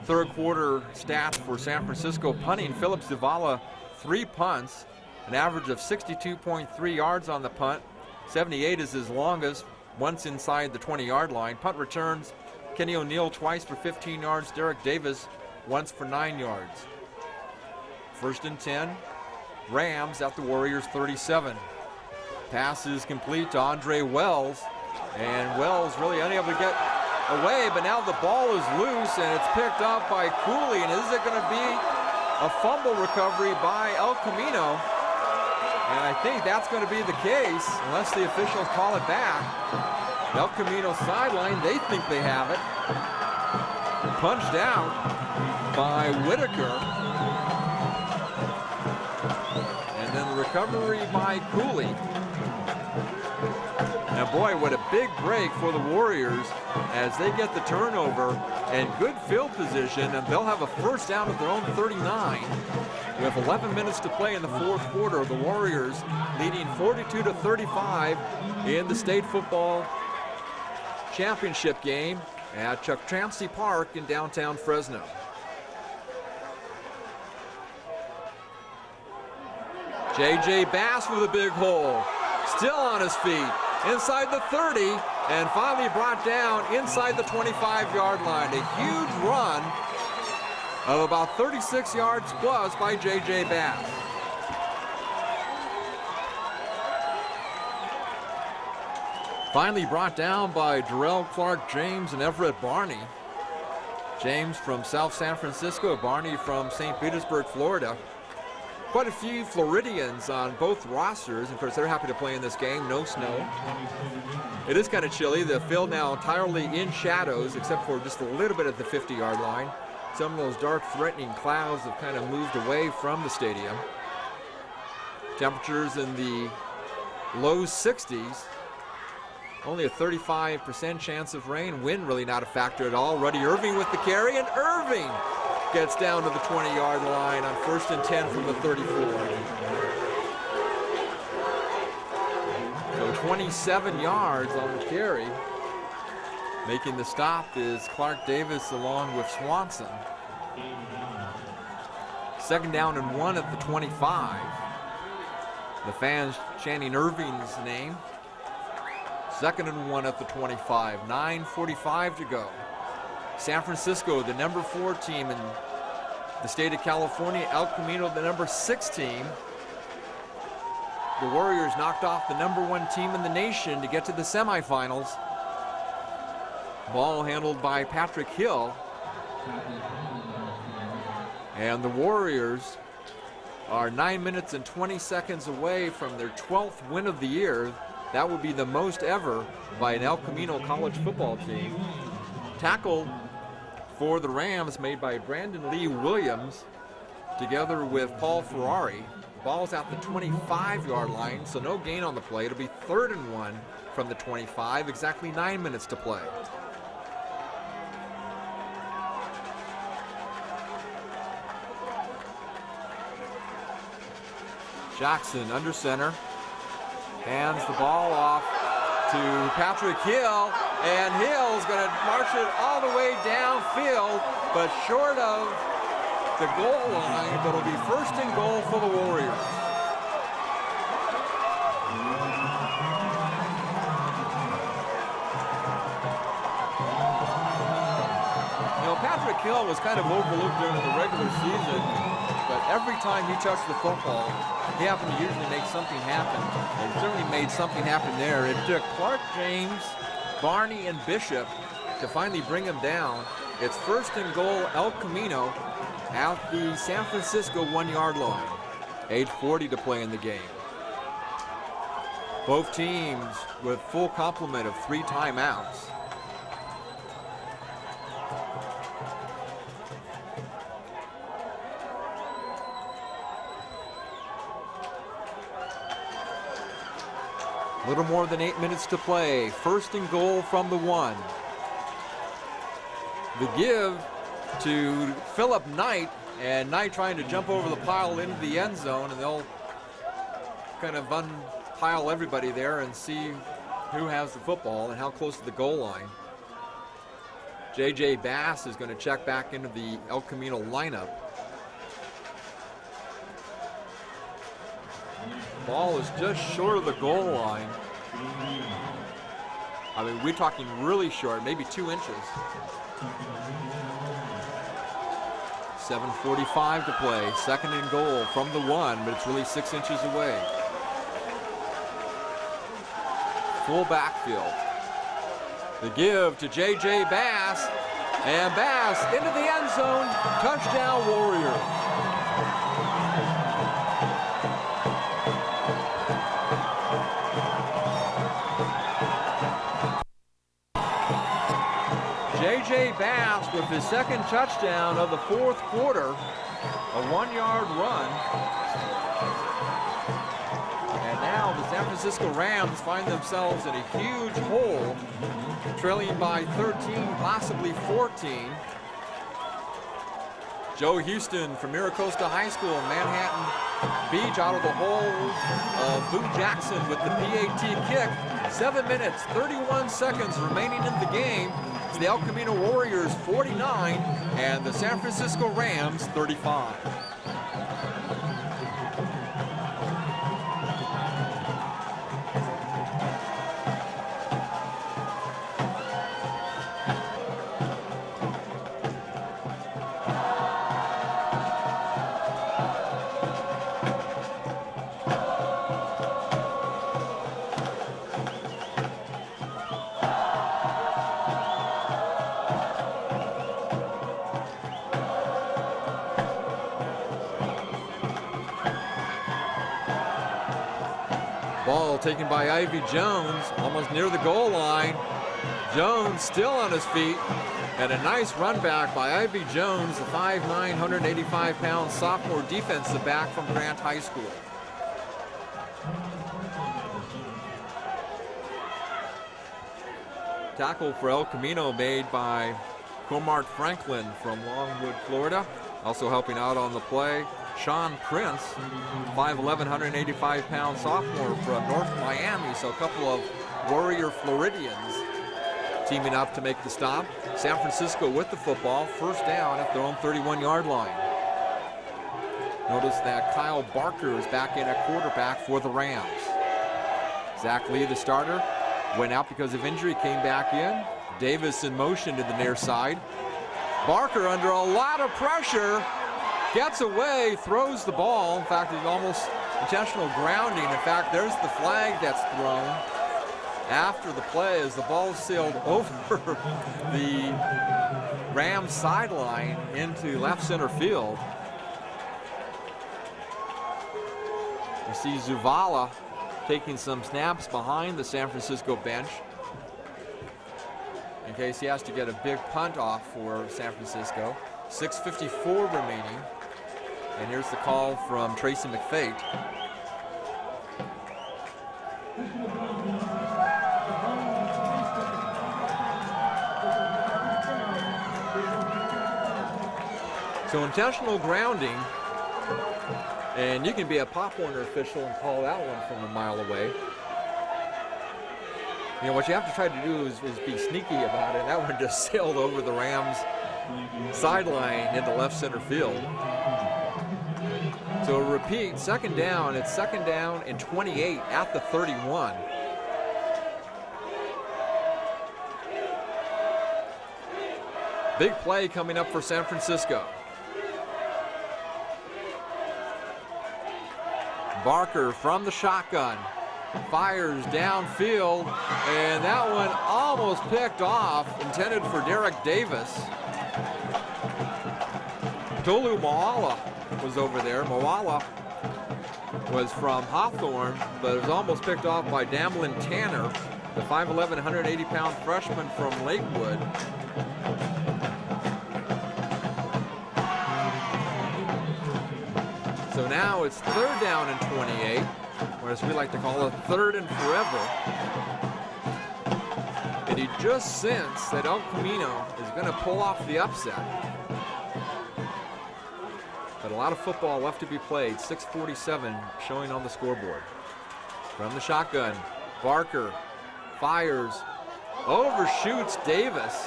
third quarter stats for San Francisco. Punting, Philip Zavala, 3 punts, an average of 62.3 yards on the punt. 78 is his longest, once inside the 20-yard line. Punt returns, Kenny O'Neill twice for 15 yards, Derek Davis once for 9 yards. First and 10, Rams at the Warriors 37. Pass is complete to Andre Wells, and Wells really unable to get away, but now the ball is loose and it's picked up by Cooley. And is it going to be a fumble recovery by El Camino? And I think that's going to be the case unless the officials call it back. El Camino sideline, they think they have it. Punched out by Whitaker. And then the recovery by Cooley. And boy, what a big break for the Warriors as they get the turnover and good field position, and they'll have a first down at their own 39. With 11 minutes to play in the 4th quarter, the Warriors leading 42-35 in the state football championship game at Chuck Chansey Park in downtown Fresno. J.J. Bass with a big hole, still on his feet, inside the 30, and finally brought down inside the 25-yard line. A huge run of about 36 yards plus by J.J. Bass. Finally brought down by Darrell Clark James and Everett Barney. James from South San Francisco, Barney from St. Petersburg, Florida. Quite a few Floridians on both rosters. Of course, they're happy to play in this game. No snow. It is kind of chilly. The field now entirely in shadows, except for just a little bit at the 50-yard line. Some of those dark, threatening clouds have kind of moved away from the stadium. Temperatures in the low 60s. Only a 35% chance of rain. Wind really not a factor at all. Ruddy Irving with the carry, and Irving gets down to the 20-yard line on 1st and 10 from the 34. So 27 yards on the carry. Making the stop is Clark Davis along with Swanson. Second down and 1 at the 25. The fans chanting Irving's name. Second and 1 at the 25. 9:45 to go. San Francisco, the number 4 team in the state of California. El Camino, the number 6 team. The Warriors knocked off the number 1 team in the nation to get to the semifinals. Ball handled by Patrick Hill. And the Warriors are 9 minutes and 20 seconds away from their 12th win of the year. That would be the most ever by an El Camino college football team. Tackle for the Rams made by Brandon Lee Williams together with Paul Ferrari. Ball's at the 25-yard line, so no gain on the play. It'll be 3rd and 1 from the 25, exactly 9 minutes to play. Jackson under center, hands the ball off to Patrick Hill, and Hill's going to march it all the way downfield, but short of the goal line, but it'll be 1st and goal for the Warriors. You know, Patrick Hill was kind of overlooked during the regular season, but every time he touched the football, he happened to usually make something happen, and certainly made something happen there. It took Clark James, Barney, and Bishop to finally bring him down. It's 1st and goal, El Camino, at the San Francisco 1-yard line. 8:40 to play in the game. Both teams with full complement of 3 timeouts. Little more than 8 minutes to play. 1st and goal from the 1. The give to Philip Knight, and Knight trying to jump over the pile into the end zone, and they'll kind of unpile everybody there and see who has the football and how close to the goal line. J.J. Bass is going to check back into the El Camino lineup. Ball is just short of the goal line. I mean, we're talking really short, maybe 2 inches. 7:45 to play, 2nd and goal from the 1, but it's really 6 inches away. Full backfield. The give to J.J. Bass, and Bass into the end zone. Touchdown, Warriors. J.J. Bass with his 2nd touchdown of the 4th quarter, a 1-yard run. And now the San Francisco Rams find themselves in a huge hole, trailing by 13, possibly 14. Joe Houston from Miracosta High School in Manhattan Beach out of the hole. Boone Jackson with the PAT kick. 7 minutes, 31 seconds remaining in the game. It's the El Camino Warriors 49 and the San Francisco Rams 35. Ball taken by Ivy Jones, almost near the goal line. Jones still on his feet, and a nice run back by Ivy Jones, the 5'9", 185-pound sophomore defensive back from Grant High School. Tackle for El Camino made by Comart Franklin from Longwood, Florida. Also helping out on the play, Sean Prince, 5'11", 185-pound sophomore from North Miami. So a couple of Warrior Floridians teaming up to make the stop. San Francisco with the football, 1st down at their own 31-yard line. Notice that Kyle Barker is back in at quarterback for the Rams. Zach Lee, the starter, went out because of injury, came back in. Davis in motion to the near side. Barker under a lot of pressure, gets away, throws the ball. In fact, it's almost intentional grounding. In fact, there's the flag that's thrown after the play as the ball sailed over the Rams sideline into left center field. You see Zuvala taking some snaps behind the San Francisco bench in case he has to get a big punt off for San Francisco. 6:54 remaining. And here's the call from Tracy McFate. So intentional grounding, and you can be a Pop Warner official and call that one from a mile away. You know, what you have to try to do is be sneaky about it. That one just sailed over the Rams sideline into left center field. So repeat, second down. It's second down and 28 at the 31. Big play coming up for San Francisco. Barker from the shotgun, fires downfield, and that one almost picked off, intended for Derek Davis. Tolu Moala was over there. Moala was from Hawthorne, but it was almost picked off by Damlin Tanner, the 5'11", 180-pound freshman from Lakewood. So now it's third down and 28, or as we like to call it, third and forever. And you just sense that El Camino is going to pull off the upset. But a lot of football left to be played. 6:47 showing on the scoreboard. From the shotgun, Barker fires, overshoots Davis.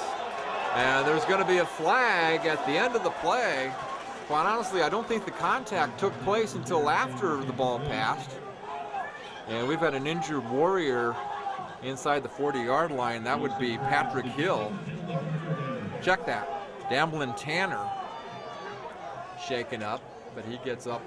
And there's going to be a flag at the end of the play. Quite honestly, I don't think the contact took place until after the ball passed. And we've had an injured Warrior inside the 40-yard line. That would be Patrick Hill. Check that. Damlin Tanner shaken up, but he gets up.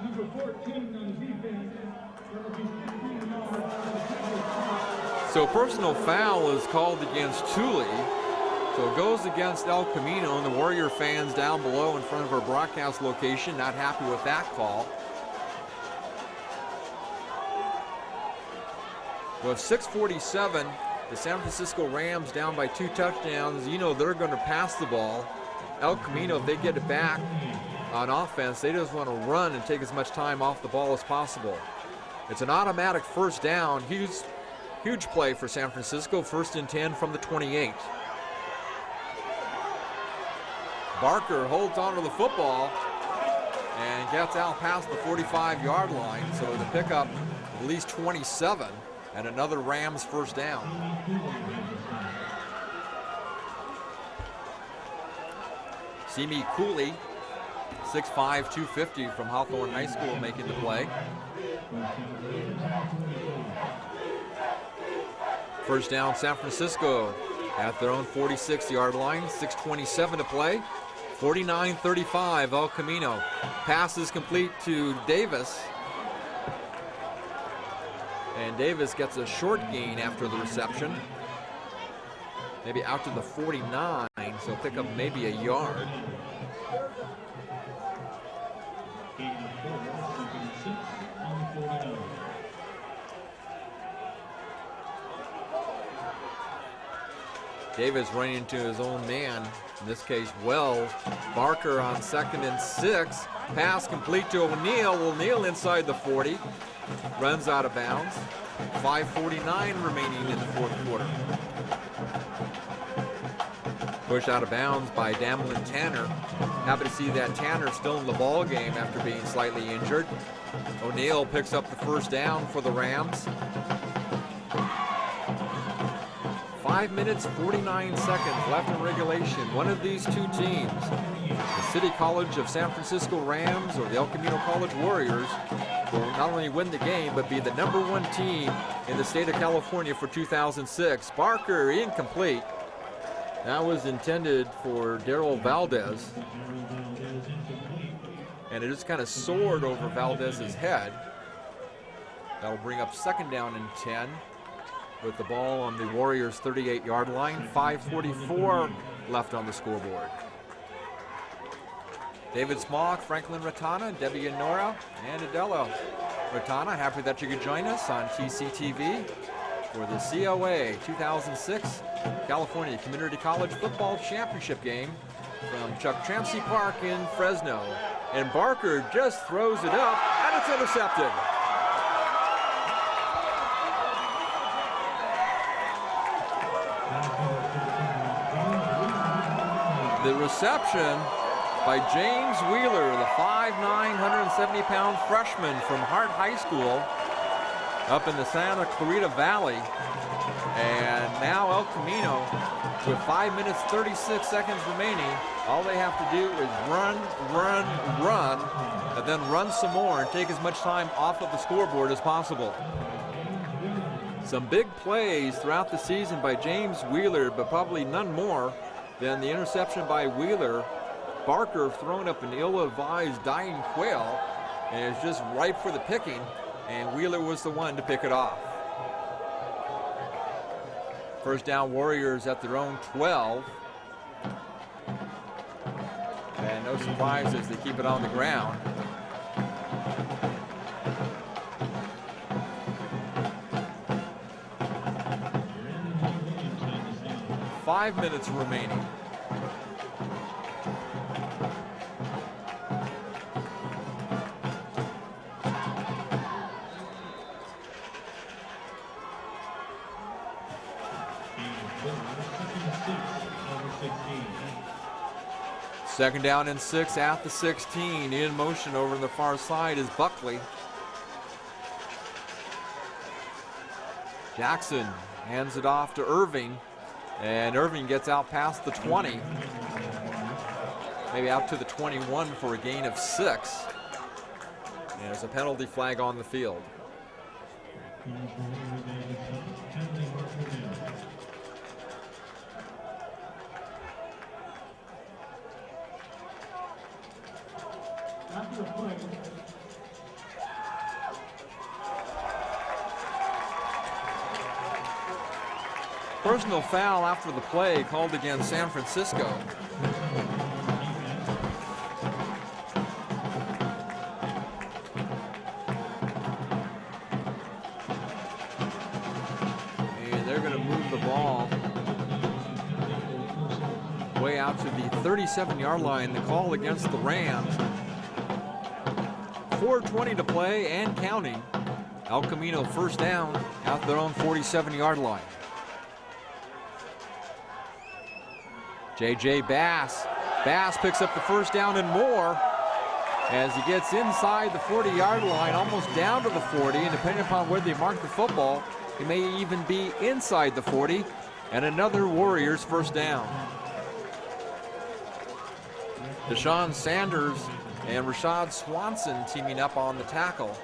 Number 14 on defense. So personal foul is called against Thule. So it goes against El Camino, and the Warrior fans down below in front of our broadcast location not happy with that call. With 6:47, the San Francisco Rams down by 2 touchdowns. You know they're going to pass the ball. El Camino, if they get it back on offense, they just want to run and take as much time off the ball as possible. It's an automatic first down. Huge play for San Francisco. 1st and 10 from the 28. Barker holds onto the football and gets out past the 45-yard line. So to pick up at least 27 and another Rams first down. Simi Cooley, 6'5", 250 from Hawthorne High School, making the play. First down, San Francisco at their own 46-yard line. 6:27 to play. 49-35, El Camino. Pass is complete to Davis. And Davis gets a short gain after the reception. Maybe out to the 49, so pick up maybe a yard. Davis running into his own man, in this case Wells. Barker on 2nd and 6. Pass complete to O'Neal. O'Neal inside the 40. Runs out of bounds. 5:49 remaining in the 4th quarter. Pushed out of bounds by Damlin Tanner. Happy to see that Tanner still in the ball game after being slightly injured. O'Neal picks up the first down for the Rams. 5 minutes, 49 seconds left in regulation. One of these two teams, the City College of San Francisco Rams or the El Camino College Warriors, will not only win the game, but be the #1 team in the state of California for 2006. Barker incomplete. That was intended for Darryl Valdez. And it just kind of soared over Valdez's head. That'll bring up 2nd down and 10 with the ball on the Warriors' 38-yard line. 5:44 left on the scoreboard. David Smock, Franklin Ratana, Debbie and Nora, and Adela Ratana. Happy that you could join us on TCTV. for the COA 2006 California Community College Football Championship game from Chuck Trampsey Park in Fresno. And Barker just throws it up, and it's intercepted. The reception by James Wheeler, the 5'9", 170-pound freshman from Hart High School up in the Santa Clarita Valley. And now El Camino, with 5 minutes, 36 seconds remaining, all they have to do is run, and then run some more and take as much time off of the scoreboard as possible. Some big plays throughout the season by James Wheeler, but probably none more than the interception by Wheeler. Barker thrown up an ill-advised dying quail, and it's just ripe for the picking, and Wheeler was the one to pick it off. First down, Warriors at their own 12. And no surprises, they keep it on the ground. Five minutes remaining. Second down and 6 at the 16. In motion over on the far side is Buckley. Jackson hands it off to Irving, and Irving gets out past the 20, maybe out to the 21 for a gain of 6. And there's a penalty flag on the field. Personal foul after the play called against San Francisco. And they're going to move the ball way out to the 37-yard line. The call against the Rams. 4:20 to play and counting. El Camino first down at their own 47-yard line. J.J. Bass. Bass picks up the first down and more as he gets inside the 40-yard line, almost down to the 40, and depending upon where they mark the football, he may even be inside the 40, and another Warriors first down. Deshaun Sanders and Rashad Swanson teaming up on the tackle.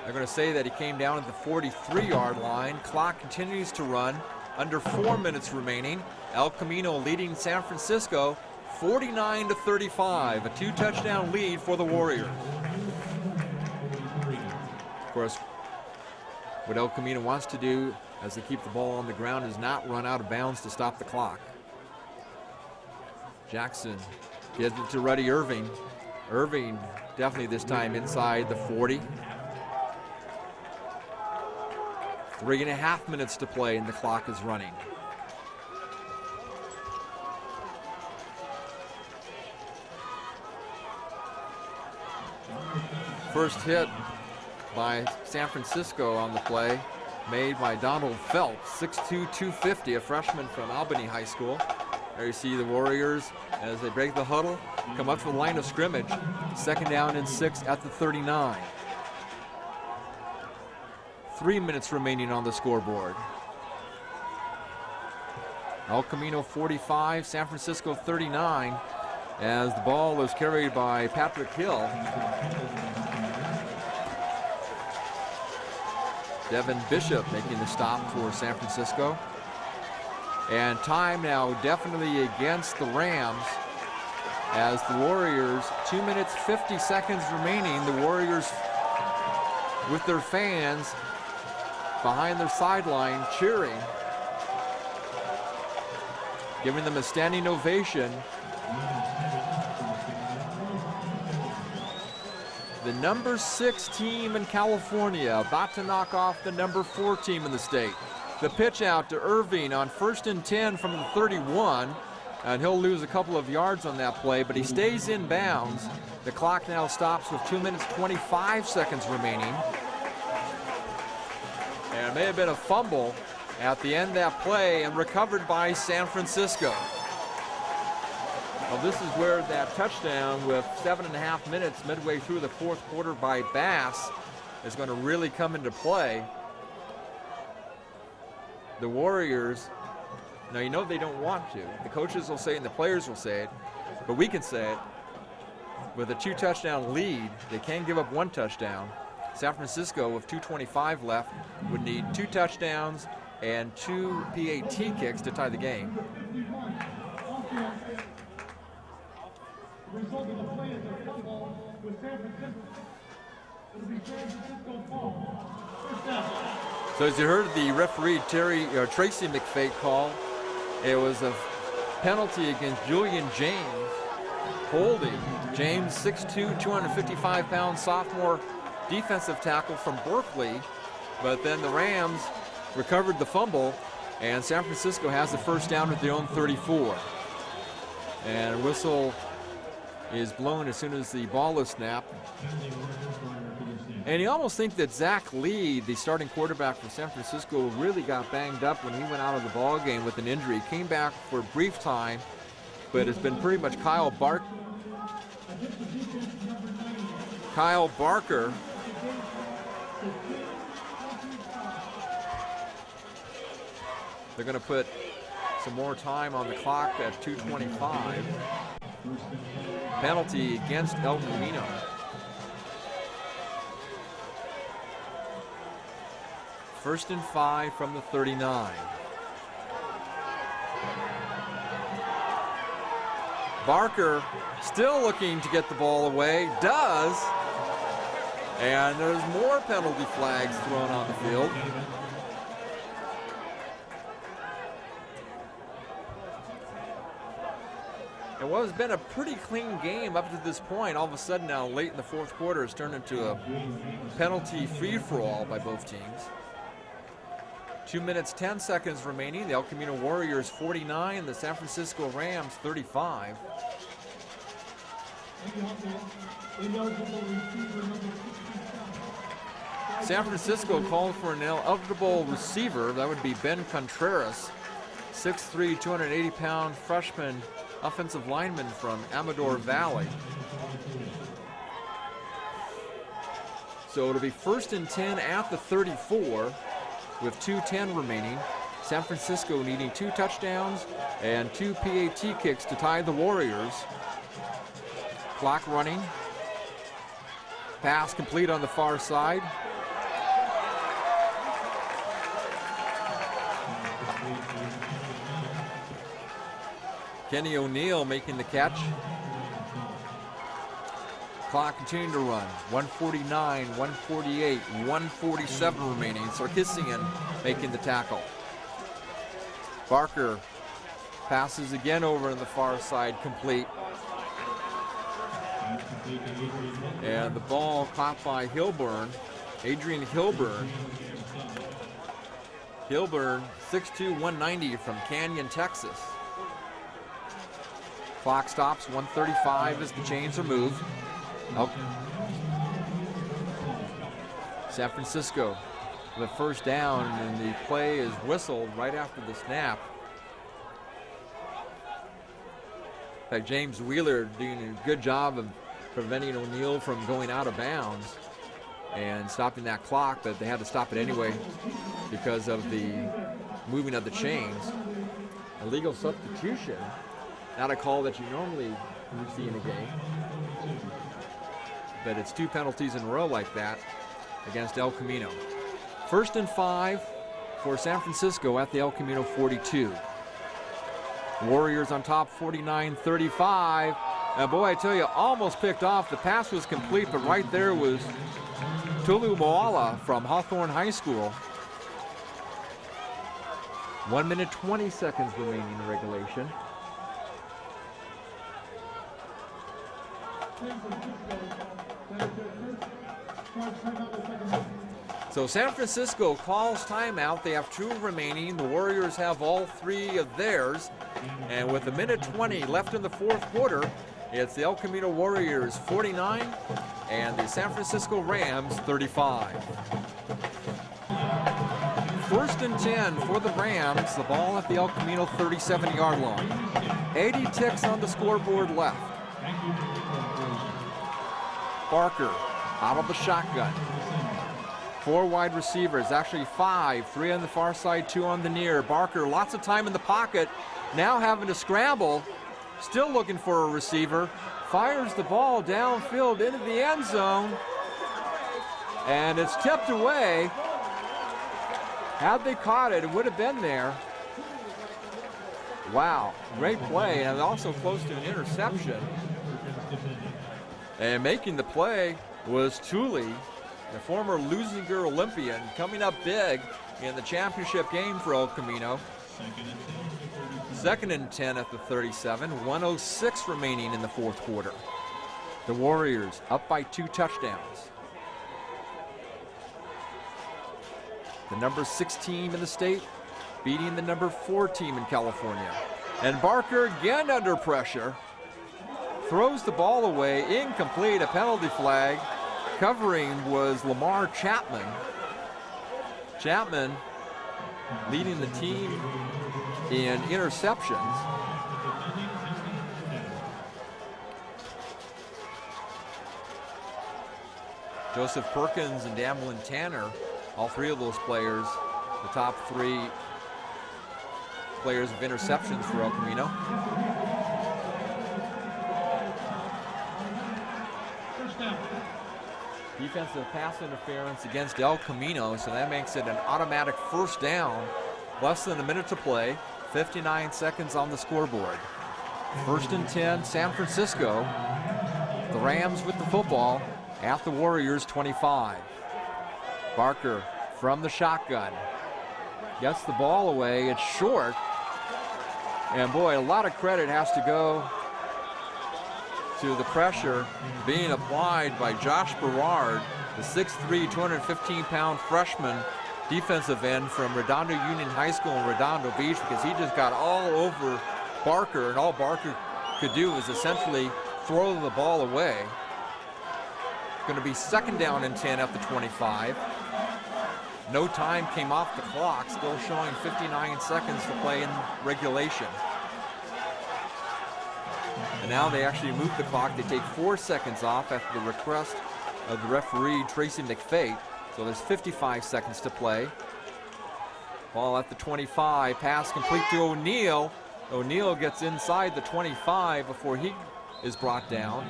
They're going to say that he came down at the 43-yard line. Clock continues to run. Under 4 minutes remaining. El Camino leading San Francisco 49-35. A 2-touchdown lead for the Warriors. Of course, what El Camino wants to do as they keep the ball on the ground is not run out of bounds to stop the clock. Jackson gives it to Ruddy Irving. Irving definitely this time inside the 40. 3.5 minutes to play and the clock is running. First hit by San Francisco on the play made by Donald Phelps, 6'2", 250, a freshman from Albany High School. There you see the Warriors as they break the huddle, come up to the line of scrimmage. Second down and 6 at the 39. 3 minutes remaining on the scoreboard. El Camino 45, San Francisco 39, as the ball is carried by Patrick Hill. Devin Bishop making the stop for San Francisco. And time now definitely against the Rams as the Warriors, 2 minutes 50 seconds remaining. The Warriors with their fans behind their sideline cheering, giving them a standing ovation. The number 6 team in California about to knock off the number 4 team in the state. The pitch out to Irving on 1st and 10 from the 31, and he'll lose a couple of yards on that play, but he stays in bounds. The clock now stops with 2 minutes 25 seconds remaining. And it may have been a fumble at the end of that play and recovered by San Francisco. Well, this is where that touchdown with 7.5 minutes midway through the 4th quarter by Bass is going to really come into play. The Warriors, now you know they don't want to. The coaches will say it and the players will say it, but we can say it. With a 2-touchdown lead, they can give up 1 touchdown. San Francisco, with 2:25 left, would need 2 touchdowns and 2 PAT kicks to tie the game. The result of the play is a football with San Francisco. It'll be San Francisco ball. First down. So as you heard the referee Tracy McFate call, it was a penalty against Julian James, holding James, 6'2", 255-pound sophomore defensive tackle from Berkeley, but then the Rams recovered the fumble, and San Francisco has the first down at their own 34. And a whistle is blown as soon as the ball is snapped. And you almost think that Zach Lee, the starting quarterback for San Francisco, really got banged up when he went out of the ball game with an injury. Came back for a brief time, but it's been pretty much Kyle Barker. They're going to put some more time on the clock at 2:25. Penalty against El Camino. First and 5 from the 39. Barker still looking to get the ball away, does, and there's more penalty flags thrown on the field. And what has been a pretty clean game up to this point, all of a sudden now late in the 4th quarter, has turned into a penalty free-for-all by both teams. 2 minutes, 10 seconds remaining. The El Camino Warriors 49, the San Francisco Rams 35. San Francisco called for an eligible receiver. That would be Ben Contreras, 6'3", 280-pound freshman offensive lineman from Amador Valley. So it'll be 1st and 10 at the 34 with 2:10 remaining. San Francisco needing 2 touchdowns and 2 PAT kicks to tie the Warriors. Clock running. Pass complete on the far side. Kenny O'Neill making the catch. Clock continuing to run. 149, 148, 147 remaining. Sarkisian making the tackle. Barker passes again over on the far side, complete. And the ball caught by Hilburn, Adrian Hilburn. Hilburn, 6'2", 190 from Canyon, Texas. Clock stops, 1:35 as the chains are moved. Oh. San Francisco with a first down, and the play is whistled right after the snap. In fact, James Wheeler doing a good job of preventing O'Neill from going out of bounds and stopping that clock, but they had to stop it anyway because of the moving of the chains. Illegal substitution, not a call that you normally see in a game, but it's 2 penalties in a row like that against El Camino. 1st and 5 for San Francisco at the El Camino 42. Warriors on top, 49-35. And boy, I tell you, almost picked off. The pass was complete, but right there was Tulu Moala from Hawthorne High School. 1 minute, 20 seconds remaining in regulation. So San Francisco calls timeout. They have 2 remaining. The Warriors have all 3 of theirs. And with 1:20 left in the fourth quarter, it's the El Camino Warriors 49 and the San Francisco Rams 35. 1st and 10 for the Rams. The ball at the El Camino 37-yard line. 80 ticks on the scoreboard left. Barker out of the shotgun. 4 wide receivers, actually 5, 3 on the far side, 2 on the near. Barker, lots of time in the pocket, now having to scramble, still looking for a receiver, fires the ball downfield into the end zone, and it's tipped away. Had they caught it, it would have been there. Wow, great play, and also close to an interception. And making the play was Thule, the former Lusinger Olympian, coming up big in the championship game for El Camino. 2nd and 10 at the 37, 1:06 remaining in the fourth quarter. The Warriors up by 2 touchdowns. The number 6 team in the state beating the number 4 team in California. And Barker again under pressure. Throws the ball away, incomplete, a penalty flag. Covering was Lamar Chapman. Chapman leading the team in interceptions. Joseph Perkins and Damlin Tanner, all 3 of those players, the top 3 players of interceptions for El Camino. Defensive pass interference against El Camino, so that makes it an automatic 1st down. Less than a minute to play, 59 seconds on the scoreboard. 1st and 10, San Francisco. The Rams with the football at the Warriors 25. Barker from the shotgun. Gets the ball away, it's short. And boy, a lot of credit has to go to the pressure being applied by Josh Berard, the 6'3", 215-pound freshman defensive end from Redondo Union High School in Redondo Beach, because he just got all over Barker, and all Barker could do was essentially throw the ball away. Going to be 2nd down and 10 at the 25. No time came off the clock, still showing 59 seconds to play in regulation. And now they actually move the clock. They take 4 seconds off after the request of the referee, Tracy McFate. So there's 55 seconds to play. Ball at the 25, pass complete to O'Neal. O'Neal gets inside the 25 before he is brought down.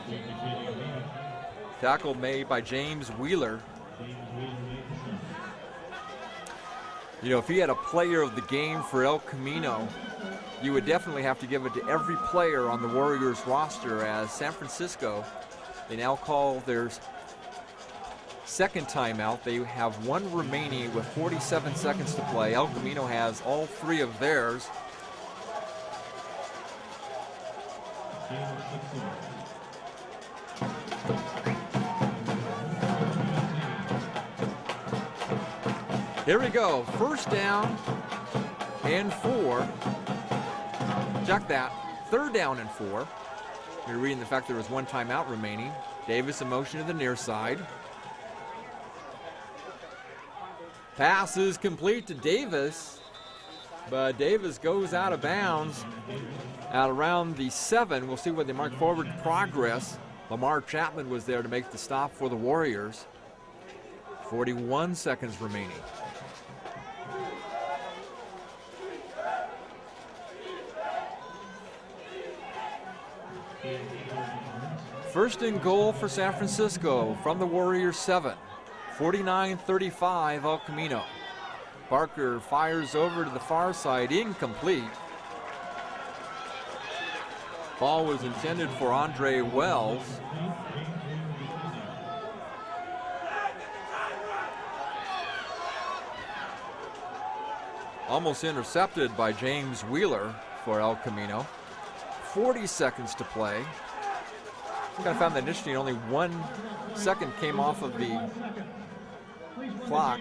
Tackle made by James Wheeler. You know, if he had a player of the game for El Camino, you would definitely have to give it to every player on the Warriors roster, as San Francisco, they now call their 2nd timeout. They have 1 remaining with 47 seconds to play. El Camino has all 3 of theirs. Here we go, 1st down and 4. Check that, 3rd down and 4. You're reading the fact there was 1 timeout remaining. Davis in motion to the near side. Pass is complete to Davis, but Davis goes out of bounds at around the 7. We'll see where they mark forward progress. Lamar Chapman was there to make the stop for the Warriors. 41 seconds remaining. First and goal for San Francisco from the Warriors 7. 49-35 El Camino. Barker fires over to the far side, incomplete. Ball was intended for Andre Wells. Almost intercepted by James Wheeler for El Camino. 40 seconds to play. kind of found that interesting. Only 1 second came off of the clock.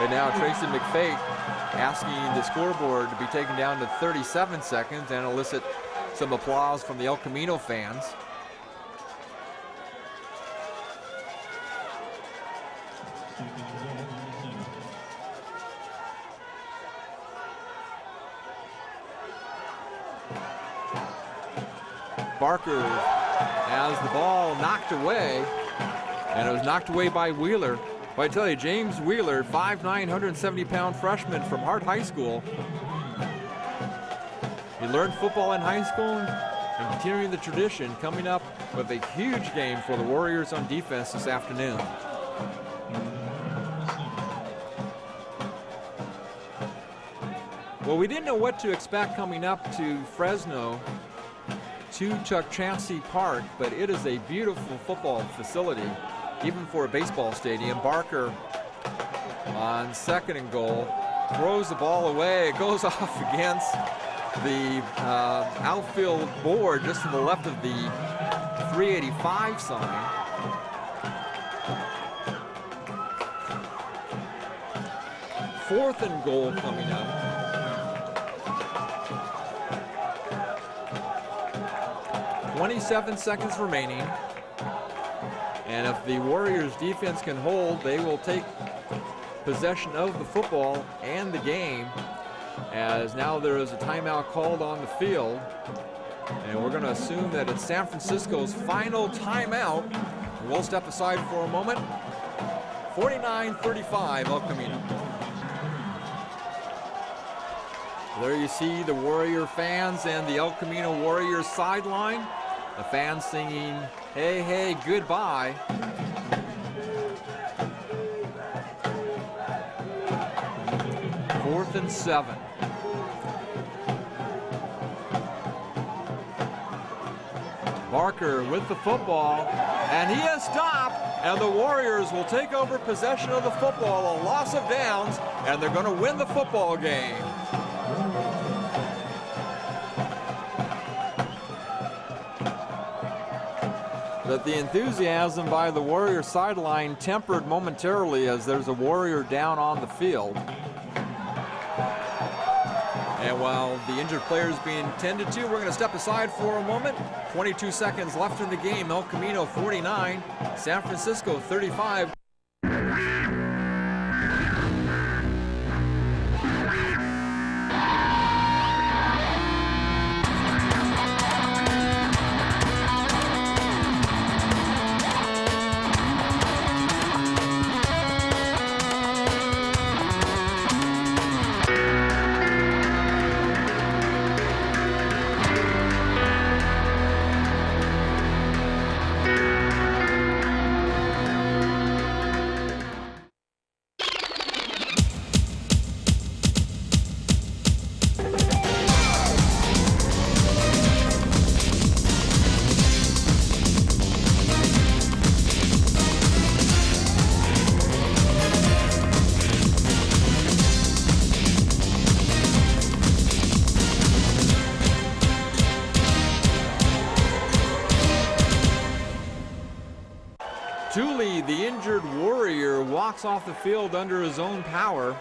And now Tracy McFate asking the scoreboard to be taken down to 37 seconds and elicit some applause from the El Camino fans. Barker has the ball knocked away, and it was knocked away by Wheeler. But I tell you, James Wheeler, 5'9", 170-pound freshman from Hart High School. He learned football in high school and continuing the tradition, coming up with a huge game for the Warriors on defense this afternoon. Well, we didn't know what to expect coming up to Fresno, to Chuck Chansey Park, but it is a beautiful football facility, even for a baseball stadium. Barker on 2nd and goal, throws the ball away. It goes off against the outfield board just to the left of the 385 sign. Fourth and goal coming up. .27 seconds remaining. And if the Warriors defense can hold, they will take possession of the football and the game, as now there is a timeout called on the field. And we're going to assume that it's San Francisco's final timeout. We'll step aside for a moment. 49-35 El Camino. There you see the Warrior fans and the El Camino Warriors sideline. The fans singing, "Hey, hey, goodbye." Fourth and 7. Barker with the football, and he is stopped, and the Warriors will take over possession of the football, a loss of downs, and they're going to win the football game. But the enthusiasm by the Warrior sideline tempered momentarily as there's a Warrior down on the field. And while the injured player is being tended to, we're going to step aside for a moment. 22 seconds left in the game. El Camino 49, San Francisco 35. Tooley, the injured Warrior, walks off the field under his own power.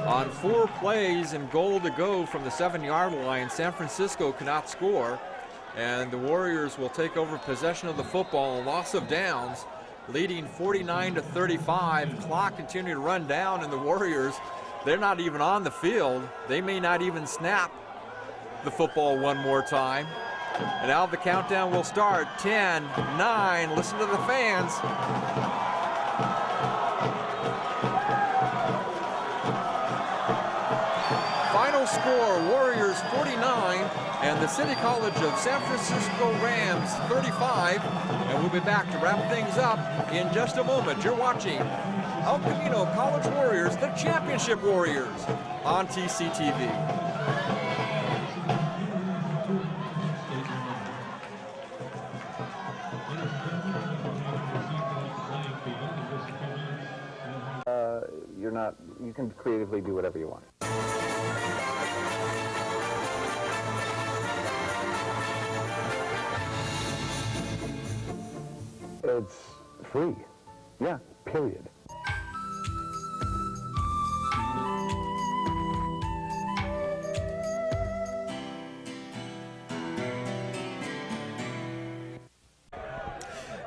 On 4 plays and goal to go from the 7-yard line, San Francisco cannot score, and the Warriors will take over possession of the football, a loss of downs, leading 49-35. Clock continuing to run down, and the Warriors, they're not even on the field. They may not even snap the football one more time. And now the countdown will start. 10, 9, listen to the fans. Final score, Warriors 49 and the City College of San Francisco Rams 35. And we'll be back to wrap things up in just a moment. You're watching El Camino College Warriors, the Championship Warriors on TCTV. You can creatively do whatever you want. It's free. Yeah, period.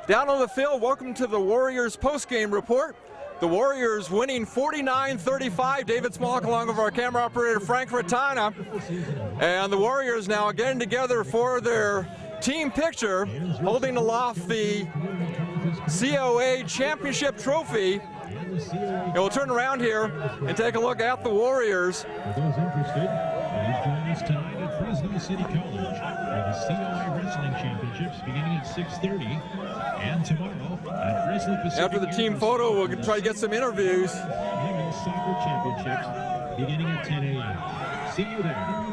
Down on the field, welcome to the Warriors post-game report. The Warriors winning 49-35. David Smolik along with our camera operator Frank Rattana. And the Warriors now getting together for their team picture, holding aloft the COA championship trophy. And we'll turn around here and take a look at the Warriors. For those interested, please join us tonight at Fresno City College for the COA Wrestling Championships beginning at 6:30, and tomorrow at Fresno Pacific. After the team photo, we'll try to get some interviews. Women's Soccer Championships beginning at 10 a.m. See you there.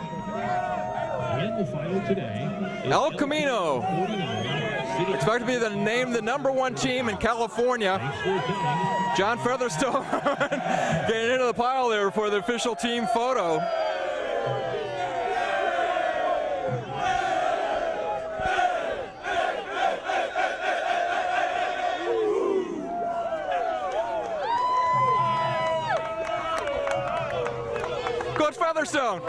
And the final today is El Camino, 49 expected to be the #1 team in California. Thanks for coming. John Featherstone getting into the pile there for the official team photo. Coach Featherstone,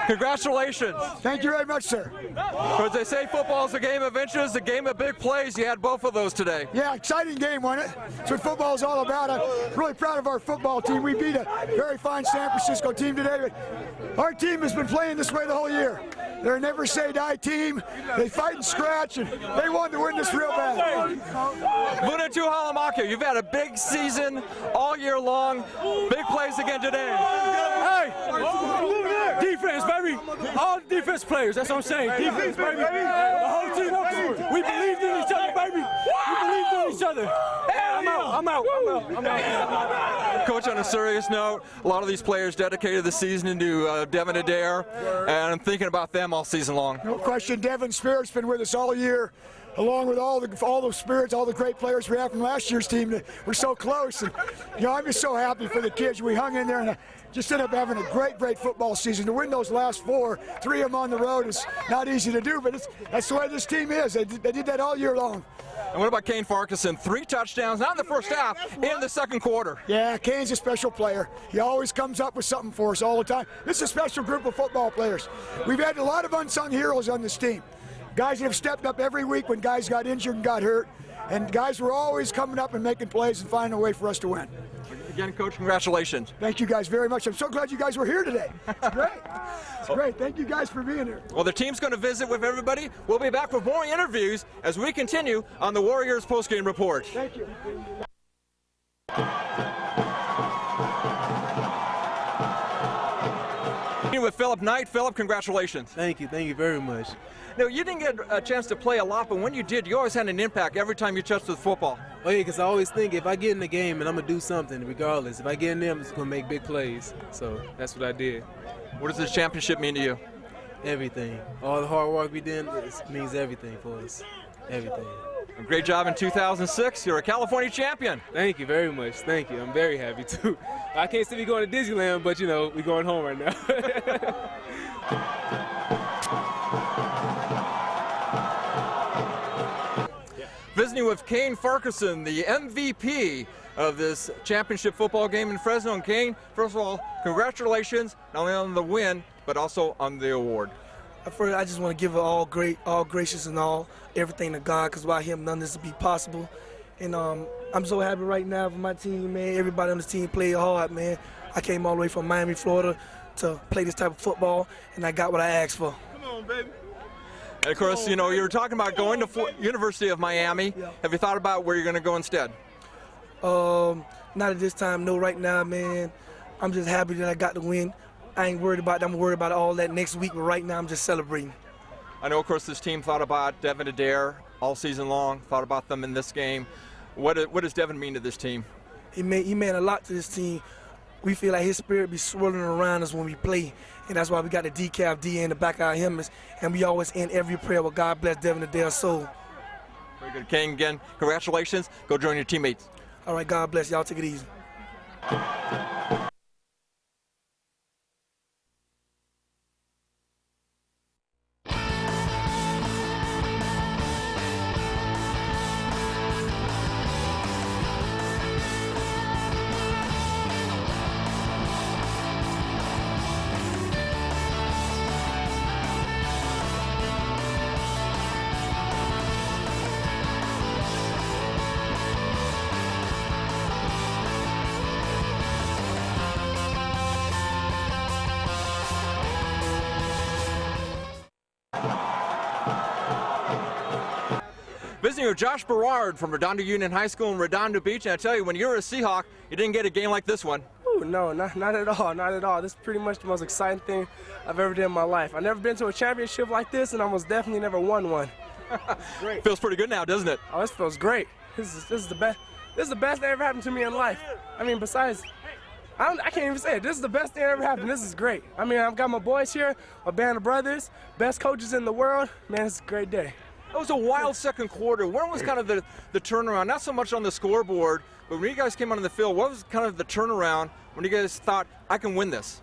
congratulations. Thank you very much, sir. Because they say football is a game of inches, a game of big plays. You had both of those today. Yeah, exciting game, wasn't it? That's what football is all about. I'm really proud of our football team. We beat a very fine San Francisco team today. But our team has been playing this way the whole year. They're a never say die team. They fight and scratch, and they wanted to win this real bad. Vunatu Halamaku, you've had a big season all year long. Big plays again today. Hey! Defense, baby! All the defense players, that's what I'm saying. Defense, baby! The whole team, we believed in each other, baby! We believed in each other! I'm out. Coach, on a serious note, a lot of these players dedicated the season to Devin Adair, and I'm thinking about them all season long. No question, Devin Spirit's been with us all year, along with all the spirits, all the great players we have from last year's team. We're so close, and I'm just so happy for the kids. We hung in there and just ended up having a great football season. To win those last 4, 3 of them on the road is not easy to do, but that's the way this team is. They did that all year long. And what about Kane Farquharson? 3 touchdowns, not in the first half, in the second quarter. Yeah, Kane's a special player. He always comes up with something for us all the time. This is a special group of football players. We've had a lot of unsung heroes on this team. Guys that have stepped up every week when guys got injured and got hurt. And guys were always coming up and making plays and finding a way for us to win. Again, Coach, congratulations. Thank you guys very much. I'm so glad you guys were here today. It's great. It's great. Thank you guys for being here. Well, the team's going to visit with everybody. We'll be back with more interviews as we continue on the Warriors postgame report. Thank you. With Philip Knight. Philip, congratulations. Thank you very much. Now, you didn't get a chance to play a lot, but when you did, you always had an impact every time you touched the football. Oh yeah, because I always think if I get in the game and I'm going to do something, regardless, if I get in there, I'm just going to make big plays. So that's what I did. What does this championship mean to you? Everything. All the hard work we did means everything for us. Everything. Great job in 2006. You're a California champion. Thank you very much. Thank you. I'm very happy too. I can't say we're going to Disneyland, but we're going home right now. Visiting with Kane Farquharson, the MVP of this championship football game in Fresno. And Kane, first of all, congratulations, not only on the win, but also on the award. First, I just want to give it all gracious and everything to God, because without Him, none of this would be possible. And I'm so happy right now for my team, man. Everybody on this team played hard, man. I came all the way from Miami, Florida, to play this type of football, and I got what I asked for. Come on, baby. And of course, you were talking about going to University of Miami. Yeah. Have you thought about where you're going to go instead? Not at this time, no. Right now, man, I'm just happy that I got the win. I ain't worried about that. I'm worried about all that next week, but right now I'm just celebrating. I know, of course, this team thought about Devin Adair all season long, thought about them in this game. What does Devin mean to this team? He meant a lot to this team. We feel like his spirit be swirling around us when we play, and that's why we got the decaf D in the back of our helmets, and we always end every prayer with God bless Devin Adair's soul. Very good. Kane, again, congratulations. Go join your teammates. All right, God bless. Y'all take it easy. Visiting with Josh Berard from Redondo Union High School in Redondo Beach. And I tell you, when you're a Seahawk, you didn't get a game like this one. Ooh, no, not at all, not at all. This is pretty much the most exciting thing I've ever done in my life. I've never been to a championship like this, and I most definitely never won one. Great. Feels pretty good now, doesn't it? Oh, this feels great. This is the best. This is the best that ever happened to me in life. I mean, besides, I can't even say it. This is the best thing that ever happened. This is great. I mean, I've got my boys here, my band of brothers, best coaches in the world. Man, it's a great day. It was a wild second quarter. When was kind of the turnaround? Not so much on the scoreboard, but when you guys came onto the field, what was kind of the turnaround when you guys thought, I can win this?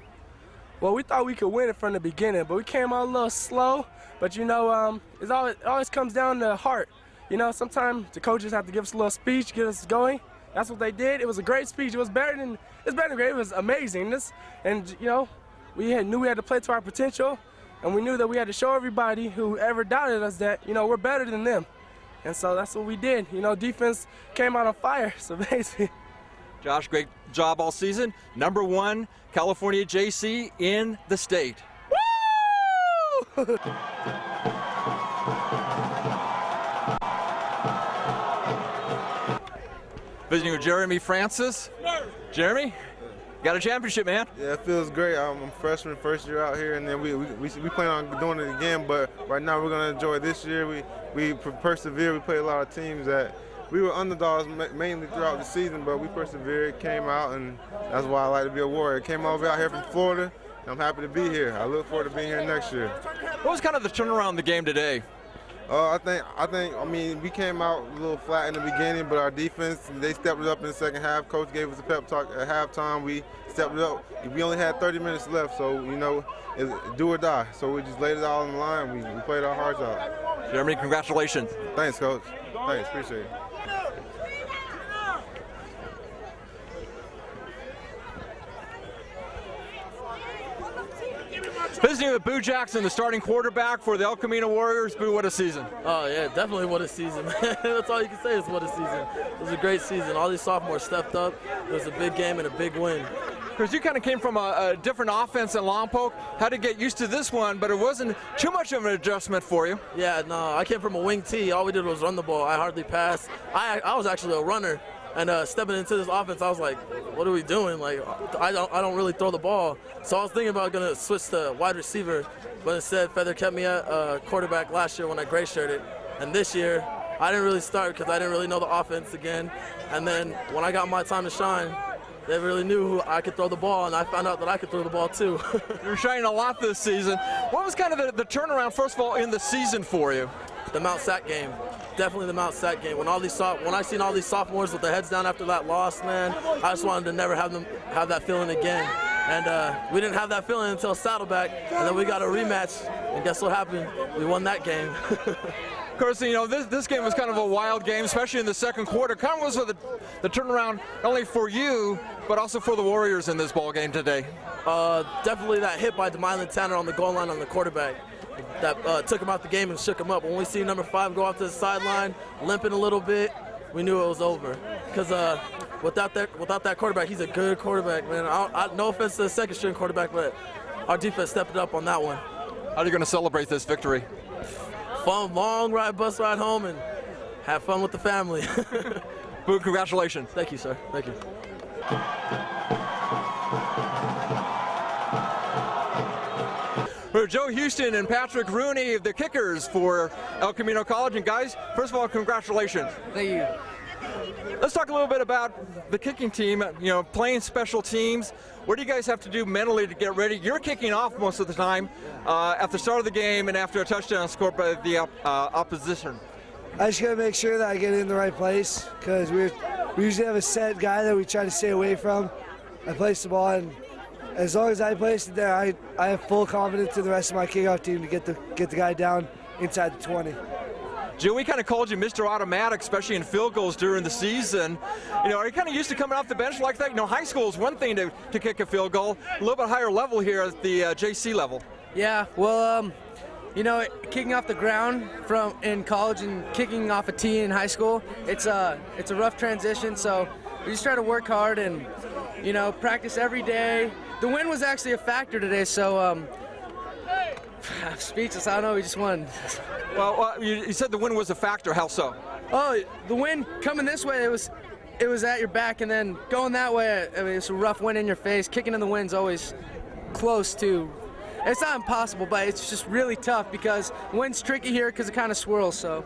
Well, we thought we could win it from the beginning, but we came out a little slow. But, you know, it always comes down to heart. You know, sometimes the coaches have to give us a little speech, get us going. That's what they did. It was a great speech. It was better than great. It was amazing. And, you know, we knew we had to play to our potential. And we knew that we had to show everybody who ever doubted us that, you know, we're better than them. And so that's what we did. You know, defense came out on fire, so basically. Josh, great job all season. #1 California JC in the state. Woo! Visiting with Jeremy Francis. Jeremy? Got a championship, man. Yeah, it feels great. I'm a freshman, first year out here, and then we plan on doing it again. But right now, we're gonna enjoy this year. We persevere. We play a lot of teams that we were underdogs mainly throughout the season, but we persevered, came out, and that's why I like to be a Warrior. Came over out here from Florida, and I'm happy to be here. I look forward to being here next year. What was kind of the turnaround in the game today? I mean, we came out a little flat in the beginning, but our defense, they stepped it up in the second half. Coach gave us a pep talk at halftime. We stepped it up. We only had 30 minutes left, so, you know, it's do or die. So we just laid it all on the line. We played our hearts out. Jeremy, congratulations. Thanks, Coach. Thanks, appreciate it. Visiting with Boo Jackson, the starting quarterback for the El Camino Warriors. Boo, what a season. Oh, yeah, definitely what a season, man. That's all you can say is what a season. It was a great season. All these sophomores stepped up. It was a big game and a big win. Because you kind of came from a different offense in Lompoc, had to get used to this one, but it wasn't too much of an adjustment for you. Yeah, no, I came from a wing tee. All we did was run the ball. I hardly passed. I was actually a runner. And stepping into this offense, I was like, what are we doing? Like, I don't really throw the ball. So I was thinking about going to switch to wide receiver, but instead Feather kept me at quarterback last year when I gray shirted. And this year, I didn't really start because I didn't really know the offense again. And then when I got my time to shine, they really knew who I could throw the ball, and I found out that I could throw the ball too. You're shining a lot this season. What was kind of the turnaround, first of all, in the season for you? The Mount Sac game. Definitely the Mount Sac game. When I seen all these sophomores with their heads down after that loss, man, I just wanted to never have them have that feeling again. And we didn't have that feeling until Saddleback, and then we got a rematch. And guess what happened? We won that game. Of course, you know, this game was kind of a wild game, especially in the second quarter. Kind of was with the turnaround not only for you, but also for the Warriors in this ball game today. Definitely that hit by DeMylan Tanner on the goal line on the quarterback. That took him out the game and shook him up. When we see number 5 go off to the sideline, limping a little bit, we knew it was over. Because without that quarterback, he's a good quarterback, man. No offense to the second string quarterback, but our defense stepped it up on that one. How are you going to celebrate this victory? Fun, long bus ride home, and have fun with the family. Boo, congratulations. Thank you, sir. Thank you. For Joe Houston and Patrick Rooney, the kickers for El Camino College. And guys, first of all, congratulations. Thank you. Let's talk a little bit about the kicking team, you know, playing special teams. What do you guys have to do mentally to get ready? You're kicking off most of the time at the start of the game and after a touchdown scored by the opposition. I just got to make sure that I get in the right place because we usually have a set guy that we try to stay away from. I place the ball, and as long as I place it there, I have full confidence in the rest of my kickoff team to get the guy down inside the 20. Joe, we kind of called you Mr. Automatic, especially in field goals during the season. You know, are you kind of used to coming off the bench like that? You know, high school is one thing to kick a field goal, a little bit higher level here at the JC level. Yeah, well, you know, kicking off the ground in college and kicking off a tee in high school, it's a rough transition. So we just try to work hard and, you know, practice every day. The wind was actually a factor today, so I'm speechless. I don't know. We just won. Well, you said the wind was a factor. How so? Oh, the wind coming this way, it was at your back, and then going that way, I mean, it's a rough wind in your face. Kicking in the wind's always close to. It's not impossible, but it's just really tough because the wind's tricky here because it kind of swirls. So.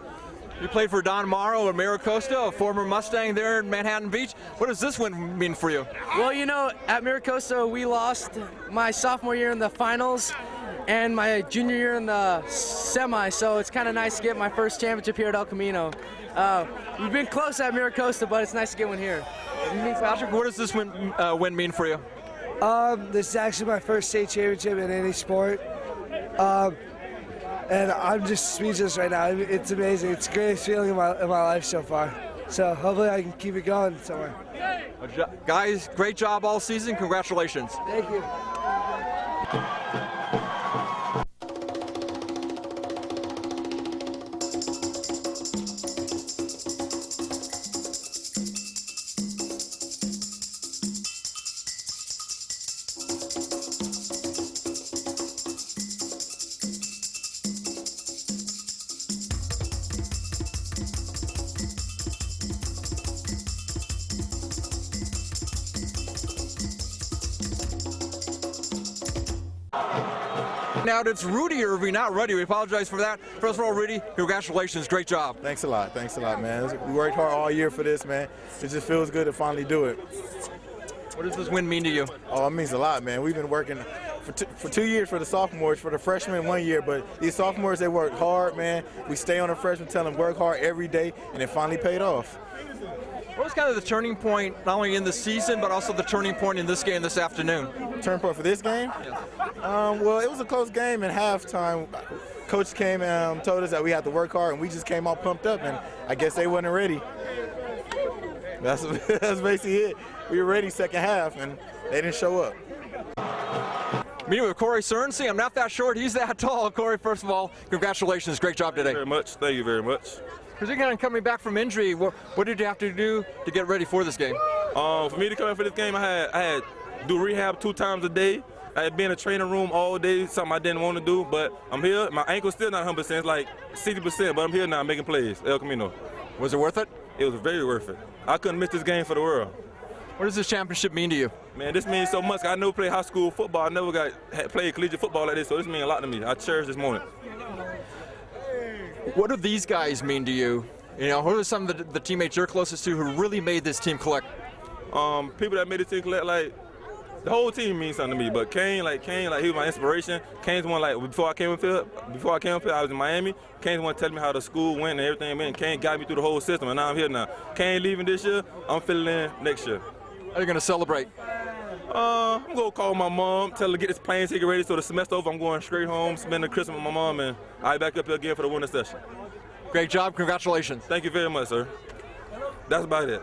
You played for Don Morrow at Miracosta, a former Mustang there in Manhattan Beach. What does this win mean for you? Well, you know, at Miracosta, we lost my sophomore year in the finals and my junior year in the semi, so it's kind of nice to get my first championship here at El Camino. We've been close at Miracosta, but it's nice to get one here. Patrick, what does this win mean for you? This is actually my first state championship in any sport. And I'm just speechless right now. It's amazing. It's the greatest feeling in my life so far. So hopefully I can keep it going somewhere. Guys, great job all season. Congratulations. Thank you. Now it's Rudy Irving, not Ruddy. We apologize for that. First of all, Rudy, congratulations. Great job. Thanks a lot, man. We worked hard all year for this, man. It just feels good to finally do it. What does this win mean to you? Oh, it means a lot, man. We've been working for 2 years for the sophomores, for the freshmen 1 year, but these sophomores, they work hard, man. We stay on the freshmen, tell them work hard every day, and it finally paid off. What was kind of the turning point, not only in the season, but also the turning point in this game this afternoon? Turning point for this game? Yes. Well, it was a close game. In halftime, Coach came and told us that we had to work hard, and we just came out pumped up, and I guess they wasn't ready. That's basically it. We were ready second half, and they didn't show up. Meeting with Corey Cerncy. I'm not that short. He's that tall. Corey, first of all, congratulations. Great job today. Very much. Thank you very much. Because coming back from injury, what did you have to do to get ready for this game? For me to come in for this game, I had to do rehab 2 times a day. I had been in a training room all day, something I didn't want to do, but I'm here. My ankle's still not 100%. It's like 60%, but I'm here now making plays, El Camino. Was it worth it? It was very worth it. I couldn't miss this game for the world. What does this championship mean to you? Man, this means so much. I never played high school football. I never played collegiate football like this, so this means a lot to me. I cherish this moment. What do these guys mean to you? You know, who are some of the teammates you're closest to who really made this team click? People that made this team click, like, the whole team means something to me. But Kane, he was my inspiration. Kane's the one, like, before I came up here, I was in Miami. Kane's the one telling me how the school went and everything went. Kane got me through the whole system, and now I'm here now. Kane leaving this year, I'm filling in next year. How are you going to celebrate? I'm going to call my mom, tell her to get this plane ticket ready so the semester over, I'm going straight home, spend the Christmas with my mom, and I'll be back up here again for the winter session. Great job. Congratulations. Thank you very much, sir. That's about it.